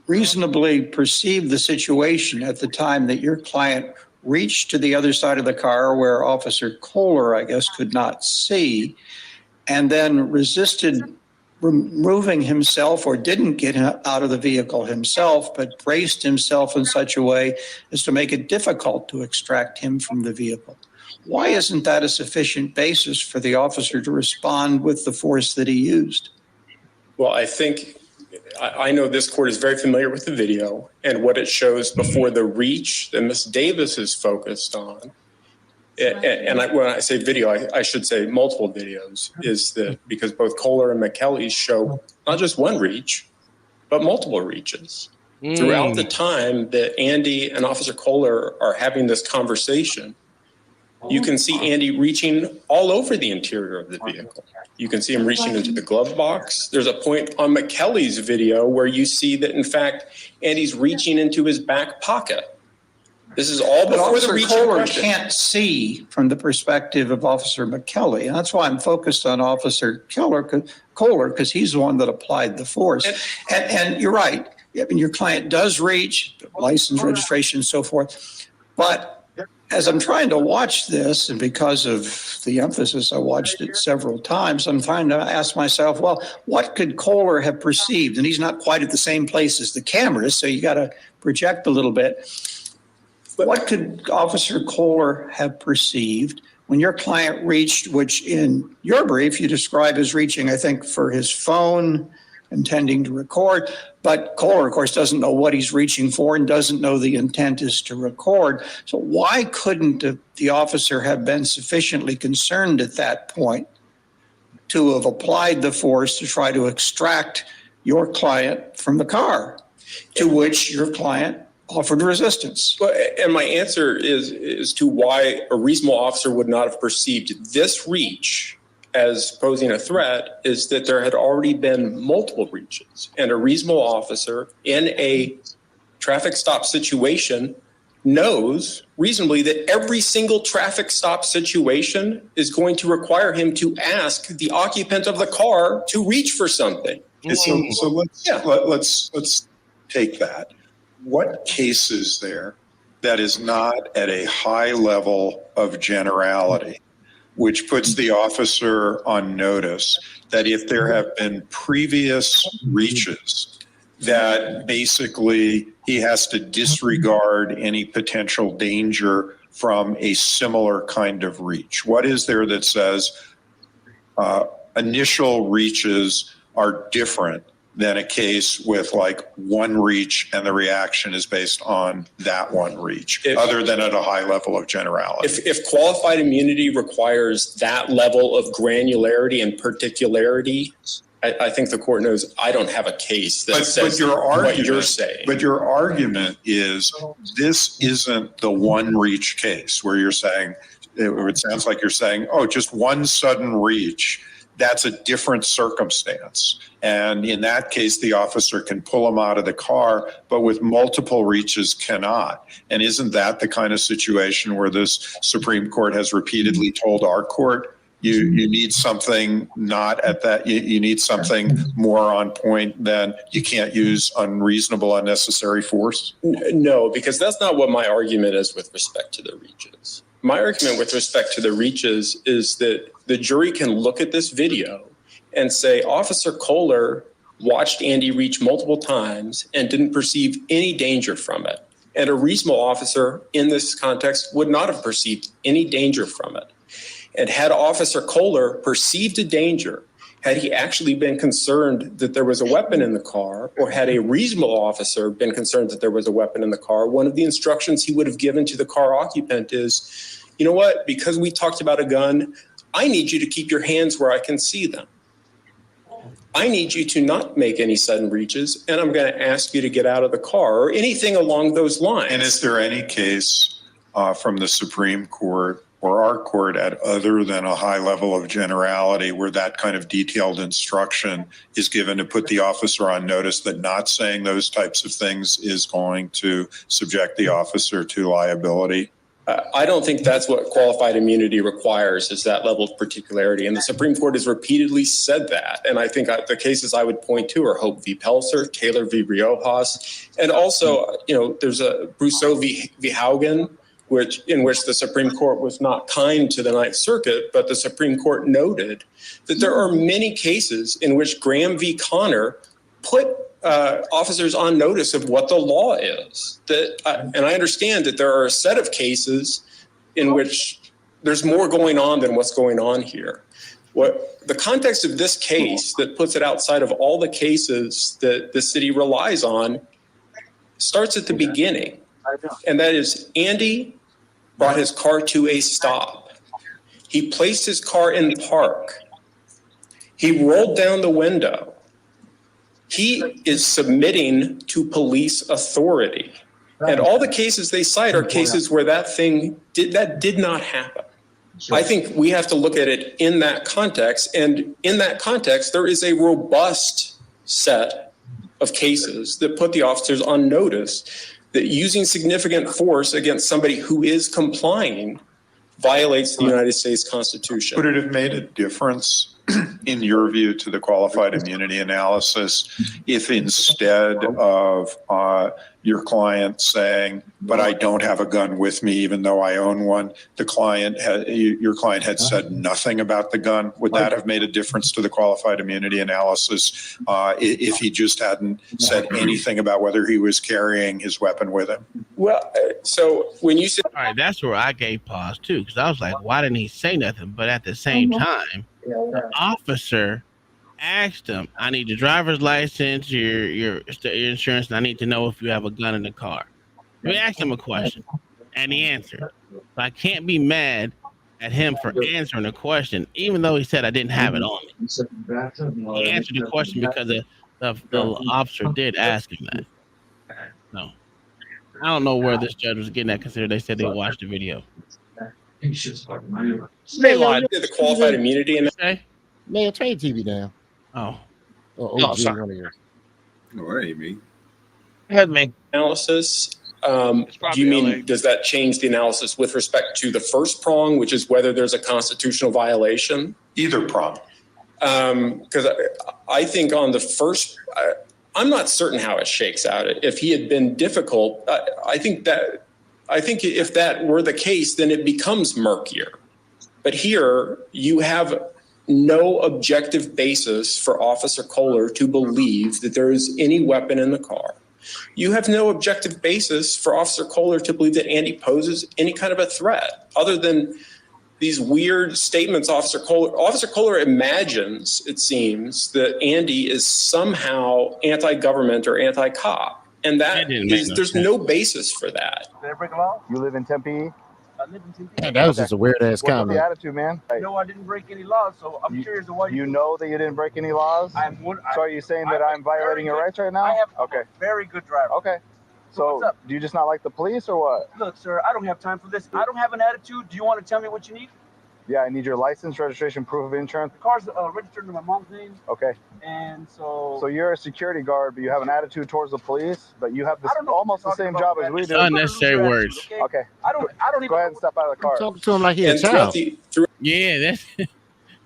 reasonably perceived the situation at the time that your client reached to the other side of the car where Officer Kohler, I guess, could not see, and then resisted removing himself or didn't get out of the vehicle himself, but braced himself in such a way as to make it difficult to extract him from the vehicle. Why isn't that a sufficient basis for the officer to respond with the force that he used? Well, I know this court is very familiar with the video, and what it shows before the reach that Ms. Davis is focused on when I say video, I should say multiple videos, is that because both Kohler and McKelly show not just one reach, but multiple reaches. Throughout the time that Andy and Officer Kohler are having this conversation, you can see Andy reaching all over the interior of the vehicle. You can see him reaching into the glove box. There's a point on McKelly's video where you see that, in fact, Andy's reaching into his back pocket. This is all before the reach in Kohler question. can't see from the perspective of Officer McKelly. And that's why I'm focused on Officer Kohler, because he's the one that applied the force. And you're right. I mean, your client does reach, license, registration, and so forth. But as I'm trying to watch this, and because of the emphasis, I watched it several times, I'm trying to ask myself, well, what could Kohler have perceived? And he's not quite at the same place as the cameras, so you got to project a little bit. But what could Officer Kohler have perceived when your client reached, which in your brief you describe as reaching, I think, for his phone, intending to record, but Kohler, of course, doesn't know what he's reaching for and doesn't know the intent is to record. So why couldn't the officer have been sufficiently concerned at that point to have applied the force to try to extract your client from the car, to which your client offered resistance? Well, and my answer is to why a reasonable officer would not have perceived this reach as posing a threat is that there had already been multiple reaches, and a reasonable officer in a traffic stop situation knows reasonably that every single traffic stop situation is going to require him to ask the occupant of the car to reach for something. So let's take that. What case is there that is not at a high level of generality, which puts the officer on notice that if there have been previous reaches, that basically he has to disregard any potential danger from a similar kind of reach? What is there that says initial reaches are different than a case with like one reach and the reaction is based on that one reach, other than at a high level of generality? If qualified immunity requires that level of granularity and particularity, I think the court knows I don't have a case that says what you're saying. But your argument is this isn't the one reach case where you're saying, it sounds like you're saying, oh, just one sudden reach. That's a different circumstance. And in that case, the officer can pull him out of the car, but with multiple reaches cannot. And isn't that the kind of situation where this Supreme Court has repeatedly told our court, you need something not at that, you need something more on point than you can't use unreasonable, unnecessary force? No, because that's not what my argument is with respect to the reaches. My argument with respect to the reaches is that the jury can look at this video and say, Officer Kohler watched Andy reach multiple times and didn't perceive any danger from it. And a reasonable officer in this context would not have perceived any danger from it. And had Officer Kohler perceived a danger, had he actually been concerned that there was a weapon in the car, or had a reasonable officer been concerned that there was a weapon in the car, one of the instructions he would have given to the car occupant is, you know what, because we talked about a gun, I need you to keep your hands where I can see them. I need you to not make any sudden reaches, and I'm going to ask you to get out of the car, or anything along those lines. And is there any case from the Supreme Court or our court at other than a high level of generality where that kind of detailed instruction is given to put the officer on notice that not saying those types of things is going to subject the officer to liability? I don't think that's what qualified immunity requires, is that level of particularity. And the Supreme Court has repeatedly said that. And I think the cases I would point to are Hope v. Pelser, Taylor v. Riojas, and also, there's a Brousseau v. Haugen, in which the Supreme Court was not kind to the Ninth Circuit, but the Supreme Court noted that there are many cases in which Graham v. Connor put officers on notice of what the law is. And I understand that there are a set of cases in which there's more going on than what's going on here. What the context of this case that puts it outside of all the cases that the city relies on starts at the beginning. And that is Andy brought his car to a stop. He placed his car in park. He rolled down the window. He is submitting to police authority. And all the cases they cite are cases where that did not happen. I think we have to look at it in that context. And in that context, there is a robust set of cases that put the officers on notice that using significant force against somebody who is complying violates the United States Constitution. Would it have made a difference, in your view, to the qualified immunity analysis if instead of your client saying, but I don't have a gun with me even though I own one, your client had said nothing about the gun? Would that have made a difference to the qualified immunity analysis if he just hadn't said anything about whether he was carrying his weapon with him? Well, so when you said... All right, that's where I gave pause too, because I was like, why didn't he say nothing? But at the same time, the officer asked him, I need your driver's license, your insurance, and I need to know if you have a gun in the car. We asked him a question, and he answered. So I can't be mad at him for answering the question, even though he said I didn't have it on me. He answered the question because the officer did ask him that. No. I don't know where this judge was getting that, considering they said they watched the video. The qualified immunity and Man, turn your TV down. Oh. Oh, sorry. One of yours. No, that ain't me. Had me analysis. Do you mean does that change the analysis with respect to the first prong, which is whether there's a constitutional violation? Either prong. Because I think on the first, I'm not certain how it shakes out. If he had been difficult, I think if that were the case, then it becomes murkier. But here you have no objective basis for Officer Kohler to believe that there is any weapon in the car. You have no objective basis for Officer Kohler to believe that Andy poses any kind of a threat, other than these weird statements. Officer Kohler imagines, it seems, that Andy is somehow anti-government or anti-cop, and there's no basis for that. Did I break a law? You live in Tempe? I live in Tempe. Man, that was just a weird ass comment. What's the attitude, man? No, I didn't break any laws, so I'm curious to why you know that you didn't break any laws? So are you saying that I'm violating your rights right now? I have a very good driver. Okay. So do you just not like the police or what? Look, sir, I don't have time for this. I don't have an attitude. Do you want to tell me what you need? Yeah, I need your license, registration, proof of insurance. The car's registered in my mom's name. Okay. And so you're a security guard, but you have an attitude towards the police, but you have almost the same job as we do. Unnecessary words. Okay. I don't even go ahead and step out of the car. Talking to him like he's a child. Yeah,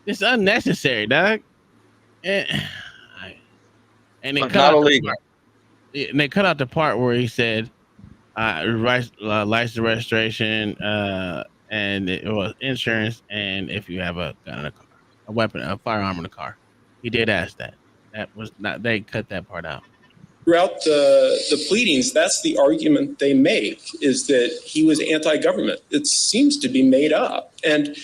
that's unnecessary, dog. And they cut out the part where he said, license, registration, and it was insurance, and if you have a gun in a car, a weapon, a firearm in the car. He did ask that. That was not. They cut that part out. Throughout the pleadings, that's the argument they make, is that he was anti-government. It seems to be made up. And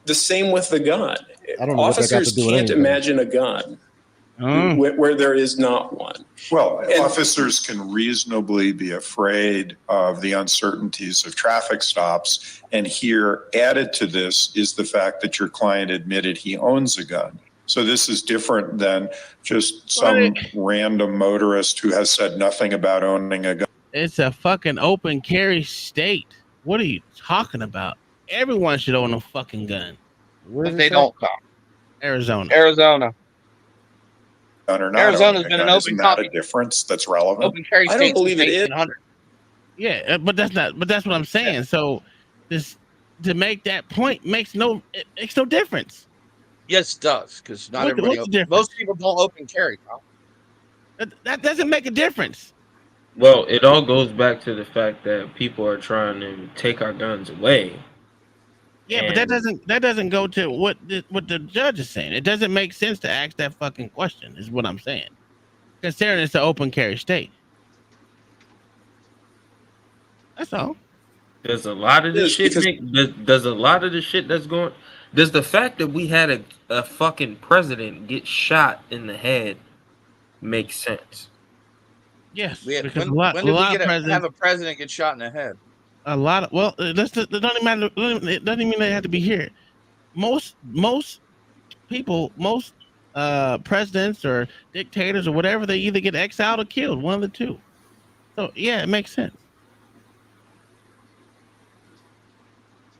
the same with the gun. Officers can't imagine a gun where there is not one. Well, officers can reasonably be afraid of the uncertainties of traffic stops. And here, added to this, is the fact that your client admitted he owns a gun. So this is different than just some random motorist who has said nothing about owning a gun. It's a fucking open carry state. What are you talking about? Everyone should own a fucking gun. But they don't. Arizona. Arizona's been an open a difference that's relevant. Open carry state. I don't believe it is. Yeah, but that's not. But that's what I'm saying. Yeah. So this to make that point makes no difference. Yes, it does, because not everybody. Most people don't open carry. That doesn't make a difference. Well, it all goes back to the fact that people are trying to take our guns away. Yeah, but that doesn't go to what the judge is saying. It doesn't make sense to ask that fucking question, is what I'm saying. Considering it's an open carry state. That's all. Does a lot of the shit that's going. Does the fact that we had a fucking president get shot in the head make sense? Yes. When did we have a president get shot in the head? a lot of it doesn't even matter. It doesn't even mean they have to be here. Most people, most presidents or dictators or whatever, they either get exiled or killed, one of the two. So yeah, it makes sense.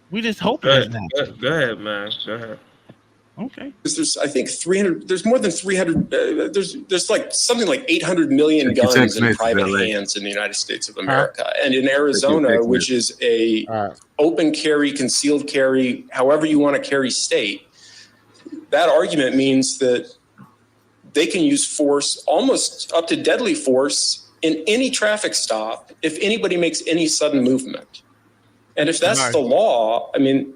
We just hope it doesn't happen. Go ahead, man. Go ahead. Okay. There's, I think, 300. There's more than 300. There's like something like 800 million guns in private hands in the United States of America, and in Arizona, which is a open carry, concealed carry, however you want to carry state. That argument means that they can use force, almost up to deadly force, in any traffic stop if anybody makes any sudden movement. And if that's the law, I mean.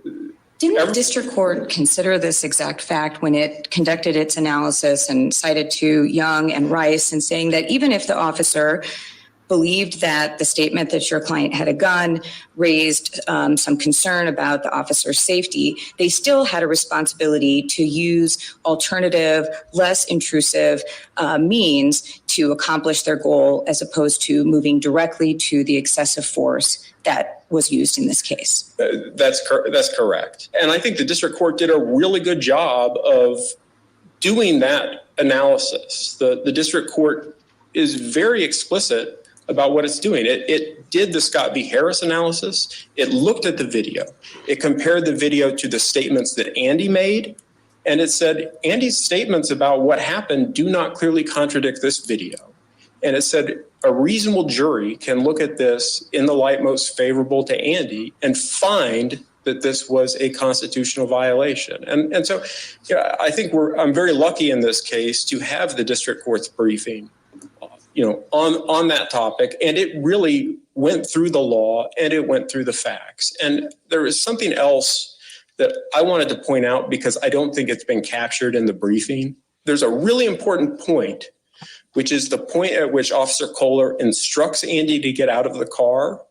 Didn't the district court consider this exact fact when it conducted its analysis and cited to Young and Rice and saying that even if the officer believed that the statement that your client had a gun raised some concern about the officer's safety, they still had a responsibility to use alternative, less intrusive means to accomplish their goal as opposed to moving directly to the excessive force that was used in this case. That's correct. And I think the district court did a really good job of doing that analysis. The district court is very explicit about what it's doing. It did the Scott v. Harris analysis. It looked at the video. It compared the video to the statements that Andy made. And it said, Andy's statements about what happened do not clearly contradict this video. And it said, a reasonable jury can look at this in the light most favorable to Andy and find that this was a constitutional violation. And so I think I'm very lucky in this case to have the district court's briefing on that topic. And it really went through the law and it went through the facts. And there is something else that I wanted to point out because I don't think it's been captured in the briefing. There's a really important point, which is the point at which Officer Kohler instructs Andy to get out of the car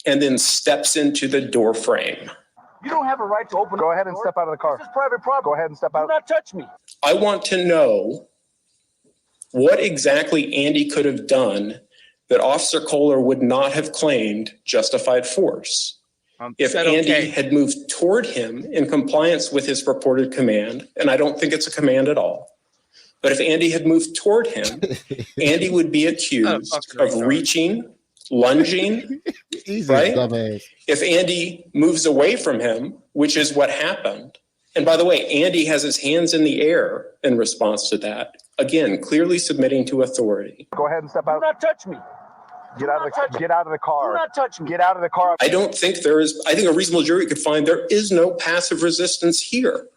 and then steps into the door frame. You don't have a right to open. Go ahead and step out of the car. This is private property. Go ahead and step out. Do not touch me. I want to know what exactly Andy could have done that Officer Kohler would not have claimed justified force. If Andy had moved toward him in compliance with his purported command, and I don't think it's a command at all, but if Andy had moved toward him, Andy would be accused of reaching, lunging, right? If Andy moves away from him, which is what happened, and by the way, Andy has his hands in the air in response to that, again, clearly submitting to authority. Go ahead and step out. Do not touch me. Get out of the car. Do not touch me. Get out of the car. I don't think there is, I think a reasonable jury could find there is no passive resistance here.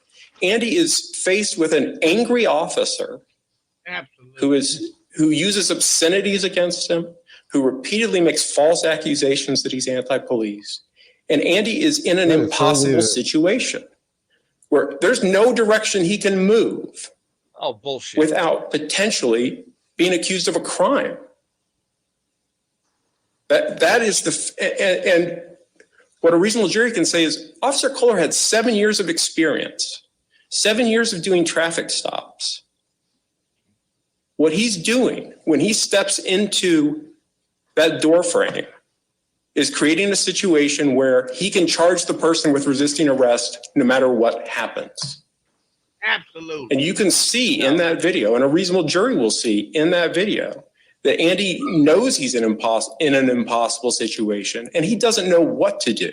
Andy is faced with an angry officer who uses obscenities against him, who repeatedly makes false accusations that he's anti-police. And Andy is in an impossible situation where there's no direction he can move without potentially being accused of a crime. That is and what a reasonable jury can say is Officer Kohler had 7 years of experience, 7 years of doing traffic stops. What he's doing when he steps into that door frame is creating a situation where he can charge the person with resisting arrest no matter what happens. Absolutely. And you can see in that video, and a reasonable jury will see in that video, that Andy knows he's in an impossible situation and he doesn't know what to do.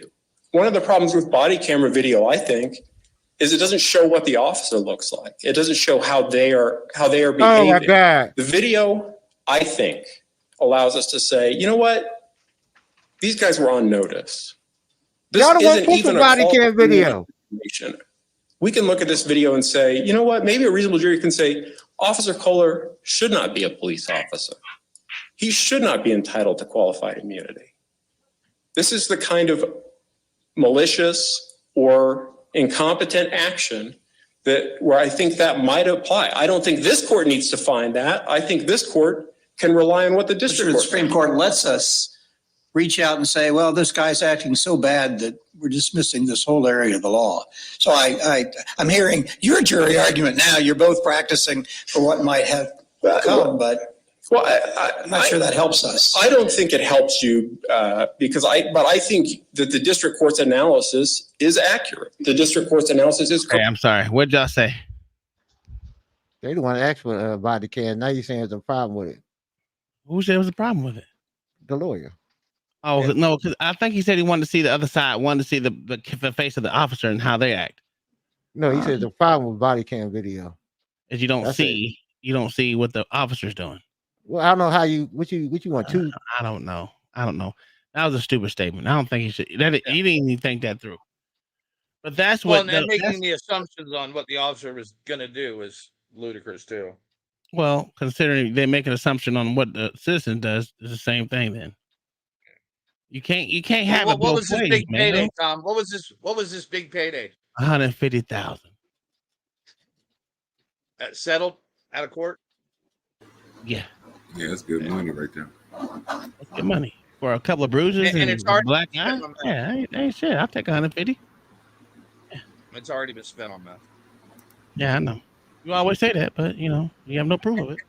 One of the problems with body camera video, I think, is it doesn't show what the officer looks like. It doesn't show how they are behaving. Oh my God. The video, I think, allows us to say, you know what? These guys were on notice. This Y'all don't want isn't to put even the a body false cam video. information. We can look at this video and say, you know what? Maybe a reasonable jury can say, Officer Kohler should not be a police officer. He should not be entitled to qualified immunity. This is the kind of malicious or incompetent action where I think that might apply. I don't think this court needs to find that. I think this court can rely on what the district court. The Supreme Court lets us reach out and say, well, this guy's acting so bad that we're dismissing this whole area of the law. So I'm hearing your jury argument now. You're both practicing for what might have come, but Well, I'm not sure that helps us. I don't think it helps you because I think that the district court's analysis is accurate. The district court's analysis is correct. Okay, I'm sorry. What did y'all say? They don't want to ask for body cam. Now you're saying there's a problem with it. Who said there was a problem with it? The lawyer. Oh no, because I think he said he wanted to see the other side, wanted to see the face of the officer and how they act. No, he said the problem with body cam video is you don't see what the officer's doing. Well, I don't know how what you want to. I don't know. That was a stupid statement. I don't think he should. He didn't even think that through. But that's what. Well, and making the assumptions on what the officer was going to do is ludicrous too. Well, considering they make an assumption on what the citizen does, is the same thing. Then you can't have it both ways. What was this big payday, Tom? What was this big payday? $150,000. Settled out of court. Yeah. Yeah, that's good money right there. That's good money for a couple of bruises and it's hard black eye. Yeah, ain't shit. I'll take 150. Yeah. It's already been spent on meth. Yeah, I know. You always say that, but you have no proof of it.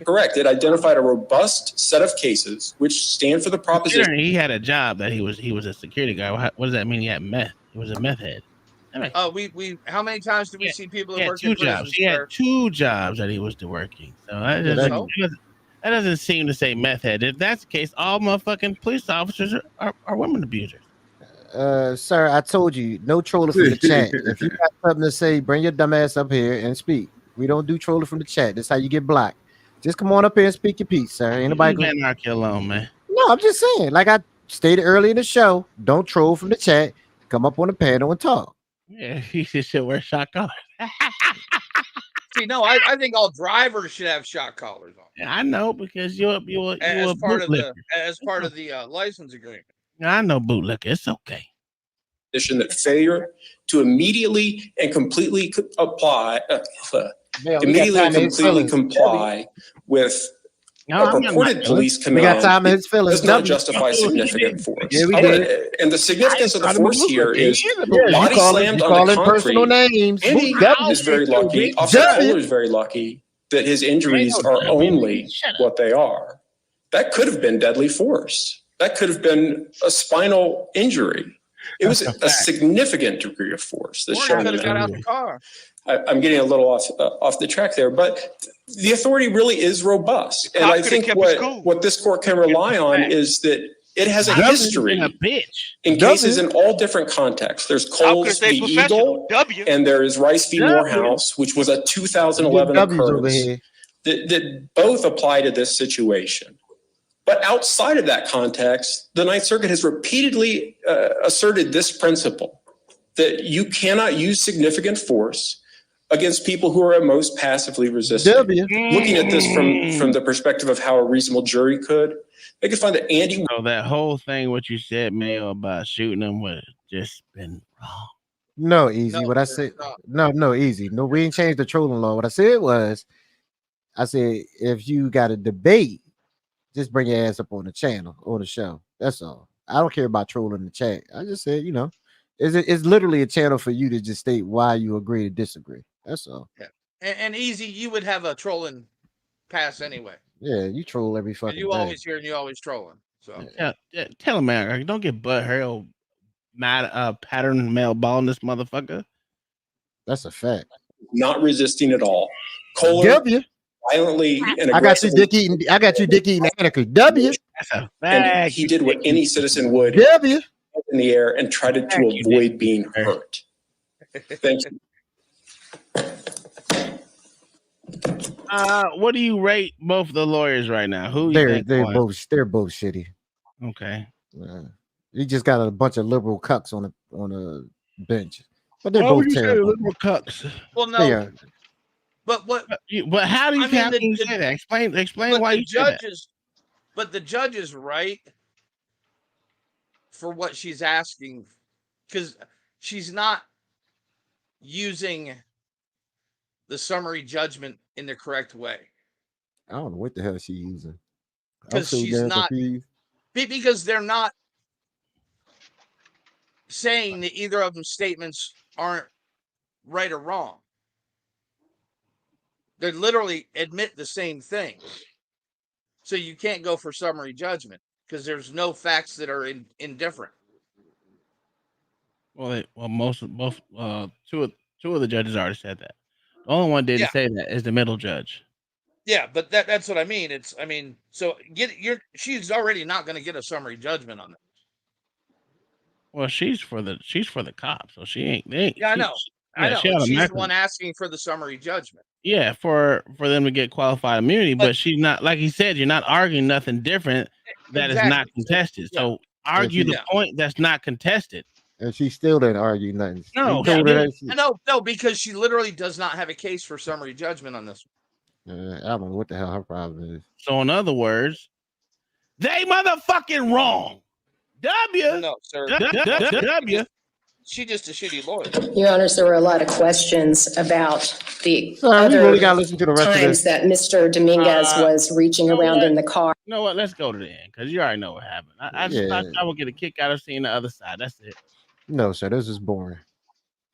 Correct. It identified a robust set of cases which stand for the proposition. He had a job that he was a security guy. What does that mean? He had meth. He was a meth head. We how many times did we see people that work two jobs? He had 2 jobs that he was working. So that doesn't seem to say meth head. If that's the case, all motherfucking police officers are women abusers. Sir, I told you, no trolling from the chat. If you got something to say, bring your dumb ass up here and speak. We don't do trolling from the chat. That's how you get blocked. Just come on up here and speak your piece, sir. Anybody leave anarchy alone, man. No, I'm just saying. Like I stated earlier in the show, don't troll from the chat. Come up on the panel and talk. Yeah, he should wear shot collars. See, no, I think all drivers should have shot collars on. Yeah, I know because you're as part of the license agreement. I know bootlicker. It's okay. That failure to immediately and completely comply with a purported police command does not justify significant force. Yeah, we did. And the significance of the force here is body slammed on the personal names. Andy is very lucky. Officer Kohler is very lucky that his injuries are only what they are. That could have been deadly force. That could have been a spinal injury. It was a significant degree of force that's shown in that. Car. I'm getting a little off the track there, but the authority really is robust. And I think what this court can rely on is that it has a history in cases in all different contexts. There's Coles v. Eagle, and there is Rice v. Morehouse, which was a 2011 occurrence that both apply to this situation. But outside of that context, the Ninth Circuit has repeatedly asserted this principle, that you cannot use significant force against people who are at most passively resisting. Looking at this from the perspective of how a reasonable jury could, they could find that Andy. So that whole thing, what you said, Mayo, about shooting him would have just been wrong. No, easy. What I said, no, easy. No, we ain't changed the trolling law. What I said was, if you got a debate, just bring your ass up on the channel or the show. That's all. I don't care about trolling the chat. I just said, it's literally a channel for you to just state why you agree to disagree. That's all. Yeah. And easy, you would have a trolling pass anyway. Yeah, you troll every fucking day. You always here and you always trolling. So tell him, man, don't get butt hurt, pattern male baldness, motherfucker. That's a fact. Not resisting at all. Kohler violently and aggressively. I got you dick eating anarchy. W. That's a fact. He did what any citizen would. W. In the air and tried to avoid being hurt. Thank you. What do you rate both the lawyers right now? Who they're both shitty. Okay. You just got a bunch of liberal cucks on a bench, but they're both terrible. Liberal cucks. Well, no. But how do you say that? Explain why you judges. But the judge is right for what she's asking, because she's not using the summary judgment in the correct way. I don't know what the hell she's using. Because she's not, because they're not saying that either of them statements aren't right or wrong. They literally admit the same thing. So you can't go for summary judgment because there's no facts that are indifferent. Well, two of the judges already said that. The only one didn't say that is the middle judge. Yeah, but that's what I mean. So she's already not going to get a summary judgment on that. Well, she's for the cops, so she ain't. Yeah, I know. I know. She's the one asking for the summary judgment. Yeah, for them to get qualified immunity, but she's not, like he said, you're not arguing nothing different that is not contested. So argue the point that's not contested. And she still didn't argue nothing. No, no, because she literally does not have a case for summary judgment on this one. I don't know what the hell her problem is. So in other words, they motherfucking wrong. W. No, sir. W. She's just a shitty lawyer. Your Honors, there were a lot of questions about the other really gotta listen to the rest of times this. that Mr. Dominguez was reaching around in the car. You know what? Let's go to the end because you already know what happened. I will get a kick out of seeing the other side. That's it. No, sir, this is boring.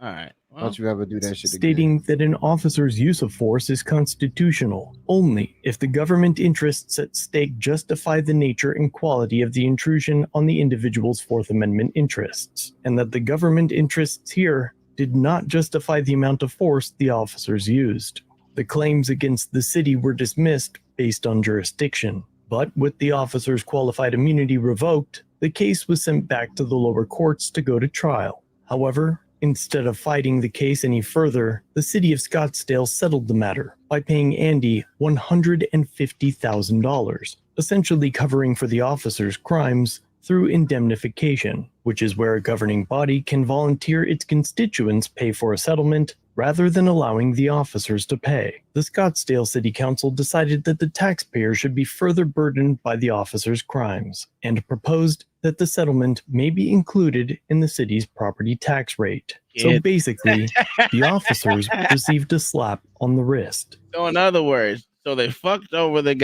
All right. Well, don't you ever do that shit again. Stating that an officer's use of force is constitutional only if the government interests at stake justify the nature and quality of the intrusion on the individual's Fourth Amendment interests, and that the government interests here did not justify the amount of force the officers used. The claims against the city were dismissed based on jurisdiction, but with the officers' qualified immunity revoked, the case was sent back to the lower courts to go to trial. However, instead of fighting the case any further, the city of Scottsdale settled the matter by paying Andy $150,000, essentially covering for the officer's crimes through indemnification, which is where a governing body can volunteer its constituents pay for a settlement rather than allowing the officers to pay. The Scottsdale City Council decided that the taxpayer should be further burdened by the officers' crimes, and proposed that the settlement may be included in the city's property tax rate. So basically, the officers received a slap on the wrist. So in other words, they fucked over the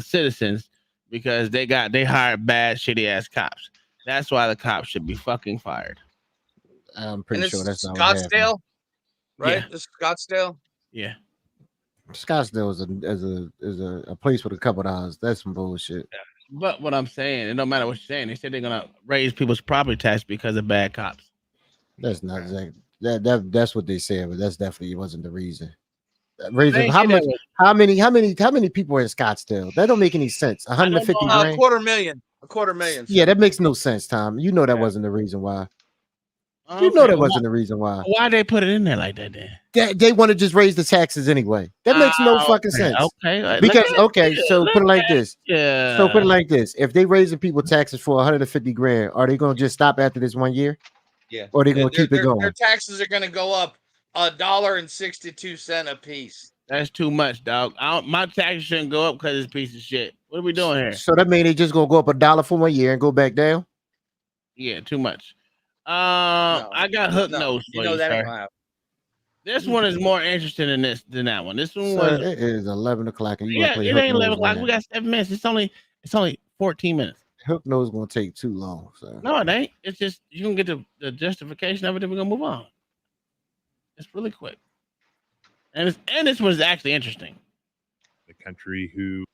citizens because they hired bad shitty ass cops. That's why the cops should be fucking fired. I'm pretty sure that's not Scottsdale, right? Yeah. This is Scottsdale. Yeah. Scottsdale is a place with a couple dollars. That's some bullshit. But what I'm saying, it don't matter what you're saying. They said they're gonna raise people's property tax because of bad cops. That's not exactly that's what they said, but that's definitely wasn't the reason. Raising how many people are in Scottsdale? That don't make any sense. 150 grand. A quarter million. Yeah, that makes no sense, Tom. You know that wasn't the reason why. You know that wasn't the reason why. Why they put it in there like that then? They want to just raise the taxes anyway. That makes no fucking sense. Okay. Because so put it like this. Yeah. So put it like this. If they raising people taxes for 150 grand, are they gonna just stop after this 1 year? Yeah. Or are they gonna keep it going? Their taxes are gonna go up $1.62 a piece. That's too much, dog. My taxes shouldn't go up because it's a piece of shit. What are we doing here? So that means they just gonna go up $1 for 1 year and go back down? Yeah, too much. I got hook nose for you, sir. This one is more interesting than that one. This one was. It is 11 o'clock, and you Yeah, it ain't 11 o'clock. We got 7 minutes. It's only 14 minutes. Hook nose gonna take too long. So no, it ain't. It's just you gonna get the justification of it, then we're gonna move on. It's really quick, and this one is actually interesting. The country who.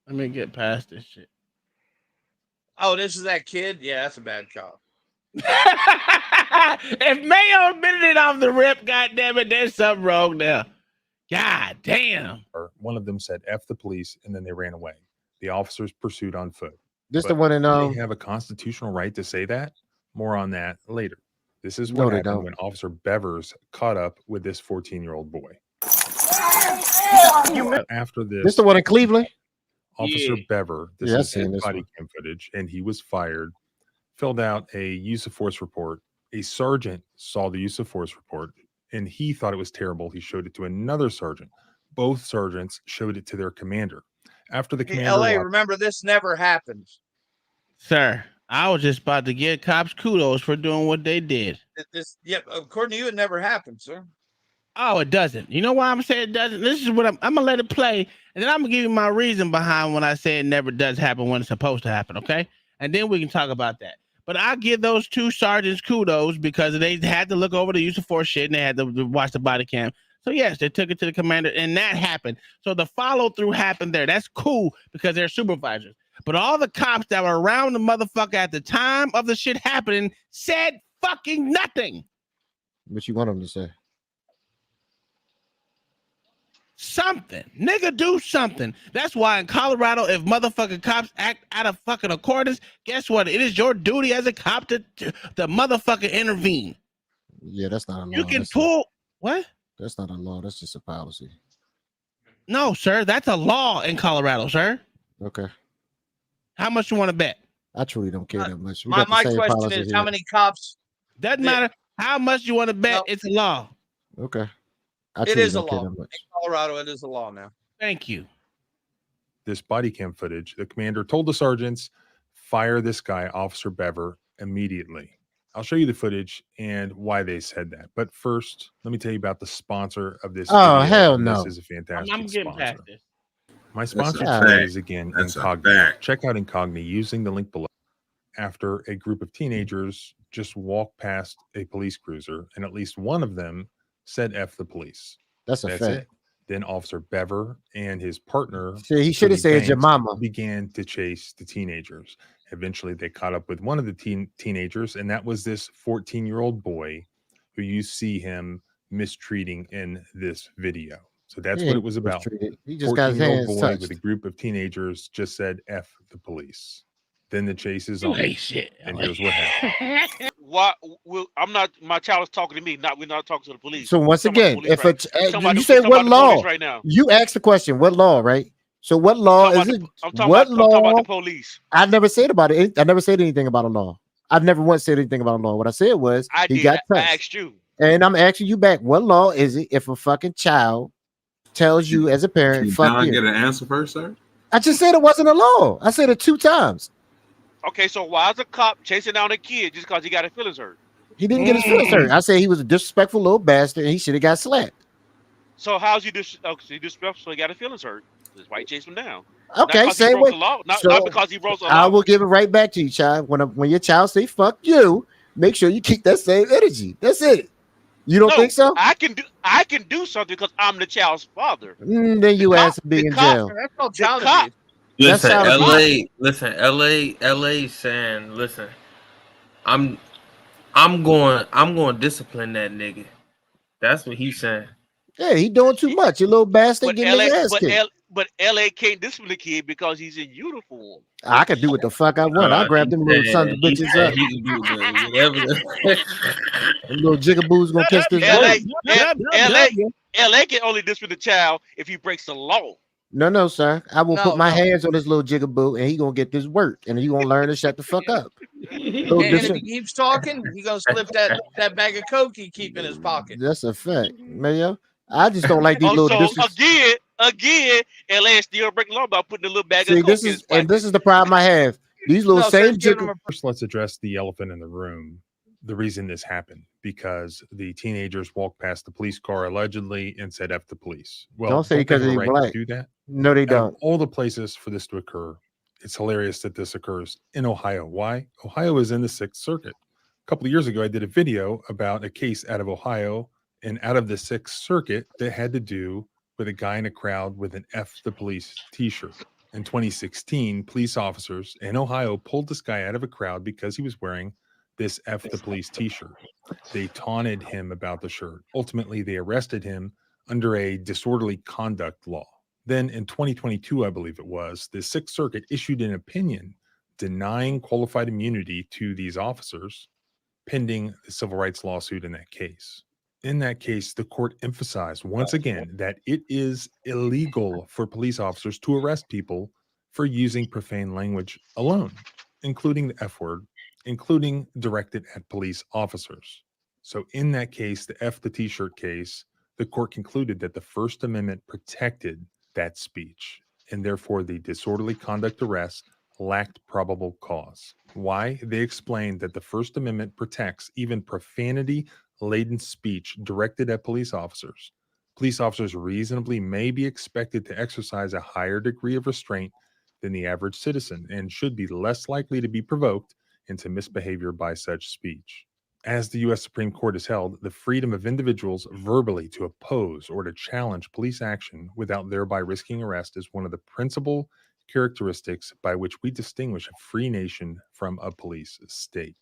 Let me get past this shit. Oh, this is that kid? Yeah, that's a bad cop. If Mayo admitted it off the rip, goddammit, there's something wrong there. God damn. One of them said F the police and then they ran away. The officers pursued on foot. This the one in they have a constitutional right to say that. More on that later. This is what happened when Officer Bevers caught up with this 14-year-old boy. After this the one in Cleveland? Officer Bever, this is his body cam footage, and he was fired, filled out a use of force report. A sergeant saw the use of force report, and he thought it was terrible. He showed it to another sergeant. Both sergeants showed it to their commander. After the commander... LA, remember, this never happened. Sir, I was just about to give cops kudos for doing what they did. According to you, it never happened, sir. Oh, it doesn't. You know why I'm saying it doesn't? This is what I'm gonna let it play, and then I'm gonna give you my reason behind when I say it never does happen when it's supposed to happen, okay? And then we can talk about that. But I give those two sergeants kudos because they had to look over the use of force shit and they had to watch the body cam. So yes, they took it to the commander and that happened. So the follow through happened there. That's cool because they're supervisors. But all the cops that were around the motherfucker at the time of the shit happening said fucking nothing. What you want them to say? Something. Nigga, do something. That's why in Colorado, if motherfucking cops act out of fucking accordance, guess what? It is your duty as a cop to motherfucking intervene. Yeah, that's not a law. You can pull what? That's not a law. That's just a policy. No, sir. That's a law in Colorado, sir. Okay. How much you want to bet? I truly don't care that much. My question is, how many cops? Doesn't matter how much you want to bet. It's a law. Okay. It is a law. In Colorado, it is a law now. Thank you. This body cam footage, the commander told the sergeants, fire this guy, Officer Bever, immediately. I'll show you the footage and why they said that. But first, let me tell you about the sponsor of this Oh, video. hell no. This is a fantastic I'm getting sponsor. past this. My sponsor That's a today fact. is again That's a Incogni. fact. Check out Incogni using the link below. After a group of teenagers just walked past a police cruiser, and at least one of them said F the police. That's a fact. It. Then Officer Bever and his partner, See, he should have Cody said your Banks, mama. began to chase the teenagers. Eventually, they caught up with one of the teenagers, and that was this 14-year-old boy who you see him mistreating in this video. So that's what it was about. He just got his 14-year-old hands boy touched. with a group of teenagers just said F the police. Then the chase is You on. hate shit. And here's what happened. Why? I'm not. My child is talking to me. We're not talking to the police. So once We're talking again, about the if police right- you say we're what talking about the law, police right now. you asked the question, what law, right? So what law is it? I'm talking What about, I'm talking law? about the police. I never said about it. I never said anything about a law. I've never once said anything about a law. What I said was I he did. got I touched. asked you. And I'm asking you back, what law is it if a fucking child tells you as a parent, Can fuck Don you? get an answer first, sir? I just said it wasn't a law. I said it 2 times. Okay, so why is a cop chasing down a kid just because he got his feelings hurt? He didn't get his feelings hurt. I said he was a disrespectful little bastard and he should have got slapped. So how's he disrespectful? So he got his feelings hurt. That's why he chased him down. Okay, not same broke way. the law. Not So, because he broke the law. I will give it right back to you, child. When your child say fuck you, make sure you keep that same energy. That's it. You don't think so? I can do something because I'm the child's father. Then you ask to be in jail. That's no child cop- abuse. Listen, That's how LA saying, listen, I'm going to discipline that nigga. That's what he's saying. Yeah, he doing too much. You little bastard getting his ass kicked. But LA can't discipline the kid because he's in uniform. I can do what the fuck I want. I'll grab them little sons of bitches up. He can do whatever. Them little jigaboos gonna catch this. LA can only discipline the child if he breaks the law. No, sir. I will put my hands on this little jigaboo and he gonna get this work and he gonna learn to shut the fuck up. And if he keeps talking, he's gonna slip that bag of coke he keep in his pocket. That's a fact, man. I just don't like these little again, LA is still breaking the law by putting a little bag of coke in his pocket. this is the problem I have. These little First, let's address the elephant in the room. The reason this happened because the teenagers walked past the police car allegedly and said "F the police." Well, Don't say because they have he's a right black. to do that. No, they Out of don't. all the places for this to occur, it's hilarious that this occurs in Ohio. Why? Ohio is in the 6th Circuit. A couple of years ago, I did a video about a case out of Ohio and out of the 6th Circuit that had to do with a guy in a crowd with an F the police t-shirt. In 2016, police officers in Ohio pulled this guy out of a crowd because he was wearing this F the police t-shirt. They taunted him about the shirt. Ultimately, they arrested him under a disorderly conduct law. Then in 2022, I believe it was, the 6th Circuit issued an opinion denying qualified immunity to these officers pending the civil rights lawsuit in that case. In that case, the court emphasized once again that it is illegal for police officers to arrest people for using profane language alone, including the F word, including directed at police officers. So in that case, the F the t-shirt case, the court concluded that the First Amendment protected that speech, and therefore the disorderly conduct arrest lacked probable cause. Why? They explained that the First Amendment protects even profanity-laden speech directed at police officers. Police officers reasonably may be expected to exercise a higher degree of restraint than the average citizen and should be less likely to be provoked into misbehavior by such speech. As the U.S. Supreme Court has held, the freedom of individuals verbally to oppose or to challenge police action without thereby risking arrest is one of the principal characteristics by which we distinguish a free nation from a police state.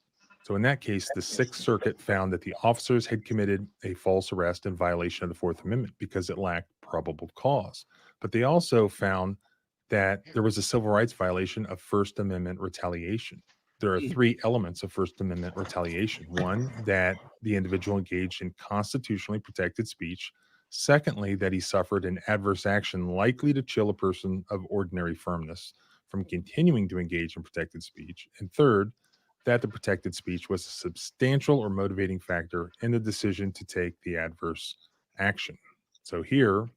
So in that case, the Sixth Circuit found that the officers had committed a false arrest in violation of the Fourth Amendment because it lacked probable cause. But they also found that there was a civil rights violation of First Amendment retaliation. There are three elements of First Amendment retaliation. One, that the individual engaged in constitutionally protected speech. Secondly, that he suffered an adverse action likely to chill a person of ordinary firmness from continuing to engage in protected speech. And third, that the protected speech was a substantial or motivating factor in the decision to take the adverse action. So here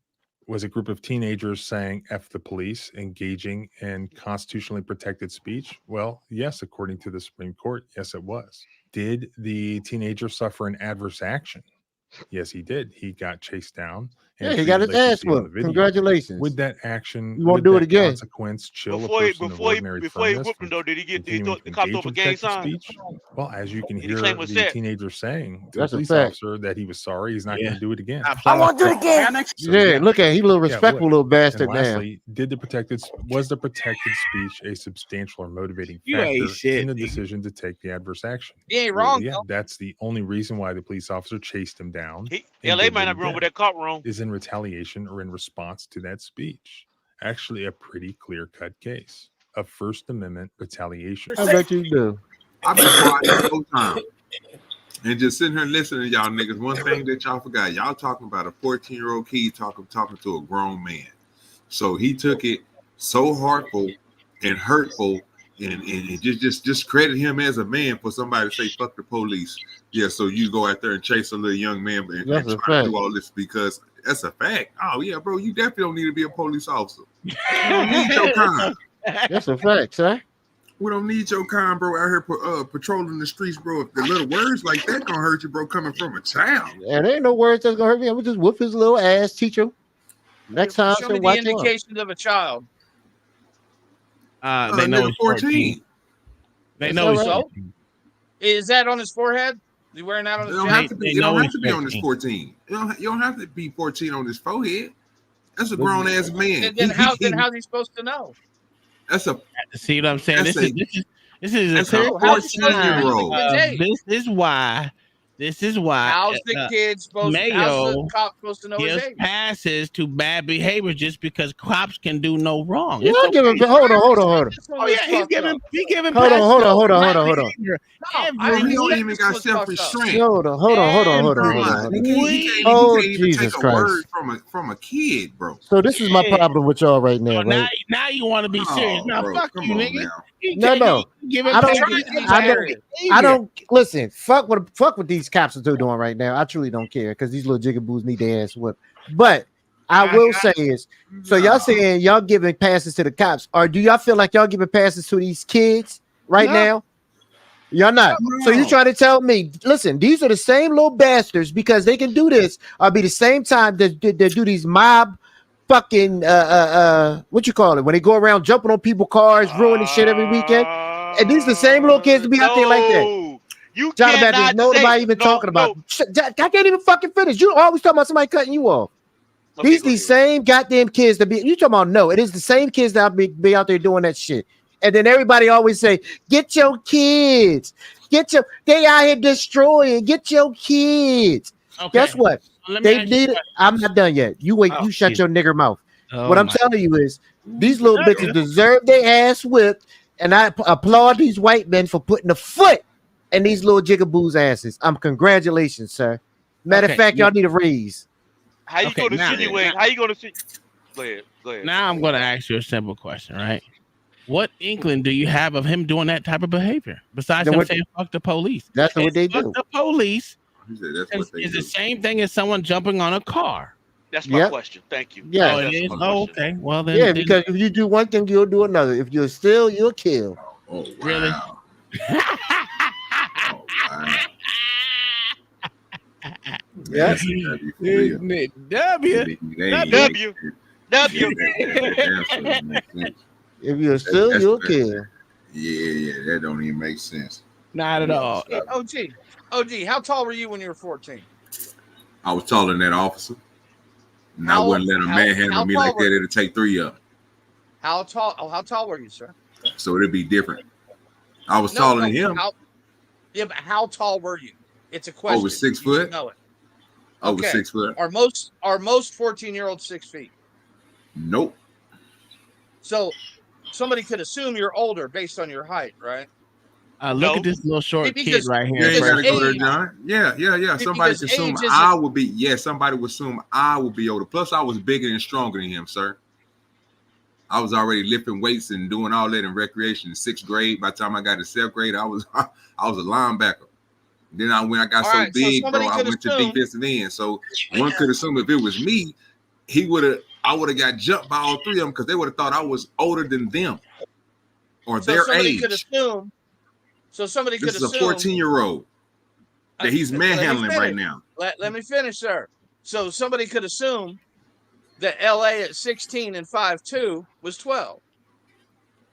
was a group of teenagers saying F the police, engaging in constitutionally protected speech? Well, yes, according to the Supreme Court, yes, it was. Did the teenager suffer an adverse action? Yes, he did. He got chased down. Yeah, he got his ass whooped. Congratulations. Would that action, you won't do it again? Consequence chill a person of ordinary before he firmness whooped him though, did he get the continuing cops to up a engage gang in sign? protected speech? Well, as you can Did he hear claim was the set? teenager saying to the That's a police fact. officer that he was sorry, he's not Yeah. going to do it again. I won't do it again. Yeah, look at he a little respectful what? little bastard And now. lastly, was the protected speech a substantial or motivating You ain't factor shit, in the nigga. decision to take the adverse action? You ain't Well, wrong, yeah, though. that's the only reason why the police officer chased him down. LA did might what not he be wrong with did, that cop wrong. is in retaliation or in response to that speech. Actually, a pretty clear-cut case of First Amendment retaliation. I bet you do. I've been quiet the whole time and just sitting here listening to y'all niggas. One thing that y'all forgot, y'all talking about a 14-year-old kid talking to a grown man. So he took it so hurtful and hurtful and just credit him as a man for somebody to say fuck the police. Yeah, so you go out there and chase a little young man and That's a try to fact. do all this because that's a fact. Oh yeah, bro, you definitely don't need to be a police officer. You don't need your kind. That's a fact, sir. We don't need your kind, bro, out here patrolling the streets, bro. If the little words like that gonna hurt you, bro, coming from a child. And there ain't no words that's gonna hurt me. I'm gonna just whoop his little ass, teach him. Next time, Show me the watch him. indications of a child. They know he's 14. They know he's So? 14. Is that on his forehead? Is he wearing that on It his don't jacket? have to be. It don't have to be on this 14. You don't have to be 14 on his forehead. That's a grown ass man. And then how's he supposed to know? That's a. See what I'm saying? This is a that's clear a cut sign. 14-year-old. This is why. How's the kid supposed? How's Mayo the cop supposed to know his gives age? passes to bad behavior just because cops can do no wrong. You It's don't give him. okay. Hold on. Oh yeah, he's giving Hold passes on. to Hold bad on. behavior. He don't even got self-restraint. Hold on. He can't Oh, even Jesus take a Christ. word from a kid, bro. So this is my problem with y'all right now, Now, right? now you want to be serious. Now bro, fuck come you, on nigga. now. You No, can't no. give him I passes don't. to I bad don't. behavior. I don't listen. Fuck what these cops are doing right now. I truly don't care because these little jigaboos need their ass whipped. But I will say is, so y'all saying y'all giving passes to the cops, or do y'all feel like y'all giving passes to these kids right now? Y'all not. So you trying to tell me? Listen, these are the same little bastards because they can do this. Or be the same time that they do these mob. Fucking what you call it when they go around jumping on people's cars, ruining shit every weekend, and these the same little kids to be out there like that. You John cannot Baptist, nobody even talking about. I can't even fucking finish. You always talking about somebody cutting you off. These same goddamn kids that be you talking about. No, it is the same kids that be out there doing that shit. And then everybody always say, "Get your kids, they out here destroying. Get your kids." Okay. Guess what? Let me They ask you need a it. I'm not done yet. You wait. You shut your nigger mouth. Oh What I'm my- telling you is, these little bitches deserve their ass whipped, and I applaud these white men for putting a foot in these little jigaboos' asses. Congratulations, sir. Matter of Okay, fact, y'all need a raise. How you going to insinuate? How you going to see? Go ahead. Now I'm going to ask you a simple question, right? What inkling do you have of him doing that type of behavior besides Then him what- saying "fuck the police"? That's what they Fuck do. the police That's what they is do. the same thing as someone jumping on a car. That's my Yep. question. Thank you. Yeah. Oh, it That's is. my Oh, question. okay. Well then, Yeah, then- because if you do one thing, you'll do another. If you're still, you'll kill. Oh, wow. Really? Yeah. W. If you're still, you'll kill. Yeah, that don't even make sense. Not at all. Hey, OG, how tall were you when you were 14? I was taller than that officer. And I wouldn't let a manhandle me like that. It'll take 3 of them. How tall? Oh, how tall were you, sir? So it'd be different. I was taller than him. Yeah, but how tall were you? It's a question. Over 6 foot. Know it. Over 6 foot. Are most 14-year-olds 6 feet? Nope. So somebody could assume you're older based on your height, right? Look at this little short kid right here. You ain't gotta go there, John. Yeah. Somebody could assume I would be. Yeah, somebody would assume I would be older. Plus, I was bigger and stronger than him, sir. I was already lifting weights and doing all that in recreation in 6th grade. By the time I got to 7th grade, I was a linebacker. Then when I got so big, bro, I went to defensive end. So one could assume if it was me, I would have got jumped by all 3 of them because they would have thought I was older than them or their age. Somebody could assume. This is a 14-year-old that he's manhandling right now. Let me finish, sir. So somebody could assume that LA at 16 and 5'2" was 12.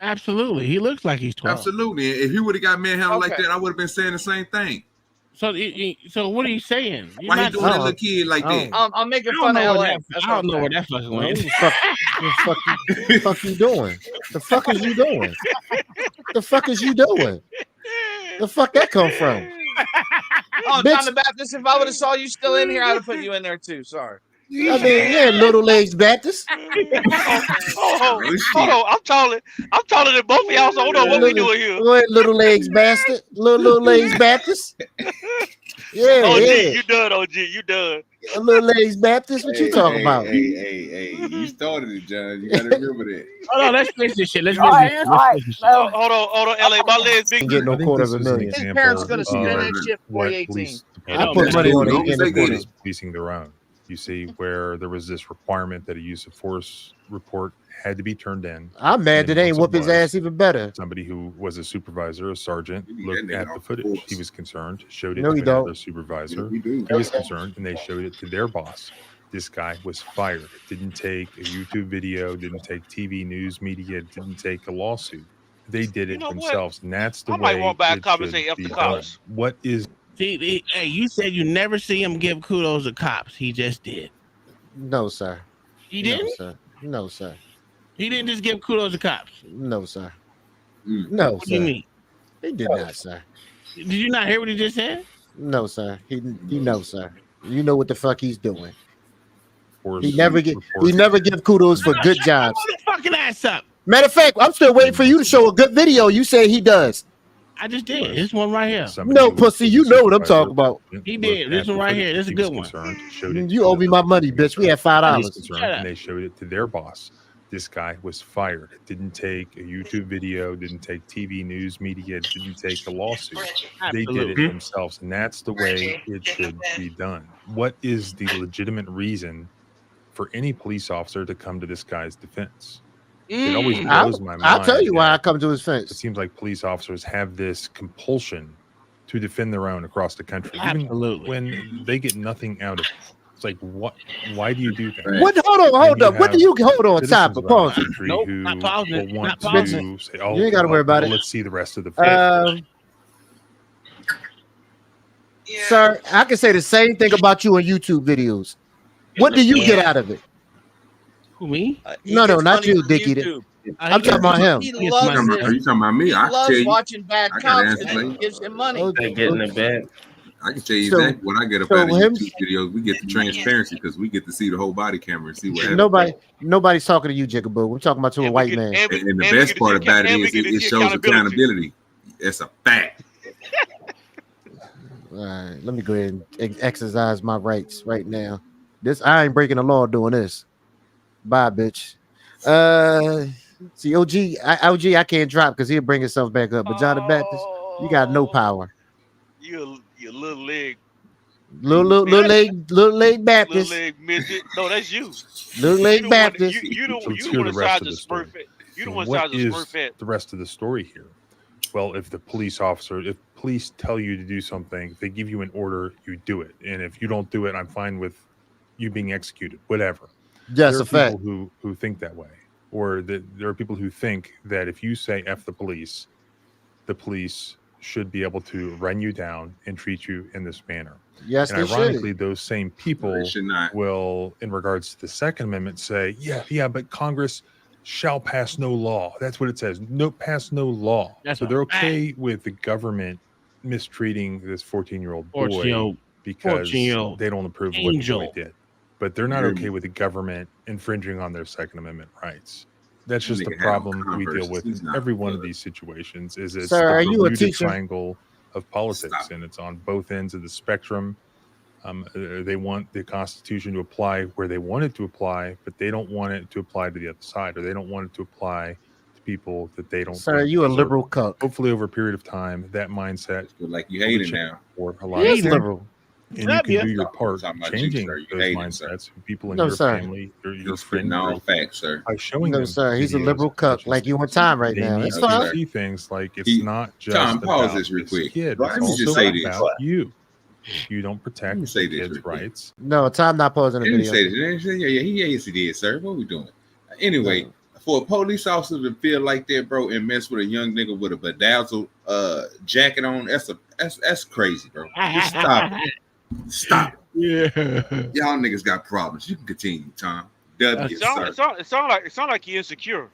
Absolutely. He looks like he's 12. Absolutely. If he would have got manhandled like that, I would have been saying the same thing. So what are you saying? Why he doing that little kid like that? I'm making fun of LA. I don't know where that fucking went. The fuck you doing? The fuck is you doing? The fuck is you doing? The fuck that come from? Oh, John the Baptist, if I would have saw you still in here, I'd have put you in there too. Sorry. I mean, yeah, Little Legs Baptist. Hold on. I'm taller than both of y'all. So hold on, what we doing here? Little Legs Bastard. Little Legs Baptist. Yeah, OG, yeah. you done, OG. You done. Little Legs Baptist. What you talking about? Hey, you started it, John. You gotta remember that. Hold on, let's finish this shit. Let's Hold on, LA. My legs big. Get no $250,000. His parents gonna spend that shit before 18. I put money on it. Policing their own. You see where there was this requirement that a use of force report had to be turned in. I'm mad that they ain't whoop his ass even better. Somebody who was a supervisor, a sergeant, looked at the footage. He was concerned, showed it No, to he don't. another supervisor. He was concerned, and they showed it to their boss. This guy was fired. It didn't take a YouTube video, didn't take TV news media, it didn't take a lawsuit. They did it themselves, and that's the way might want back it conversation should after be college. done. What is See, hey, you said you never see him give kudos to cops. He just did. No, sir. He didn't? No, sir. He didn't just give kudos to cops. No, sir. No, What sir. do you mean? He did not, sir. Did you not hear what he just said? No, sir. He no, sir. You know what the fuck he's doing. He never give kudos for good jobs. Hold the fucking ass up. Matter of fact, I'm still waiting for you to show a good video. You say he does. I just did. This one right here. No, pussy. You know what I'm talking about. He did. This one right here. This is a good one. You owe me my money, bitch. We had $5. And they showed it to their boss. This guy was fired. It didn't take a YouTube video, didn't take TV news media, it didn't take a lawsuit. They did it themselves, and that's the way it should be done. What is the legitimate reason for any police officer to come to this guy's defense? It always blows my mind. I'll tell you why I come to his fence. It seems like police officers have this compulsion to defend their own across the country. Absolutely. Even when they get nothing out of it. It's like, what? Why do you do that? What? Hold on. What do you hold on? Stop. Pause. Nope, not pausing. Want Not to pausing. say, oh, You ain't got to worry about it. Let's see the rest of the film. Sir, I can say the same thing about you on YouTube videos. What do you get out of it? Who, me? No, not you, Dick Eater. I'm talking about him. Are you talking about me? I can tell you. Watching bad I cops got and it gives him money. They get in the bed. I can tell you exactly what I get up out of YouTube videos. We get the transparency because we get to see the whole body camera and see what happens. Nobody's talking to you, Jigaboo. I'm talking about to a white man. And the best part about it is it shows accountability. It's a fact. All right, let me go ahead and exercise my rights right now. I ain't breaking the law doing this. Bye, bitch. See, OG, I can't drop because he'll bring himself back up. But John the Baptist, you got no power. You little leg. Little leg Baptist. Little leg midget. No, that's you. Little leg Baptist. You don't Let's want hear to the rest side of the the story. Smurfette. You don't want to What side the is Smurfette. the rest of the story here? Well, if the police officer, if police tell you to do something, if they give you an order, you do it. And if you don't do it, I'm fine with you being executed, whatever. Yes, there a are fact. people who think that way, or that there are people who think that if you say F the police, the police should be able to run you down and treat you in this manner. Yes, and they ironically, should. those same people will, in regards to the Second Amendment, say, yeah, but Congress shall pass no law. That's what it says. No, pass no law. That's So a they're okay with the government mistreating this 14-year-old boy 14-year-old because they don't approve of what the boy angel. did. But they're not Hear okay me. with the government infringing on their Second Amendment rights. That's That just the nigga had on problem we deal Converse. with He's in not every a one of thug. these situations. Is it's Sir, are the you a Bermuda teacher? Triangle of politics, and it's on both ends of the spectrum. They want the Constitution to apply where they want it to apply, but they don't want it to apply to the other side, or they don't want it to apply to people that they don't Sir, think you a deserve liberal it. cuck. Hopefully, over a period of time, that mindset like you will hate be it changed now. for a He lot is of liberal. and you can do your Stop part talking about you, changing sir. You those hate it, sir. mindsets of people in No, your sir. family or your He's friend spitting all group facts, sir. by showing No, them sir. He's a videos liberal and cuck such like as you on this. time right They now. need It's to fine. see things like it's not just Tom, pause about this real this quick. kid. Bro, It's let me just also say this. about you. You don't Let protect me the say this kid's real quick. rights. No, Tom not pausing the Let me video. say this. Yes, he did, sir. What we doing? Anyway, for a police officer to feel like that, bro, and mess with a young nigga with a bedazzled jacket on, that's crazy, bro. Just stop it. Stop it. Yeah. Y'all niggas got problems. You can continue, Tom. W, sir. It sound like he insecure.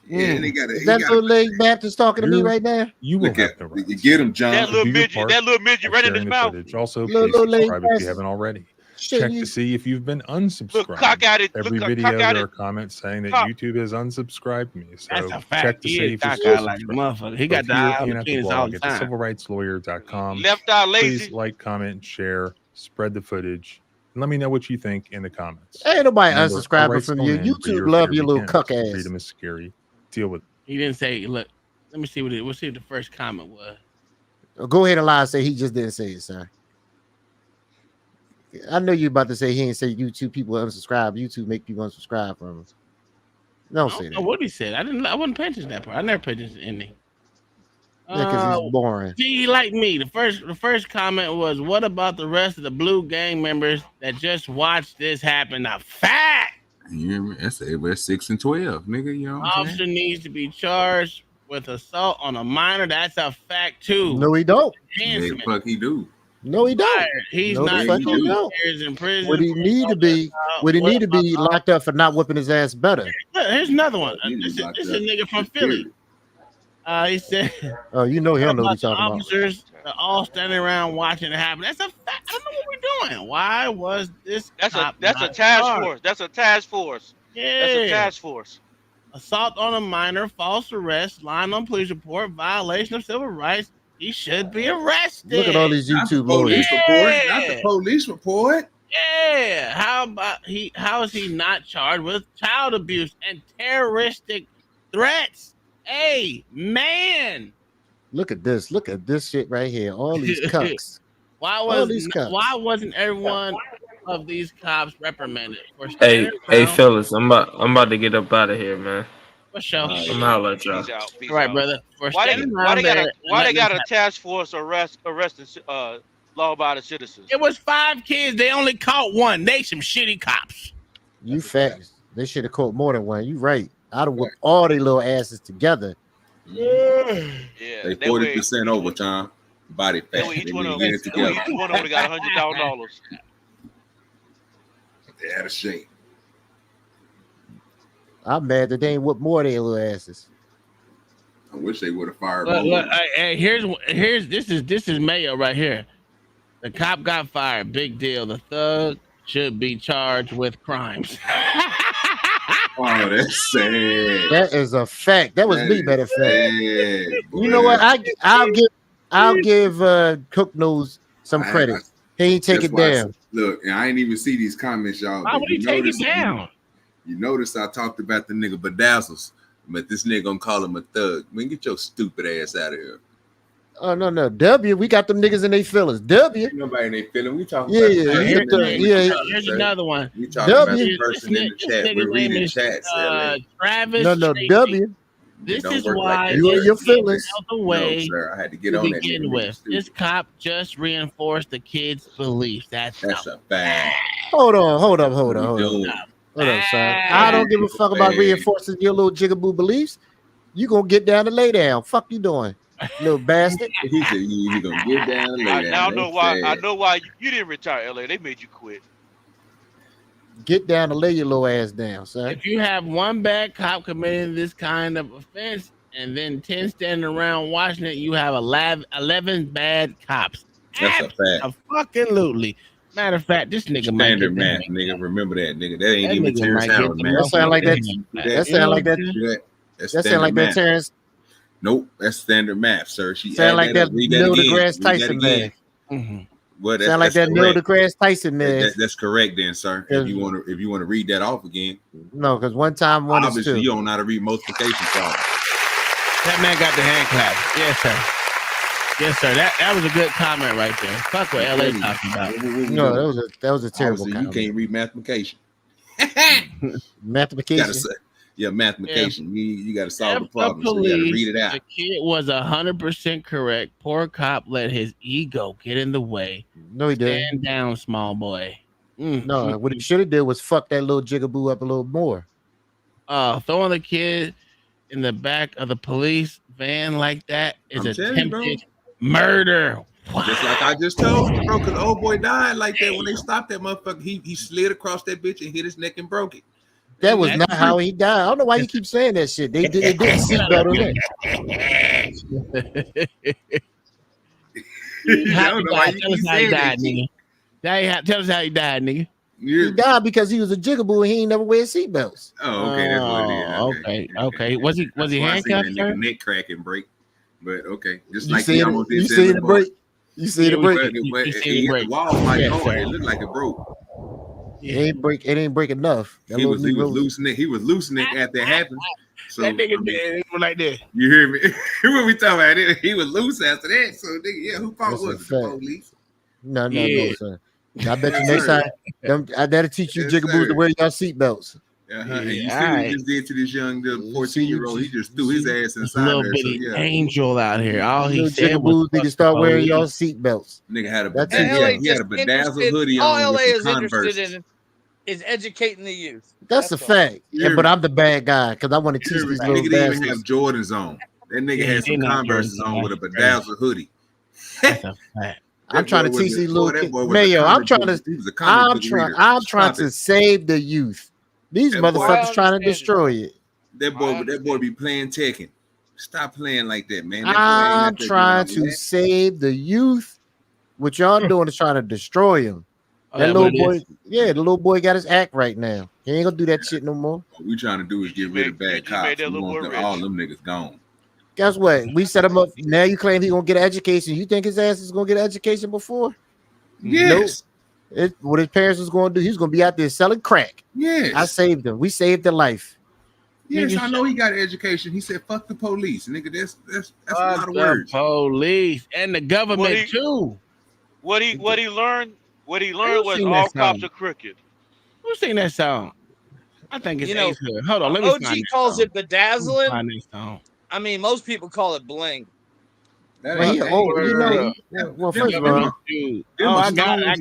Yeah, and he got Is that little leg Baptist talking to me right now? You will Look have at no rights. you. Get him, John. That little Do your midget, part that little midget by right in sharing his the mouth. footage. Also, Little please leg subscribe if bastard. you haven't already. Shit, Check you- to see if you've been Look, unsubscribed. cock at it. Every Look, video cock at there it. are comments saying that Cock. YouTube has unsubscribed me. So That's a check fact. to He see is if you're cock still out like a subscribed. motherfucker. He got Both the here eye on and the at the penis all blog the at time. thecivilrightslawyer.com. Left eye Please lazy. like, comment, share, spread the footage, and let me know what you think in the comments. Ain't nobody Remember, our unsubscribing rights from don't you. end, but YouTube your love fear your little begins. cuck ass. Freedom is scary. Deal with it. He didn't say, look, let me see what it we'll see what the first comment was. Go ahead and lie and say he just didn't say it, sir. I know you about to say he ain't say YouTube people unsubscribe. YouTube make people unsubscribe from him. Don't say I that. what he said. I wasn't paying attention to that part. I never paid attention to the ending. Yeah, because he's boring. See, like me, the first comment was, what about the rest of the Blue gang members that just watched this happen? A fact. You hear me? We're 6 and 12, nigga. You know what I'm Officer saying? needs to be charged with assault on a minor. That's a fact too. No, he don't. Yeah, Enhancement. fuck he do. No, he don't. Fired. He's No, the not fuck he doing don't. years in prison. Would he need to be? Would he need to be locked up for not whipping his ass better? Look, here's another one. He This was is locked this is up. a nigga from Philly. He said, Oh, you know he what don't know what about he's the talking about. officers that all standing around watching it happen? That's a fact. I don't know what we're doing. Why was this That's a cop task charged? force. That's a task force. Yeah. That's a task force. Assault on a minor, false arrest, lying on police report, violation of civil rights. He should be arrested. Look at all these Not the YouTube lawyers. police report. Not the police report. Yeah. How is he not charged with child abuse and terroristic threats? Hey, man. Look at this. Look at this shit right here. All these cucks. Why wasn't everyone of these cops reprimanded for Hey, standing hey, around? fellas, I'm about to get up out of here, man. For sure. I'm out, let y'all. Peace out. Peace All right, out. brother. For Why standing they around got there a why they and got letting a task force arresting law-abiding citizens? It was 5 kids. They only caught one. They some shitty cops. You fat. They should have caught more than one. You right. I'd have whipped all their little asses together. Yeah. They 40% overtime. Body fat. Each They one need of to them get it together. would have got $100,000. They had a shame. I'm mad that they ain't whipped more of their little asses. I wish they would have fired Look, more. hey, here's this is Mayo right here. The cop got fired. Big deal. The thug should be charged with crimes. Oh, that's sad. That is a fact. That was me, matter of fact. Sad, You know what? I'll give Cook Nose some credit. He ain't take it down. Look, and I ain't even see these comments, y'all. Why would he take it down? You notice I talked about the nigga bedazzles, but this nigga gonna call him a thug. Man, get your stupid ass out of here. Oh no, W. We got them niggas in their feelings. W. Nobody in their feeling. We talking Yeah, about Here's another one. We talking about the This person in the chat. nigga's We're name reading is chats. Travis. No, Tracy. W. This Don't is work why like that, you sir. and your feelings. out the way. No, sir. I had to get to on that begin nigga. with. This cop just reinforced the kid's beliefs. That's a fact. Hold on, What are hold we on, doing? son. I don't give a fuck about reinforcing your little jigaboo beliefs. You gonna get down and lay down. Fuck you doing? little bastard. He said you gonna get down and lay I down. now That's know why. I sad. know why you didn't retire, LA. They made you quit. Get down and lay your little ass down, son. If you have one bad cop committing this kind of offense and then 10 standing around watching it, you have 11 bad cops. That's a fact. Absolutely. Matter of fact, this nigga might get Standard math, nigga. Remember that, nigga. That ain't That even nigga Terrence might get Howard, the man. That sound like that. That sound like that. That's That sound like that, Terrence. Nope, that's standard math, sir. She Sound like that Neil deGrasse Tyson man. Well, Sound like that Neil deGrasse Tyson man. That's correct, then, sir. If you want to read that off again. No, because one time one obviously is two. you don't know how to read multiplication problems. That man got the hand clap. Yes, sir. Yes, sir. That was a good comment right there. Fuck what LA talking about. No, that was a terrible Obviously, comment. you can't read mathematication. Mathematication. Yeah, mathematication. You got to solve the problem. So you got to read it out. The kid was 100% correct. Poor cop let his ego get in the way. No, he didn't. Stand down, small boy. No, what he should have did was fuck that little jigaboo up a little more. Throwing the kid in the back of the police van like that is attempted murder. Just like I just told you, bro, because the old boy died like that when they stopped that motherfucker. He slid across that bitch and hit his neck and broke it. That was not how he died. I don't know why you keep saying that shit. They didn't seatbelt on it. Tell us how he died, nigga. Tell us how he died, nigga. He died because he was a jigaboo and he ain't never wear seatbelts. Oh, okay, that's what it is. Okay. Was he handcuffed? That nigga neck crack and break, but okay, just You like see he it? almost did You see the break? You see the break? But it hit the wall like hard. It looked like it broke. It ain't break. It ain't break enough. He was loosening. He was loosening after it happened. So that nigga did like that. You hear me? When we talking about it, he was loose after that. So nigga, yeah, who fault was it? The police? No, sir. I bet you next time, I better teach you jigaboos to wear your seatbelts. And you see what he just did to this young 14-year-old. He just threw his ass inside little there. bitty So, yeah. angel out here. All he said jigaboos was, need to start wearing your seatbelts. Nigga had a he had a bedazzled hoodie all on LA with is the Converse. interested in is educating the youth. That's a fact. Yeah, but I'm the bad guy because I want to teach these little Nigga didn't even bastards. have Jordans on. That nigga had some Converses on with a bedazzled hoodie. I'm trying to teach these little kids. Mayo, Mayo, I'm trying to save the youth. These motherfuckers trying to destroy it. That boy be playing Tekken. Stop playing like that, man. I'm trying to save the youth. What y'all doing is trying to destroy him. That little boy, the little boy got his act right now. He ain't gonna do that shit no more. What we trying to do is get rid of bad cops. We want all them niggas gone. Guess what? We set him up. Now you claim he gonna get an education. You think his ass is gonna get an education before? Yes. Nope. What his parents was gonna do, he's gonna be out there selling crack. Yes. I saved him. We saved the life. Yes, I know he got an education. He said, "Fuck the police, nigga." That's a lot of words. Police and the government too. What he learned was all cops are crooked. Who sing that song? I think it's Ace Hood. Hold on, let me OG find calls it Find bedazzling. this song. I mean, most people call it bling. Well, first of all, I got it.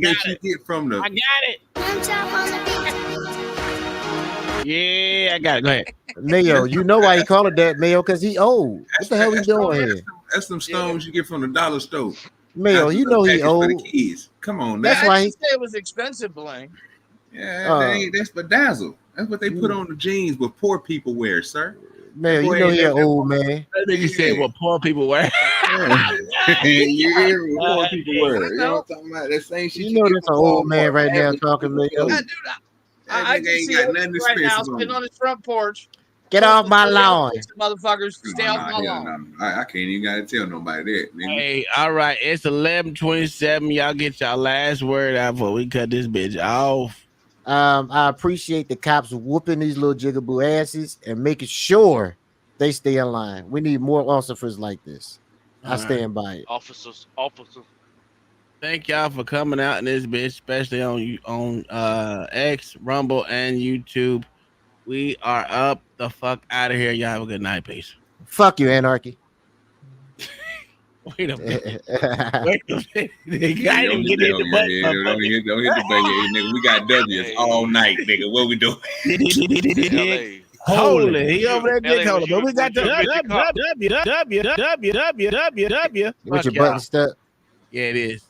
Yeah, I got it. Go ahead. Mayo, you know why he call it that, Mayo? Because he old. What the hell he doing here? That's some stones you get from the dollar store. Mayo, you know he old. For the kids. Come on, That's now. why I he say it was expensive bling. Yeah, that's bedazzle. That's what they put on the jeans what poor people wear, sir. Mayo, you know he an old man. That nigga said what poor people wear. You hear what poor people wear. You know what I'm talking about? That same shit. You know that's an old man right now talking, Mayo. I can see it right now sitting on his front porch. Get off my lawn. Motherfuckers, stay off my lawn. I can't even gotta tell nobody that. Nigga. Hey, all right, it's 11:27. Y'all get y'all last word out before we cut this bitch off. I appreciate the cops whooping these little jigaboo asses and making sure they stay in line. We need more officers like this. I stand by it. Officers. Thank y'all for coming out in this bitch, especially on X, Rumble, and YouTube. We are up the fuck out of here. Y'all have a good night. Peace. Fuck you, Anarchy. Wait a minute. Wait a minute. I didn't get in the butt. Don't hit the button, nigga. We got W's all night, nigga. What we doing? Holy, he over there LA, dick holding. was you- But we got was you a midget cop? W. What's your button step? Yeah, it is.